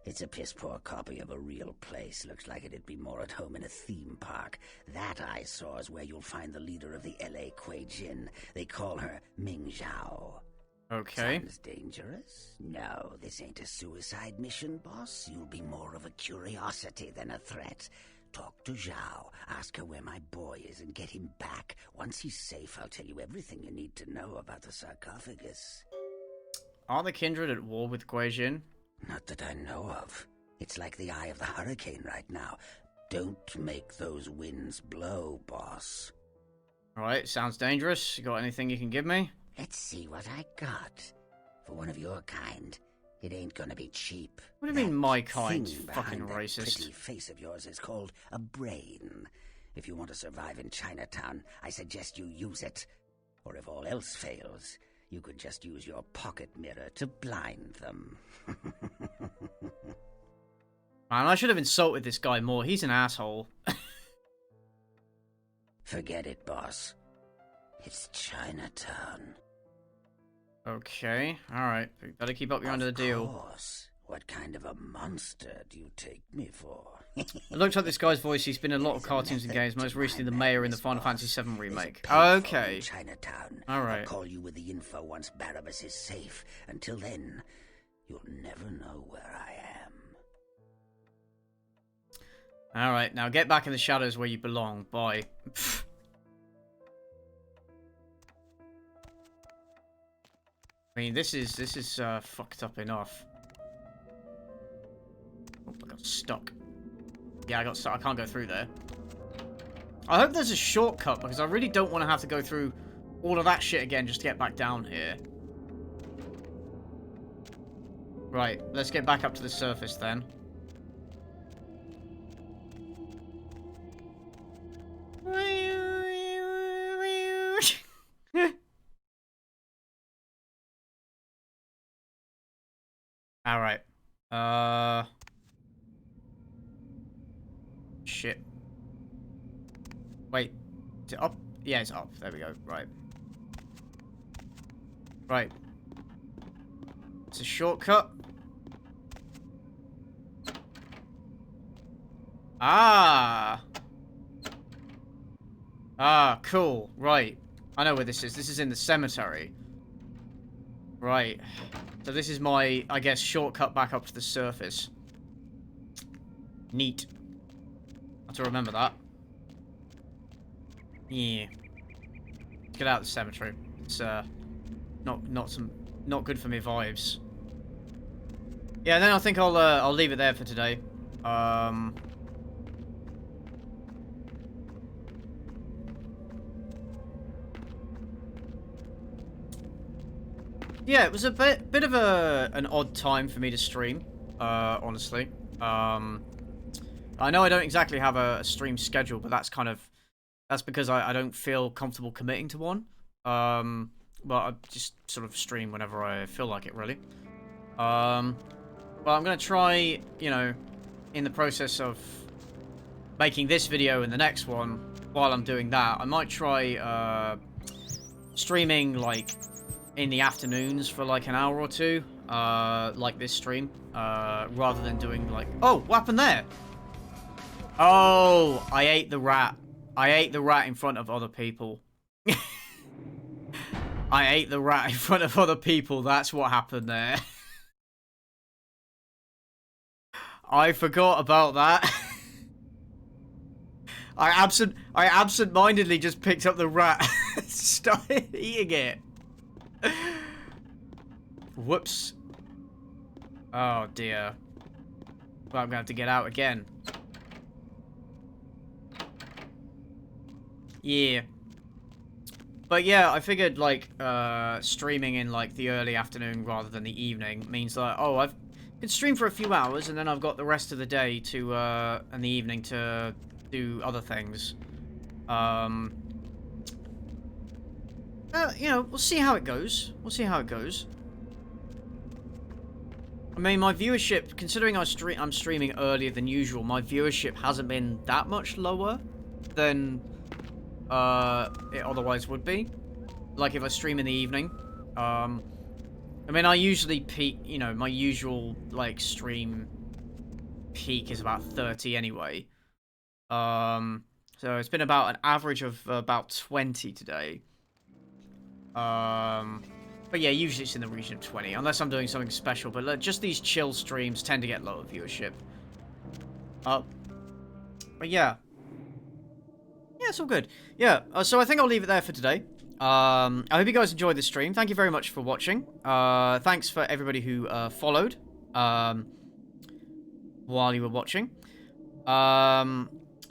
It's a piss-poor copy of a real place. Looks like it'd be more at home in a theme park. That I saw is where you'll find the leader of the L.A. Kuei-jin. They call her Ming Zhao. Okay. Sounds dangerous? No, this ain't a suicide mission, boss. You'll be more of a curiosity than a threat. Talk to Zhao, ask her where my boy is, and get him back. Once he's safe, I'll tell you everything you need to know about the sarcophagus. Are the kindred at war with Kuei-jin? Not that I know of. It's like the eye of the hurricane right now. Don't make those winds blow, boss. Alright, sounds dangerous. You got anything you can give me? Let's see what I got. For one of your kind, it ain't gonna be cheap. What do you mean, my kind? Thing Fucking behind that racist. pretty face of yours is called a brain. If you want to survive in Chinatown, I suggest you use it. Or if all else fails, you could just use your pocket mirror to blind them. Man, I should have insulted this guy more. He's an asshole. Forget it, boss. It's Chinatown. Okay, alright. Better keep up your end of the deal. Of course. What kind of a monster do you take me for? It looks like this guy's voice. He's been in a lot of cartoons and games, most recently the mayor in the Final Fantasy VII remake. Okay. Chinatown. Alright. I'll call you with the info once Barabbas is safe. Until then, you'll never know where I am. Alright, now get back in the shadows where you belong. Bye. I mean, this is fucked up enough. Oh, I got stuck. Yeah, I got stuck. I can't go through there. I hope there's a shortcut, because I really don't want to have to go through all of that shit again just to get back down here. Right, let's get back up to the surface then. Alright. Shit. Wait. Is it up? Yeah, it's up. There we go. Right. Right. It's a shortcut. Ah! Ah, cool. Right. I know where this is. This is in the cemetery. Right. So this is my, I guess, shortcut back up to the surface. Neat. I have to remember that. Yeah. Let's get out of the cemetery. It's not good for me vibes. Yeah, then I think I'll leave it there for today. Yeah, it was a bit of an odd time for me to stream, honestly. I know I don't exactly have a stream schedule, but that's because I don't feel comfortable committing to one. But I just sort of stream whenever I feel like it, really. But I'm gonna try, you know, in the process of making this video and the next one, while I'm doing that, I might try streaming like in the afternoons for like an hour or two, like this stream, rather than doing like... Oh, what happened there? Oh, I ate the rat. I ate the rat in front of other people. I ate the rat in front of other people. That's what happened there. I forgot about that. I absent-mindedly just picked up the rat and started eating it. Whoops. Oh dear. Well, I'm gonna have to get out again. Yeah. But yeah, I figured like streaming in like the early afternoon rather than the evening means that, oh, I can stream for a few hours and then I've got the rest of the day to and the evening to do other things. You know, we'll see how it goes. We'll see how it goes. I mean, my viewership, considering I'm streaming earlier than usual, my viewership hasn't been that much lower than it otherwise would be. Like if I stream in the evening. I mean, I usually peak, you know, my usual, like, stream peak is about 30 anyway. So it's been about an average of about 20 today. But yeah, usually it's in the region of 20, unless I'm doing something special. But just these chill streams tend to get lower viewership. But yeah. Yeah, it's all good. Yeah, so I think I'll leave it there for today. I hope you guys enjoyed the stream. Thank you very much for watching. Thanks for everybody who followed. while you were watching.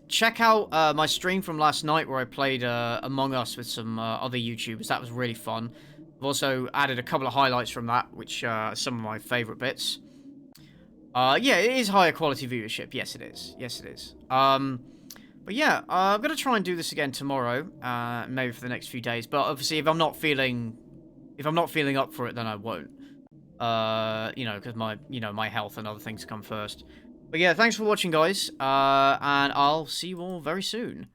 Check out my stream from last night where I played Among Us with some other YouTubers. That was really fun. I've also added a couple of highlights from that, which are some of my favourite bits. Yeah, it is higher quality viewership. Yes, it is. Yes, it is. But yeah, I'm going to try and do this again tomorrow, maybe for the next few days. But obviously, if I'm not feeling up for it, then I won't. You know, because my health and other things come first. But yeah, thanks for watching, guys. And I'll see you all very soon.